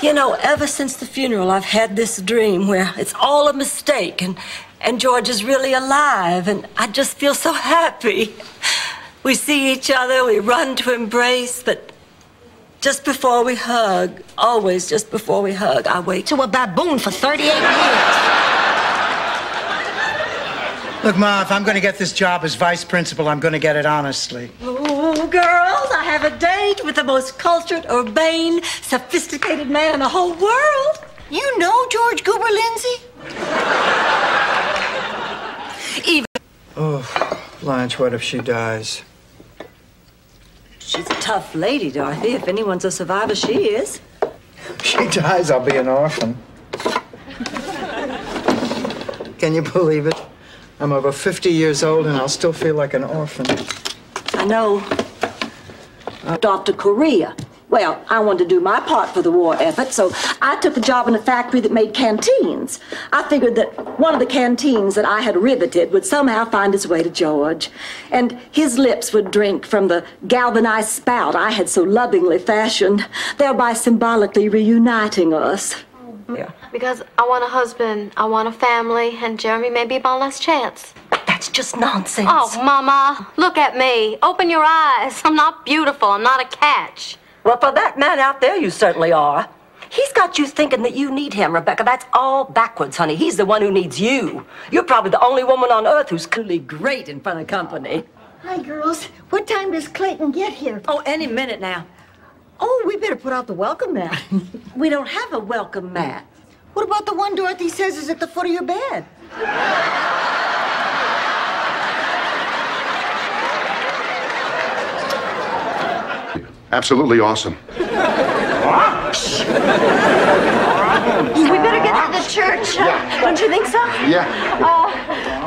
You know, ever since the funeral, I've had this dream where it's all a mistake and George is really alive, and I just feel so happy. We see each other, we run to embrace, but just before we hug, always just before we hug, I wake to a baboon for 38 years. Look, Ma, if I'm going to get this job as vice principal, I'm going to get it honestly. Oh, girls, I have a date with the most cultured, urbane, sophisticated man in the whole world. You know George Goober Lindsay? Oh, Blanche, what if she dies? She's a tough lady, Dorothy. If anyone's a survivor, she is. If she dies, I'll be an orphan. Can you believe it? I'm over 50 years old and I'll still feel like an orphan. I know. I off to Korea. Well, I wanted to do my part for the war effort, so I took a job in a factory that made canteens. I figured that one of the canteens that I had riveted would somehow find its way to George, and his lips would drink from the galvanized spout I had so lovingly fashioned, thereby symbolically reuniting us. Yeah. Because I want a husband, I want a family, and Jeremy may be my last chance. That's just nonsense. Oh, Mama, look at me. Open your eyes. I'm not beautiful. I'm not a catch. Well, for that man out there, you certainly are. He's got you thinking that you need him, Rebecca. That's all backwards, honey. He's the one who needs you. You're probably the only woman on earth who's clearly great in front of company. Hi, girls. What time does Clayton get here? Oh, any minute now. Oh, we better put out the welcome mat. We don't have a welcome mat. What about the one Dorothy says is at the foot of your bed? Absolutely awesome. We better get to the church. Yeah. Don't you think so? Yeah.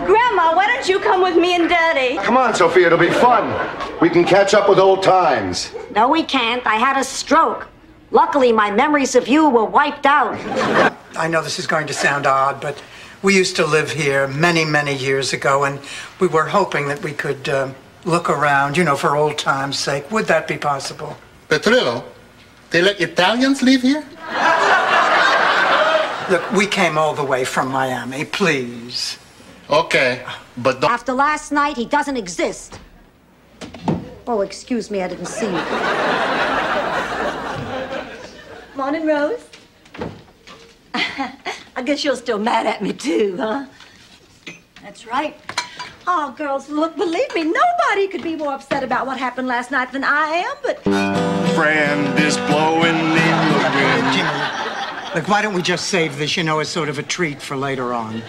Grandma, why don't you come with me and Daddy? Come on, Sophia, it'll be fun. We can catch up with old times. No, we can't. I had a stroke. Luckily, my memories of you were wiped out. I know this is going to sound odd, but we used to live here many, many years ago, and we were hoping that we could look around, you know, for old times' sake. Would that be possible? Petrillo, they let Italians live here? Look, we came all the way from Miami, please. Okay, but don't... After last night, he doesn't exist. Oh, excuse me, I didn't see you. Morning, Rose. I guess you're still mad at me, too, huh? That's right. Oh, girls, look, believe me, nobody could be more upset about what happened last night than I am, but... Friend is blowing in the wind. Jimmy, Look, why don't we just save this, you know, as sort of a treat for later on?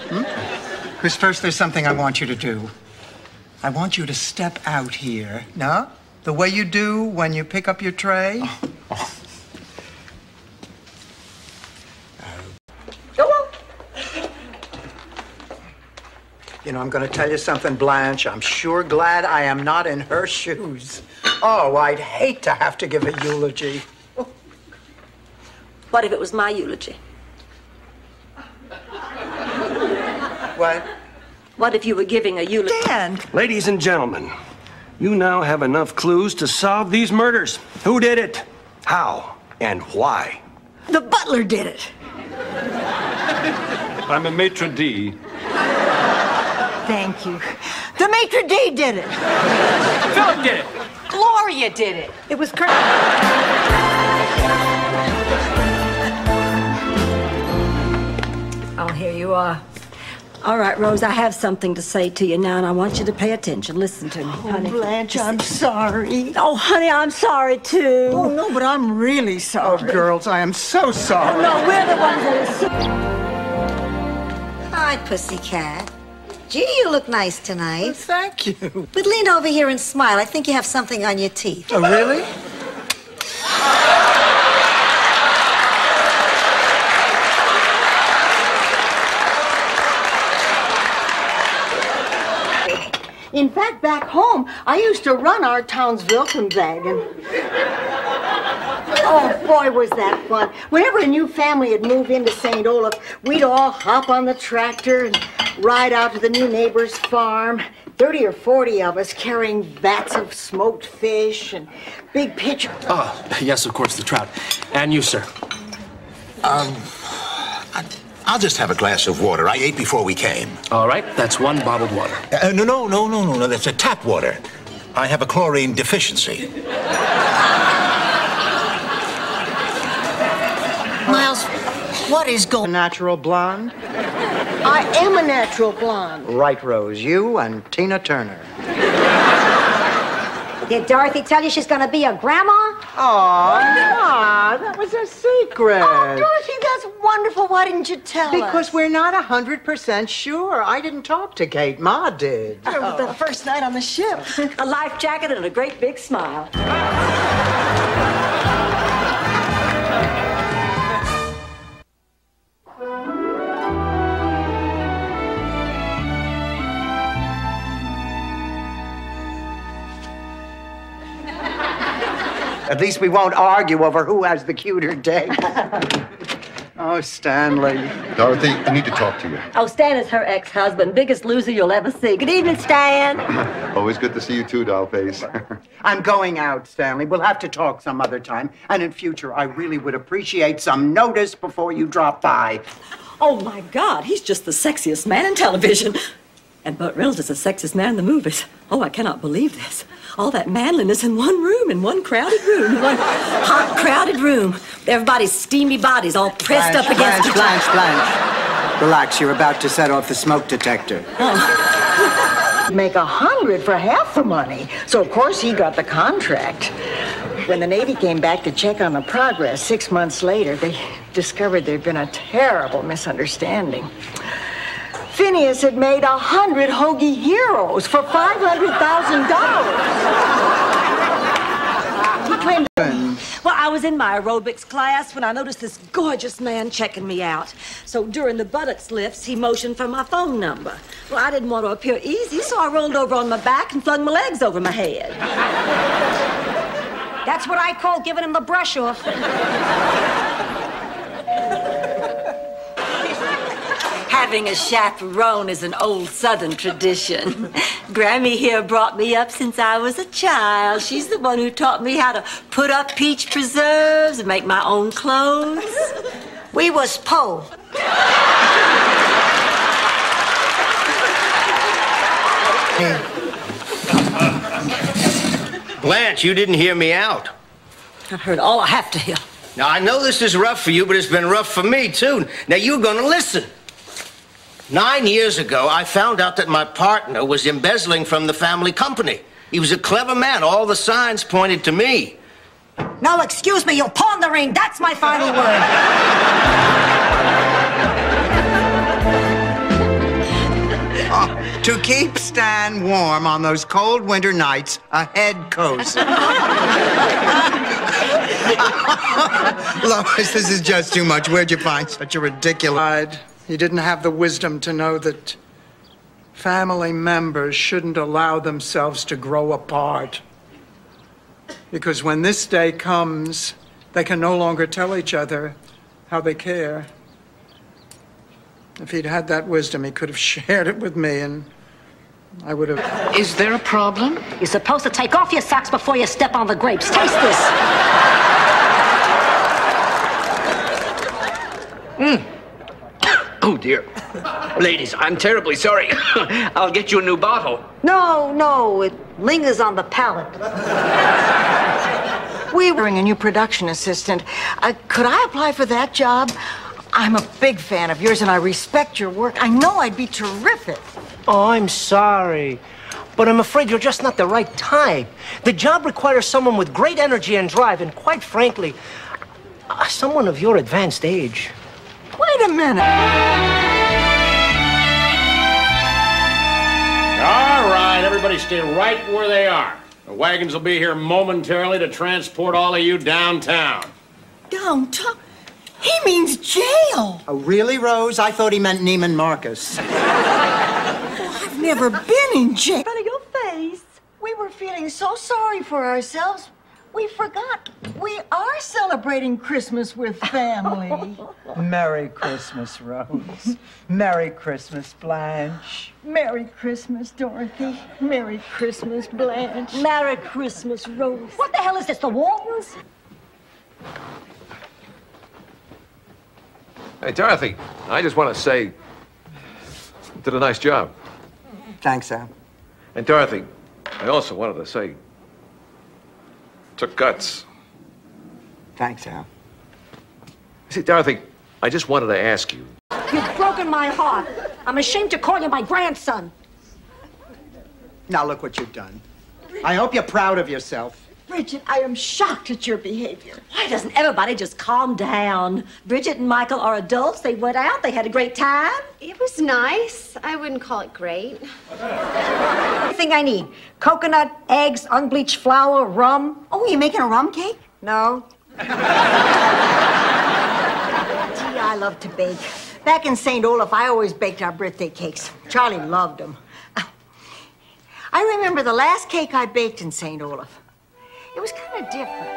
Because first there's something I want you to do. I want you to step out here. No? The way you do when you pick up your tray. Go on. You know, I'm going to tell you something, Blanche. I'm sure glad I am not in her shoes. Oh, I'd hate to have to give a eulogy. What if it was my eulogy? What? What if you were giving a eulogy? Dan! Ladies and gentlemen, you now have enough clues to solve these murders. Who did it? How? And why? The butler did it. I'm a maitre d'. Thank you. The maitre d' did it. Philip did it. Gloria did it. It was Kurt. Oh, here you are. All right, Rose, I have something to say to you now, and I want you to pay attention. Listen to me, honey. Blanche, I'm sorry. Oh, honey, I'm sorry, too. Oh, no, but I'm really sorry. Oh, girls, I am so sorry. No, we're the ones that are sorry. Hi, pussycat. Gee, you look nice tonight. Well, thank you. But lean over here and smile. I think you have something on your teeth. Oh, really? In fact, back home, I used to run our town's Wilkenwagen. Oh, boy, was that fun. Whenever a new family would move into St. Olaf, we'd all hop on the tractor and ride out to the new neighbor's farm. 30 or 40 of us carrying vats of smoked fish and big pitchers. Oh, yes, of course, the trout. And you, sir? I'll just have a glass of water. I ate before we came. All right, that's one bottled water. No. That's a tap water. I have a chlorine deficiency. Miles, what is going on? Natural blonde? I am a natural blonde. Right, Rose. You and Tina Turner. Did Dorothy tell you she's gonna be a grandma? Oh, Ma, that was a secret. Oh, Dorothy, that's wonderful. Why didn't you tell us? Because we're not 100% sure. I didn't talk to Kate. Ma did. Oh, the first night on the ship. A life jacket and a great big smile. At least we won't argue over who has the cuter date. Oh, Stanley. Dorothy, I need to talk to you. Oh, Stan is her ex-husband. Biggest loser you'll ever see. Good evening, Stan. Always good to see you too, Dollface. I'm going out, Stanley. We'll have to talk some other time. And in future, I really would appreciate some notice before you drop by. Oh, my God. He's just the sexiest man in television. And Burt Reynolds is the sexiest man in the movies. Oh, I cannot believe this. All that manliness in one room, in one crowded room, one hot, crowded room. Everybody's steamy bodies all pressed up against each other. Blanche. Relax, you're about to set off the smoke detector. Oh. Make 100 for half the money. So, of course, he got the contract. When the Navy came back to check on the progress 6 months later, they discovered there'd been a terrible misunderstanding. Phineas had made 100 Hoagie Heroes for $500,000. He claimed. Well, I was in my aerobics class when I noticed this gorgeous man checking me out. So during the buttocks lifts, he motioned for my phone number. Well, I didn't want to appear easy, so I rolled over on my back and flung my legs over my head. That's what I call giving him the brush off. Having a chaperone is an old Southern tradition. Grammy here brought me up since I was a child. She's the one who taught me how to put up peach preserves and make my own clothes. We was po. Blanche, you didn't hear me out. I heard all I have to hear. Now, I know this is rough for you, but it's been rough for me, too. Now, you're gonna listen. 9 years ago, I found out that my partner was embezzling from the family company. He was a clever man. All the signs pointed to me. No, excuse me, you'll pawn the ring. That's my final word. To keep Stan warm on those cold winter nights, a head coat. Lois, this is just too much. Where'd you find such a ridiculous... He didn't have the wisdom to know that family members shouldn't allow themselves to grow apart. Because when this day comes, they can no longer tell each other how they care. If he'd had that wisdom, he could have shared it with me, and I would have... Is there a problem? You're supposed to take off your socks before you step on the grapes. Taste this. Oh, dear. Ladies, I'm terribly sorry. I'll get you a new bottle. No, it lingers on the palate. We were a new production assistant. Could I apply for that job? I'm a big fan of yours, and I respect your work. I know I'd be terrific. Oh, I'm sorry. But I'm afraid you're just not the right type. The job requires someone with great energy and drive, and quite frankly, someone of your advanced age. Wait a minute. All right, everybody stay right where they are. The wagons will be here momentarily to transport all of you downtown. Downtown? He means jail. Oh, really, Rose? I thought he meant Neiman Marcus. I've never been in jail. In front of your face. We were feeling so sorry for ourselves. We forgot. We are celebrating Christmas with family. Merry Christmas, Rose. Merry Christmas, Blanche. Merry Christmas, Dorothy. Merry Christmas, Blanche. Merry Christmas, Rose. What the hell is this, the Waltons? Hey, Dorothy, I just want to say, you did a nice job. Thanks, Al. And Dorothy, I also wanted to say, took guts. Thanks, Al. See, Dorothy, I just wanted to ask you. You've broken my heart. I'm ashamed to call you my grandson. Now look what you've done. I hope you're proud of yourself. Bridget, I am shocked at your behavior. Why doesn't everybody just calm down? Bridget and Michael are adults. They went out. They had a great time. It was nice. I wouldn't call it great. Everything I need. Coconut, eggs, unbleached flour, rum. Oh, you making a rum cake? No. Gee, I love to bake. Back in St. Olaf, I always baked our birthday cakes. Charlie loved them. I remember the last cake I baked in St. Olaf. It was kind of different.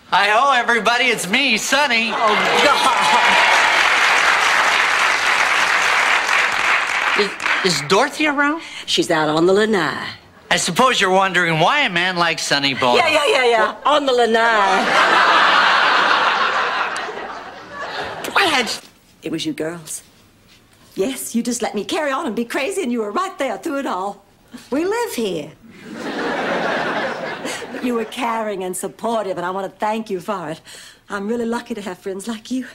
Hi-ho, everybody. It's me, Sonny. Oh, God. Is Dorothy around? She's out on the lanai. I suppose you're wondering why a man like Sonny Bono. Yeah. On the lanai. Blanche! It was you girls. Yes, you just let me carry on and be crazy, and you were right there through it all. We live here. But you were caring and supportive, and I want to thank you for it. I'm really lucky to have friends like you.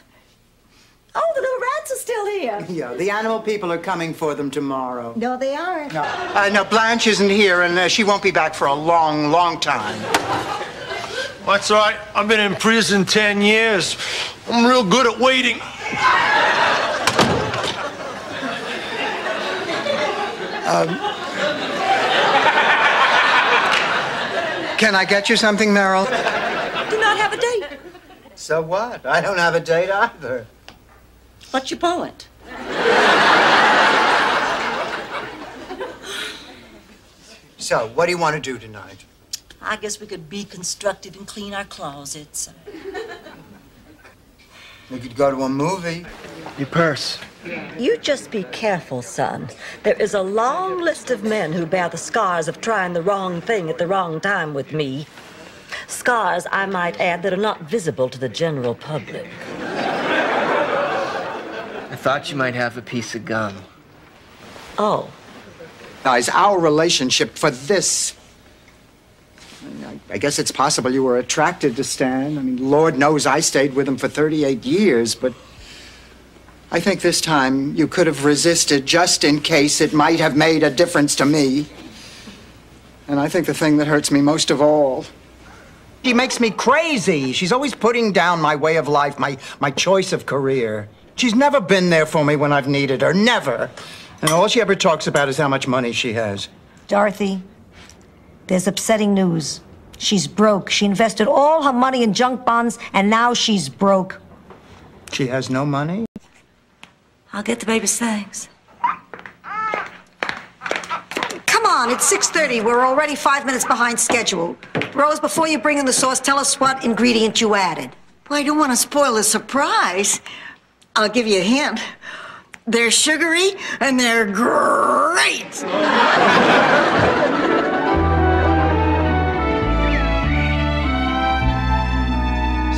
Oh, the little rats are still here. Yeah, the animal people are coming for them tomorrow. No, they aren't. No, Blanche isn't here, and she won't be back for a long, long time. That's all right. I've been in prison 10 years. I'm real good at waiting. Can I get you something, Meryl? Do not have a date. So what? I don't have a date either. What's your point? So, what do you want to do tonight? I guess we could be constructive and clean our closets. We could go to a movie. Your purse. You just be careful, son. There is a long list of men who bear the scars of trying the wrong thing at the wrong time with me. Scars, I might add, that are not visible to the general public. I thought you might have a piece of gum. Oh. Now, is our relationship for this? I guess it's possible you were attracted to Stan. I mean, Lord knows I stayed with him for 38 years, but I think this time you could have resisted just in case it might have made a difference to me. And I think the thing that hurts me most of all, she makes me crazy. She's always putting down my way of life, my choice of career. She's never been there for me when I've needed her, never. And all she ever talks about is how much money she has. Dorothy, there's upsetting news. She's broke. She invested all her money in junk bonds, and now she's broke. She has no money? I'll get the baby's things. Come on, it's 6:30. We're already 5 minutes behind schedule. Rose, before you bring in the sauce, tell us what ingredient you added. Well, I don't want to spoil the surprise. I'll give you a hint. They're sugary and they're great.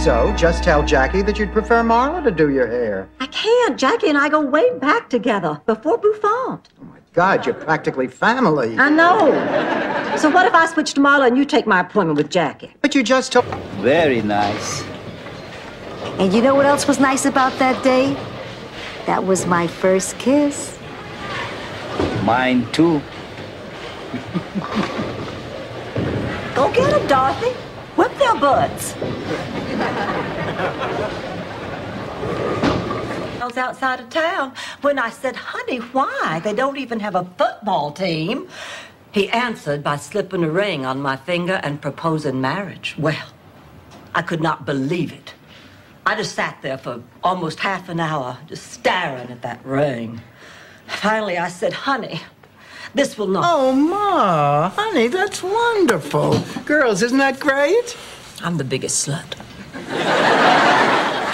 So, just tell Jackie that you'd prefer Marla to do your hair. I can't. Jackie and I go way back together, before Bouffant. God, you're practically family. I know. So what if I switch to Marla and you take my appointment with Jackie? But you just told... Very nice. And you know what else was nice about that day? That was my first kiss. Mine too. Go get them, Dorothy. Whip their butts. I was outside of town when I said, honey, why? They don't even have a football team. He answered by slipping a ring on my finger and proposing marriage. Well, I could not believe it. I just sat there for almost half an hour, just staring at that ring. Finally, I said, honey, this will not... Oh, Ma, honey, that's wonderful. Girls, isn't that great? I'm the biggest slut.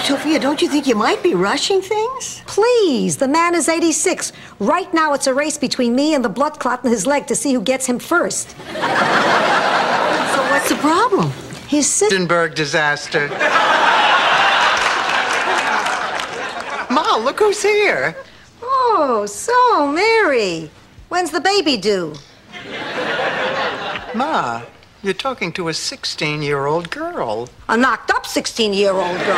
Sophia, don't you think you might be rushing things? Please, the man is 86. Right now, it's a race between me and the blood clot in his leg to see who gets him first. So what's the problem? His sister... Hindenburg disaster. Ma, look who's here. Oh, so, Mary. When's the baby due? Ma, you're talking to a 16-year-old girl. A knocked-up 16-year-old girl.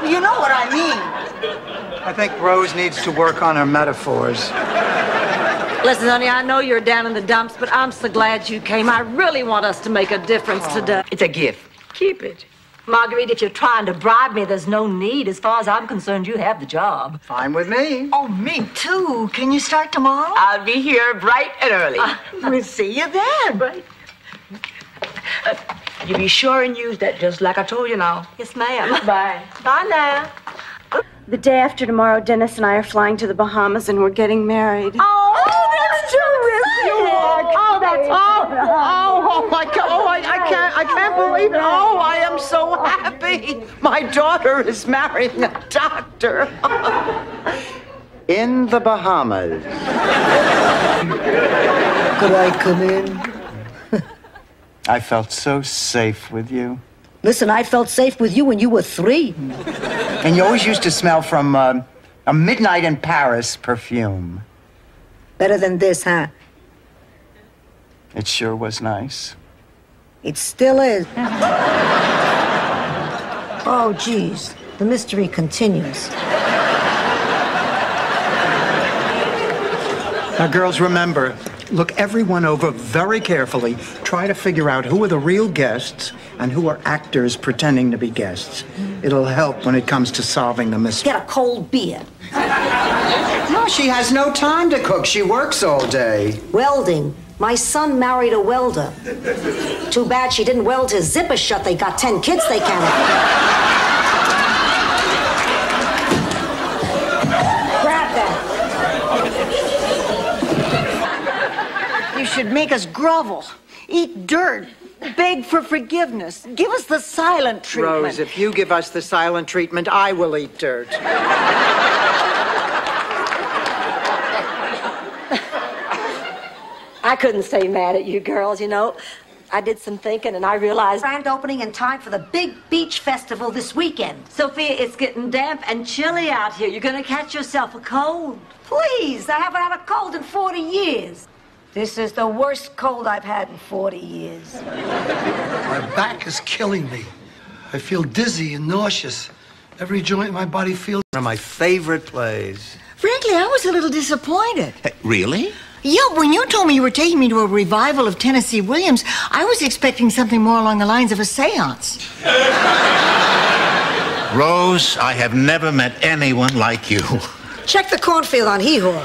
You know what I mean. I think Rose needs to work on her metaphors. Listen, honey, I know you're down in the dumps, but I'm so glad you came. I really want us to make a difference today. It's a gift. Keep it. Marguerite, if you're trying to bribe me, there's no need. As far as I'm concerned, you have the job. Fine with me. Oh, me too. Can you start tomorrow? I'll be here bright and early. We'll see you then. Right. You be sure and use that just like I told you now. Yes, ma'am. Bye. Bye now. The day after tomorrow, Dennis and I are flying to the Bahamas and we're getting married. Oh, that's terrific. Oh, that's oh my God. Oh, I can't believe it. Oh, I am so happy. My daughter is marrying a doctor. In the Bahamas. Could I come in? I felt so safe with you. Listen, I felt safe with you when you were 3. And you always used to smell from a Midnight in Paris perfume. Better than this, huh? It sure was nice. It still is. Oh, geez. The mystery continues. Now, girls, remember, look everyone over very carefully. Try to figure out who are the real guests and who are actors pretending to be guests. It'll help when it comes to solving the mystery. Get a cold beer. No, she has no time to cook. She works all day. Welding. My son married a welder. Too bad she didn't weld his zipper shut. They got 10 kids they can. Grab that. You should make us grovel, eat dirt, beg for forgiveness. Give us the silent treatment. Rose, if you give us the silent treatment, I will eat dirt. I couldn't stay mad at you girls, you know. I did some thinking and I realized... Grand opening in time for the big beach festival this weekend. Sophia, it's getting damp and chilly out here. You're gonna catch yourself a cold. Please, I haven't had a cold in 40 years. This is the worst cold I've had in 40 years. My back is killing me. I feel dizzy and nauseous. Every joint in my body feels... One of my favorite plays. Frankly, I was a little disappointed. Really? Yeah, when you told me you were taking me to a revival of Tennessee Williams, I was expecting something more along the lines of a seance. Rose, I have never met anyone like you. Check the cornfield on Hee-Haw.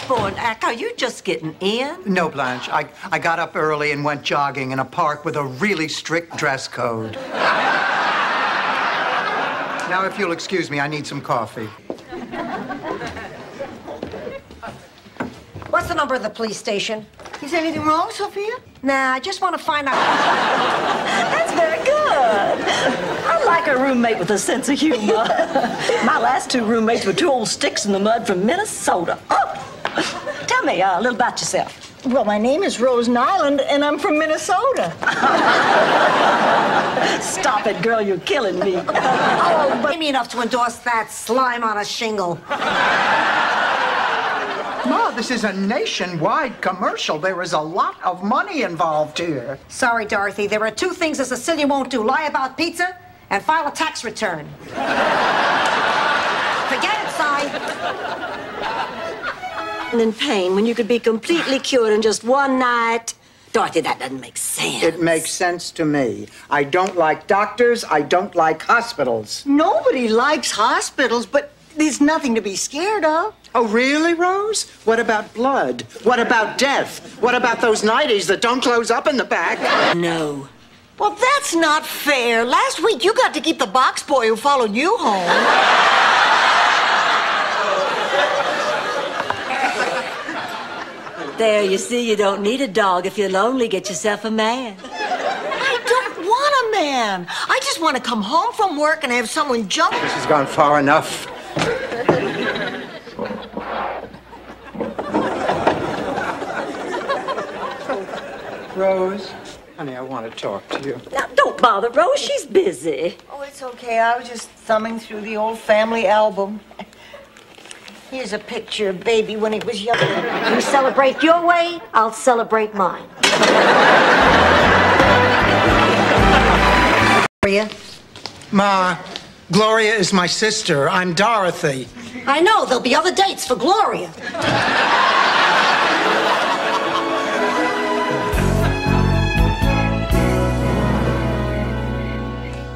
For an act, are you just getting in? No, Blanche. I got up early and went jogging in a park with a really strict dress code. Now, if you'll excuse me, I need some coffee. What's the number of the police station? Is anything wrong, Sophia? Nah, I just want to find out. That's very good. I like a roommate with a sense of humor. My last two roommates were two old sticks in the mud from Minnesota. Oh. Tell me a little about yourself. Well, my name is Rose Nyland, and I'm from Minnesota. Stop it, girl. You're killing me. Oh, but me enough to endorse that slime on a shingle. Ma, this is a nationwide commercial. There is a lot of money involved here. Sorry, Dorothy. There are two things a Sicilian won't do. Lie about pizza and file a tax return. Forget it, Si. In pain when you could be completely cured in just one night. Dorothy, that doesn't make sense. It makes sense to me. I don't like doctors. I don't like hospitals. Nobody likes hospitals, but there's nothing to be scared of. Oh, really, Rose? What about blood? What about death? What about those 90s that don't close up in the back? No. Well, that's not fair. Last week, you got to keep the box boy who followed you home. There, you see, you don't need a dog. If you're lonely, get yourself a man. I don't want a man. I just want to come home from work and have someone jump. This has gone far enough. Rose, honey, I want to talk to you. Now, don't bother Rose. She's busy. Oh, it's okay. I was just thumbing through the old family album. Here's a picture of Baby when he was young. You celebrate your way, I'll celebrate mine. Gloria? Ma, Gloria is my sister. I'm Dorothy. I know. There'll be other dates for Gloria.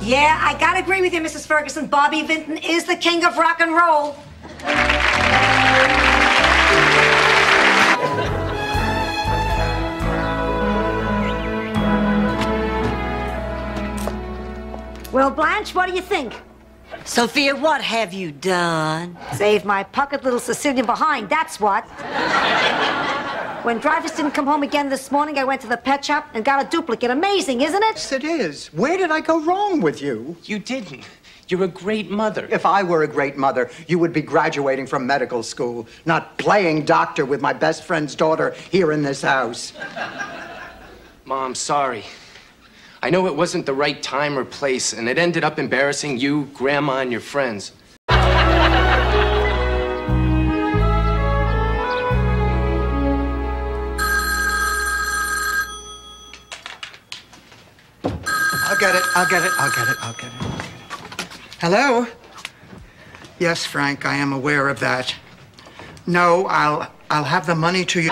Yeah, I gotta agree with you, Mrs. Ferguson. Bobby Vinton is the king of rock and roll. Well, Blanche, what do you think? Sophia, what have you done? Saved my puckered little Sicilian behind, that's what. When Dreyfus didn't come home again this morning, I went to the pet shop and got a duplicate. Amazing, isn't it? Yes, it is. Where did I go wrong with you? You didn't. You're a great mother. If I were a great mother, you would be graduating from medical school, not playing doctor with my best friend's daughter here in this house. Mom, sorry. I know it wasn't the right time or place, and it ended up embarrassing you, Grandma, and your friends. I'll get it. Hello? Yes, Frank, I am aware of that. No, I'll have the money to you.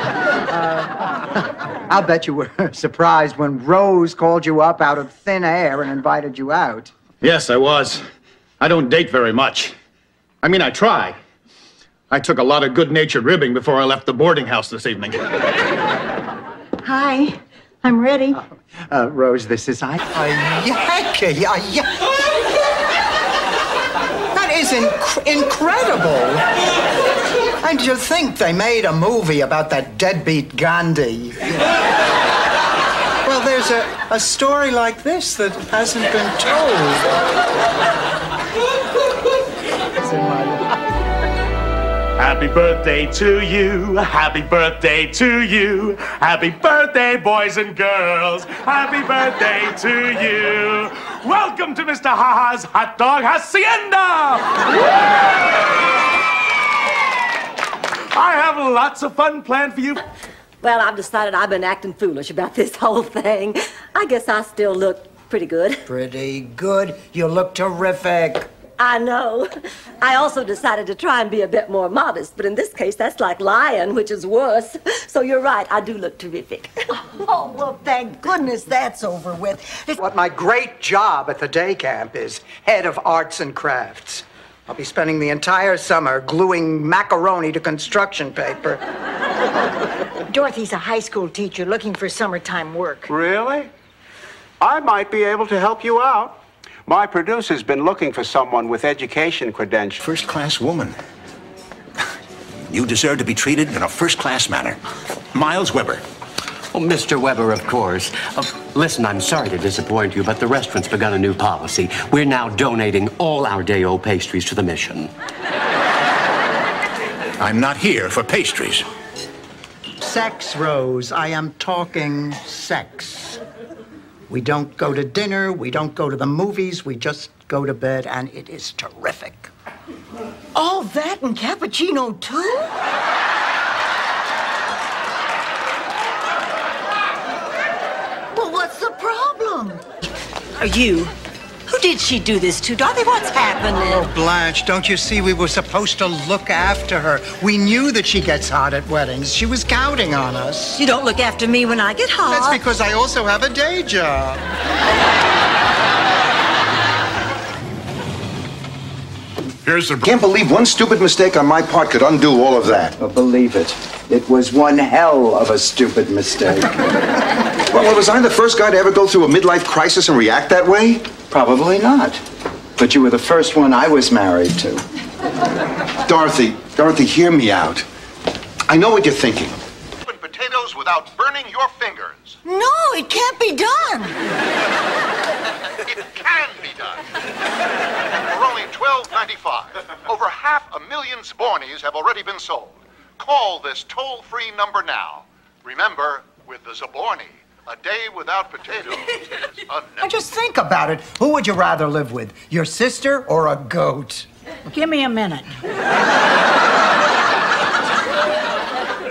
I'll bet you were surprised when Rose called you up out of thin air and invited you out. Yes, I was. I don't date very much. I mean, I try. I took a lot of good-natured ribbing before I left the boarding house this evening. Hi, I'm ready. Rose, this is Yankee. That is incredible. And to think they made a movie about that deadbeat Gandhi. Well, there's a story like this that hasn't been told. It's in my life. Happy birthday to you, happy birthday to you, happy birthday, boys and girls, happy birthday to you. Welcome to Mr. Ha-Ha's Hot Dog Hacienda! I have lots of fun planned for you. Well, I've decided I've been acting foolish about this whole thing. I guess I still look pretty good. Pretty good. You look terrific. I know. I also decided to try and be a bit more modest, but in this case, that's like lying, which is worse. So you're right, I do look terrific. Oh, well, thank goodness that's over with. What my great job at the day camp is head of arts and crafts. I'll be spending the entire summer gluing macaroni to construction paper. Dorothy's a high school teacher looking for summertime work. Really? I might be able to help you out. My producer's been looking for someone with education credentials. First-class woman. You deserve to be treated in a first-class manner. Miles Weber. Oh, Mr. Weber, of course. Listen, I'm sorry to disappoint you, but the restaurant's begun a new policy. We're now donating all our day-old pastries to the mission. I'm not here for pastries. Sex, Rose. I am talking sex. We don't go to dinner, we don't go to the movies, we just go to bed, and it is terrific. All that and cappuccino, too? Well, what's the problem? Who did she do this to? Dorothy, what's happening? Oh, Blanche, don't you see we were supposed to look after her? We knew that she gets hot at weddings. She was counting on us. You don't look after me when I get hot. That's because I also have a day job. Here's the... Can't believe one stupid mistake on my part could undo all of that. Oh, believe it. It was one hell of a stupid mistake. Well, was I the first guy to ever go through a midlife crisis and react that way? Probably not. But you were the first one I was married to. Dorothy, hear me out. I know what you're thinking. Potatoes without burning your fingers. No, it can't be done. It can be done. For only $12.95, over 500,000 Zabornis have already been sold. Call this toll-free number now. Remember, with the Zaborni, a day without potatoes is Now just think about it. Who would you rather live with, your sister or a goat? Give me a minute.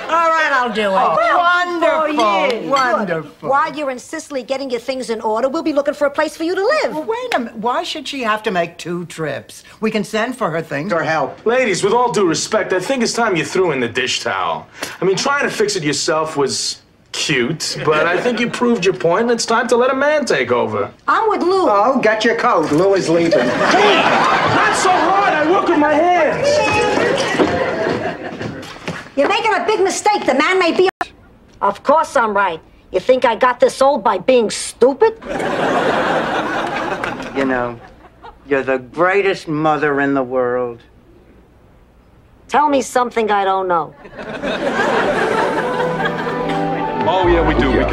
All right, I'll do it. Wonderful, wonderful. While you're in Sicily getting your things in order, we'll be looking for a place for you to live. Well, wait a minute. Why should she have to make 2 trips? We can send for her things or help. Ladies, with all due respect, I think it's time you threw in the dish towel. I mean, trying to fix it yourself was cute, but I think you proved your point, and it's time to let a man take over. I'm with Lou. Oh, get your coat. Lou is leaving. Hey, not so hard. I work with my hands. You're making a big mistake. The man may be... Of course I'm right. You think I got this old by being stupid? You know, you're the greatest mother in the world. Tell me something I don't know. Oh, yeah, we do. We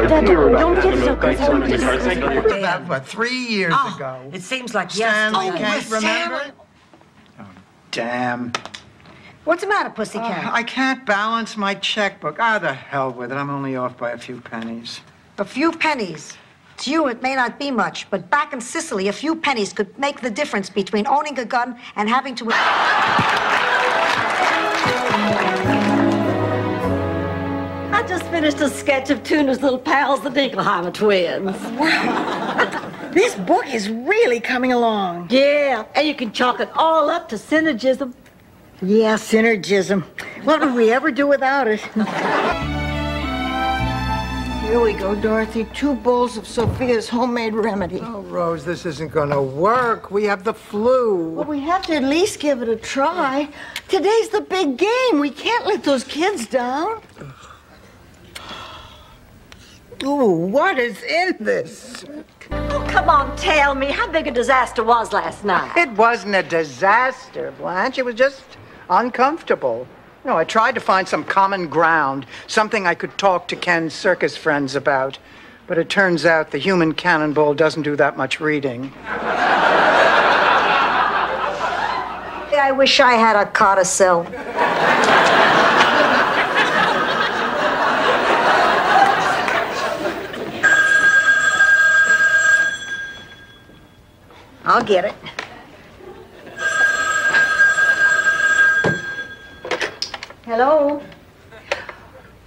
can hear about That. About, what, 3 years ago? It seems like Stanley yesterday. can't remember? Oh, damn. What's the matter, pussycat? I can't balance my checkbook. The hell with it. I'm only off by a few pennies. A few pennies. To you, it may not be much, but back in Sicily, a few pennies could make the difference between owning a gun and having to... I just finished a sketch of Tuna's little pals, the Dinkelheimer twins. Wow. This book is really coming along. Yeah, and you can chalk it all up to synergism. Yeah, synergism. What would we ever do without it? Here we go, Dorothy. 2 bowls of Sophia's homemade remedy. Oh, Rose, this isn't going to work. We have the flu. Well, we have to at least give it a try. Today's the big game. We can't let those kids down. Ooh, what is in this? Oh, come on, tell me how big a disaster was last night. It wasn't a disaster, Blanche. It was just uncomfortable. You know, I tried to find some common ground, something I could talk to Ken's circus friends about. But it turns out the human cannonball doesn't do that much reading. I wish I had a codicil. I'll get it. Hello?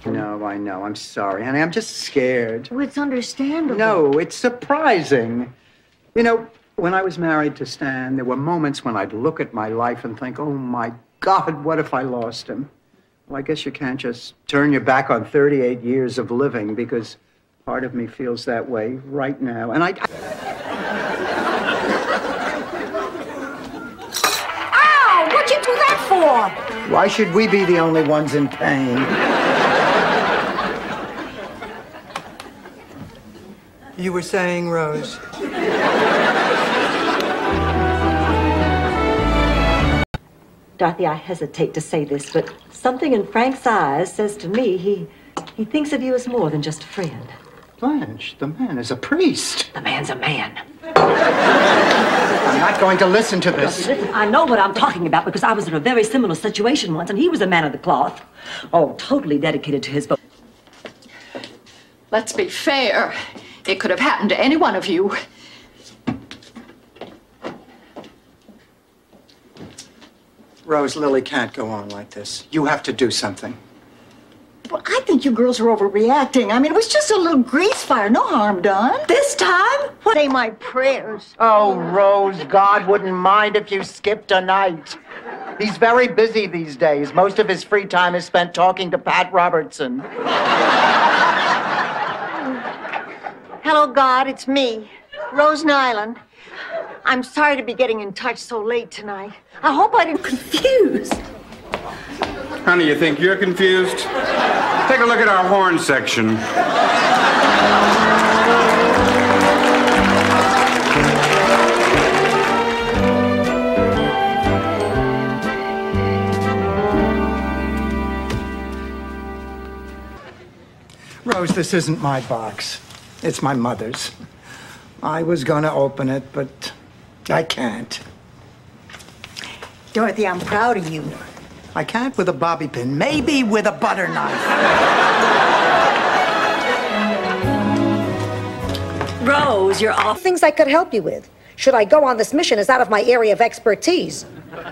No, I know. I'm sorry, honey. I'm just scared. Oh, it's understandable. No, it's surprising. You know, When I was married to Stan, there were moments when I'd look at my life and think, oh my God, what if I lost him? Well, I guess you can't just turn your back on 38 years of living, because part of me feels that way right now. And Ow! What'd you do that for? Why should we be the only ones in pain? You were saying, Rose? Dorothy, I hesitate to say this, but something in Frank's eyes says to me he thinks of you as more than just a friend. Blanche, the man is a priest. The man's a man. I'm not going to listen to this. Listen, I know what I'm talking about because I was in a very similar situation once, and he was a man of the cloth. Oh, totally dedicated to his vote. Let's be fair. It could have happened to any one of you. Rose, Lily can't go on like this. You have to do something. Well, I think you girls are overreacting. I mean, it was just a little grease fire. No harm done. This time? What? Say my prayers. Oh, Rose, God wouldn't mind if you skipped a night. He's very busy these days. Most of his free time is spent talking to Pat Robertson. Hello, God, it's me, Rose Nyland. I'm sorry to be getting in touch so late tonight. I hope I didn't confuse. Honey, you think you're confused? Take a look at our horn section. Rose, this isn't my box. It's my mother's. I was going to open it, but I can't. Dorothy, I'm proud of you. I can't with a bobby pin. Maybe with a butter knife. Rose, you're off. Things I could help you with. Should I go on this mission is out of my area of expertise.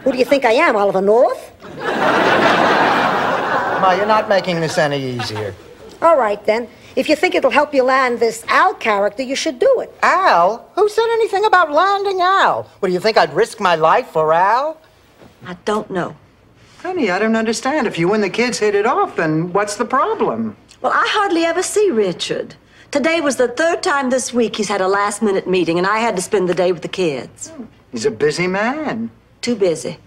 Who do you think I am, Oliver North? Ma, you're not making this any easier. All right, then. If you think it'll help you land this Al character, you should do it. Al? Who said anything about landing Al? What, do you think I'd risk my life for Al? I don't know. Honey, I don't understand. If you and the kids hit it off, then what's the problem? Well, I hardly ever see Richard. Today was the third time this week he's had a last-minute meeting, and I had to spend the day with the kids. He's a busy man. Too busy.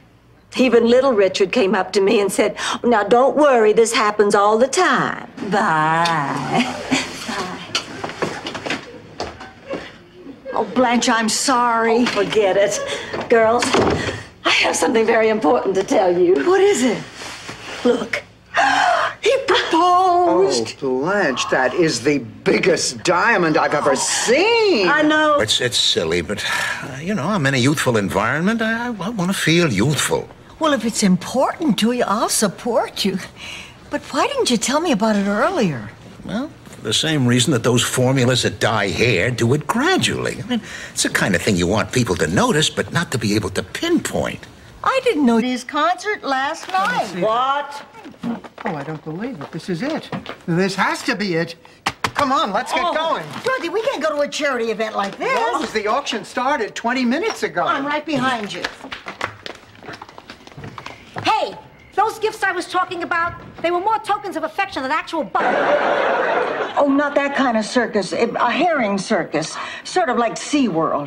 Even little Richard came up to me and said, now, don't worry, this happens all the time. Bye. Bye. Oh, Blanche, I'm sorry. Oh, forget it. Girls, I have something very important to tell you. What is it? Look. He proposed. Oh, Blanche, that is the biggest diamond I've ever seen. I know. It's silly, but, you know, I'm in a youthful environment. I want to feel youthful. Well, if it's important to you, I'll support you. But why didn't you tell me about it earlier? Well, for the same reason that those formulas that dye hair do it gradually. I mean, it's the kind of thing you want people to notice, but not to be able to pinpoint. I didn't know his concert last night. What? Oh, I don't believe it. This is it. This has to be it. Come on, let's get going. Dorothy, we can't go to a charity event like this. Rose, the auction started 20 minutes ago. I'm right behind you. Hey, those gifts I was talking about, they were more tokens of affection than actual Oh, not that kind of circus. A herring circus. Sort of like SeaWorld.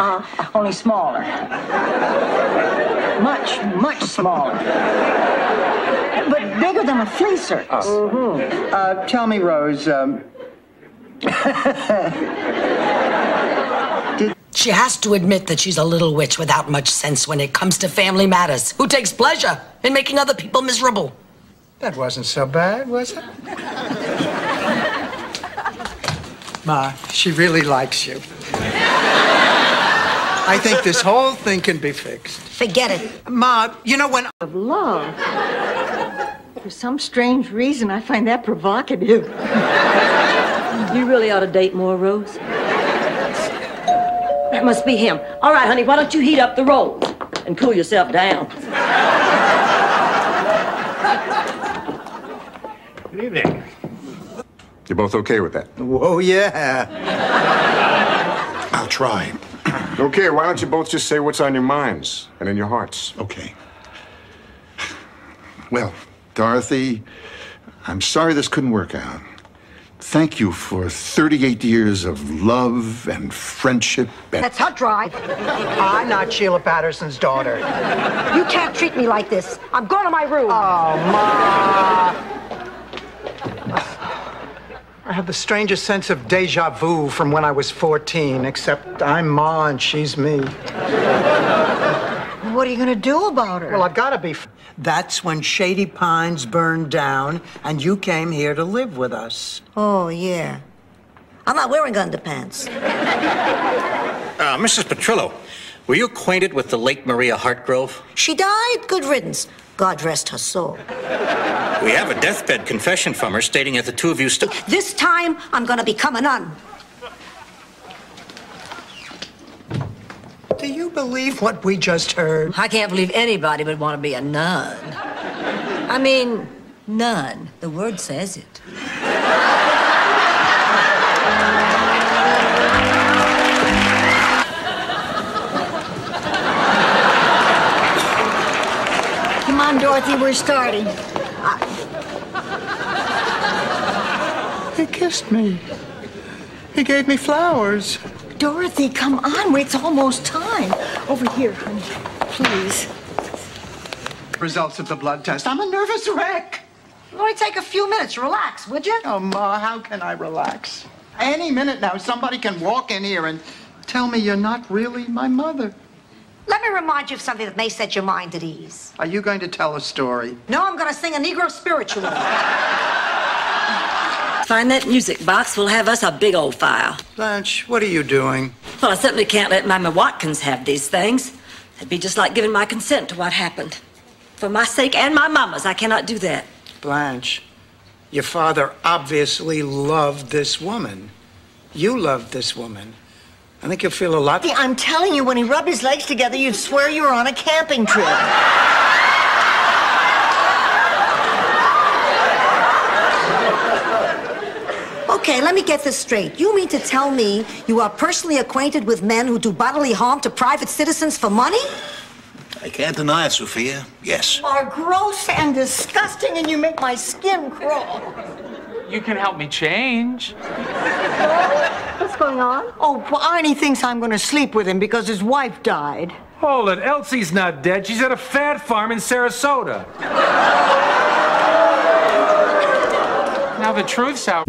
Only smaller. Much smaller. But bigger than a flea circus. Tell me, Rose, She has to admit that she's a little witch without much sense when it comes to family matters, who takes pleasure in making other people miserable. That wasn't so bad, was it? Ma, she really likes you. I think this whole thing can be fixed. Forget it. Ma, you know when... Of love. For some strange reason, I find that provocative. You really ought to date more, Rose. That must be him. All right, honey, why don't you heat up the rolls and cool yourself down? Good evening. You're both okay with that? Oh, yeah. I'll try. Okay, why don't you both just say what's on your minds and in your hearts? Okay. Well, Dorothy, I'm sorry this couldn't work out. Thank you for 38 years of love and friendship and... That's hot dry. I'm not Sheila Patterson's daughter. You can't treat me like this. I'm going to my room. Oh, Ma. I have the strangest sense of deja vu from when I was 14, except I'm Ma and she's me. What are you going to do about her? Well, I've got to be. That's when Shady Pines burned down and you came here to live with us. Oh, yeah. I'm not wearing underpants. Mrs. Petrillo, were you acquainted with the late Maria Hartgrove? She died. Good riddance. God rest her soul. We have a deathbed confession from her stating that the two of you still... This time, I'm going to become a nun. Do you believe what we just heard? I can't believe anybody would want to be a nun. I mean, nun. The word says it. Come on, Dorothy, we're starting. He kissed me. He gave me flowers. Dorothy, come on. It's almost time. Over here, honey. Please. Results of the blood test. I'm a nervous wreck. It'll only take a few minutes. Relax, would you? Oh, Ma, how can I relax? Any minute now, somebody can walk in here and tell me you're not really my mother. Let me remind you of something that may set your mind at ease. Are you going to tell a story? No, I'm going to sing a Negro spiritual. Find that music box, we'll have us a big old file. Blanche, what are you doing? Well, I certainly can't let Mama Watkins have these things. It'd be just like giving my consent to what happened. For my sake and my mama's, I cannot do that. Blanche, your father obviously loved this woman. You loved this woman. I think you'll feel a lot... I'm telling you, when he rubbed his legs together, you'd swear you were on a camping trip. Okay, let me get this straight. You mean to tell me you are personally acquainted with men who do bodily harm to private citizens for money? I can't deny it, Sophia. Yes. You are gross and disgusting, and you make my skin crawl. You can help me change. What's going on? Oh, Arnie thinks I'm going to sleep with him because his wife died. Hold it. Elsie's not dead. She's at a fat farm in Sarasota. Now the truth's out.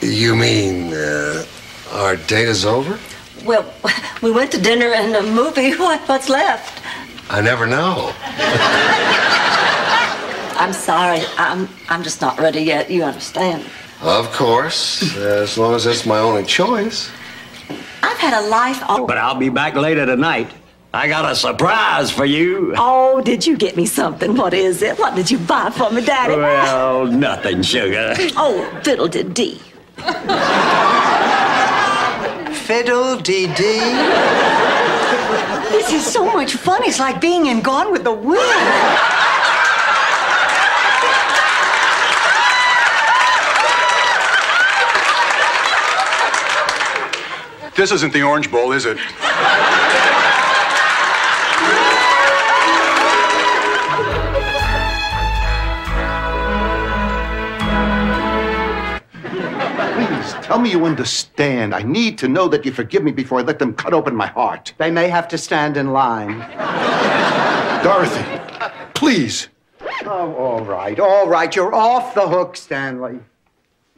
You mean, our date is over? Well, we went to dinner and a movie. What's left? I never know. I'm sorry. I'm just not ready yet. You understand? Of course, as long as it's my only choice. I've had a life. But I'll be back later tonight. I got a surprise for you. Oh, did you get me something? What is it? What did you buy for me, Daddy? Well, nothing, sugar. Oh, fiddle-de-dee. Fiddle-dee-dee. This is so much fun. It's like being in Gone with the Wind. This isn't the Orange Bowl, is it? Please, tell me you understand. I need to know that you forgive me before I let them cut open my heart. They may have to stand in line. Dorothy, please. Oh, all right. You're off the hook, Stanley.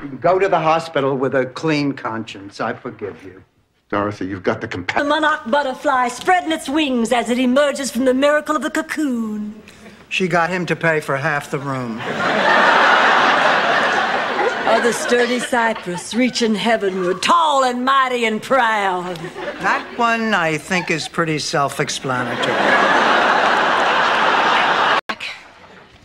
You can go to the hospital with a clean conscience. I forgive you. Dorothy, you've got the The compassion. monarch butterfly spreading its wings as it emerges from the miracle of the cocoon. She got him to pay for half the room. Or the sturdy cypress reaching heavenward, tall and mighty and proud. That one, I think, is pretty self-explanatory.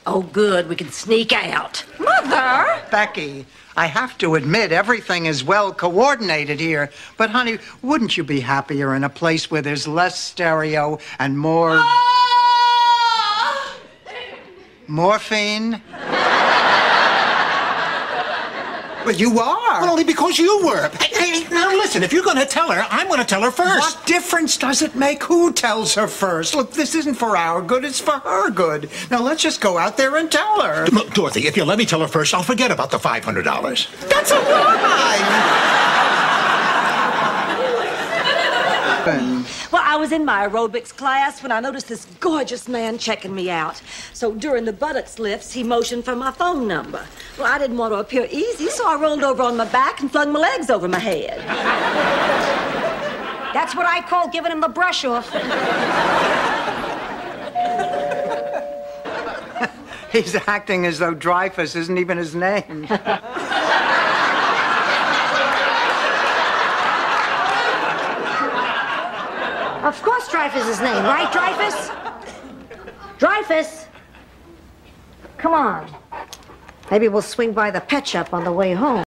Oh, good. We can sneak out. Mother! Becky, I have to admit, everything is well coordinated here. But, honey, wouldn't you be happier in a place where there's less stereo and more... morphine? Well, you are. Well, only because you were. Hey, now listen, if you're going to tell her, I'm going to tell her first. What difference does it make who tells her first? Look, this isn't for our good, it's for her good. Now, let's just go out there and tell her. Look, Dorothy, if you let me tell her first, I'll forget about the $500. That's a lie! Well, I was in my aerobics class when I noticed this gorgeous man checking me out. So during the buttocks lifts, he motioned for my phone number. Well, I didn't want to appear easy, so I rolled over on my back and flung my legs over my head. That's what I call giving him the brush off. He's acting as though Dreyfus isn't even his name. Of course Dreyfus is his name, right, Dreyfus? Dreyfus! Come on. Maybe we'll swing by the pet shop on the way home.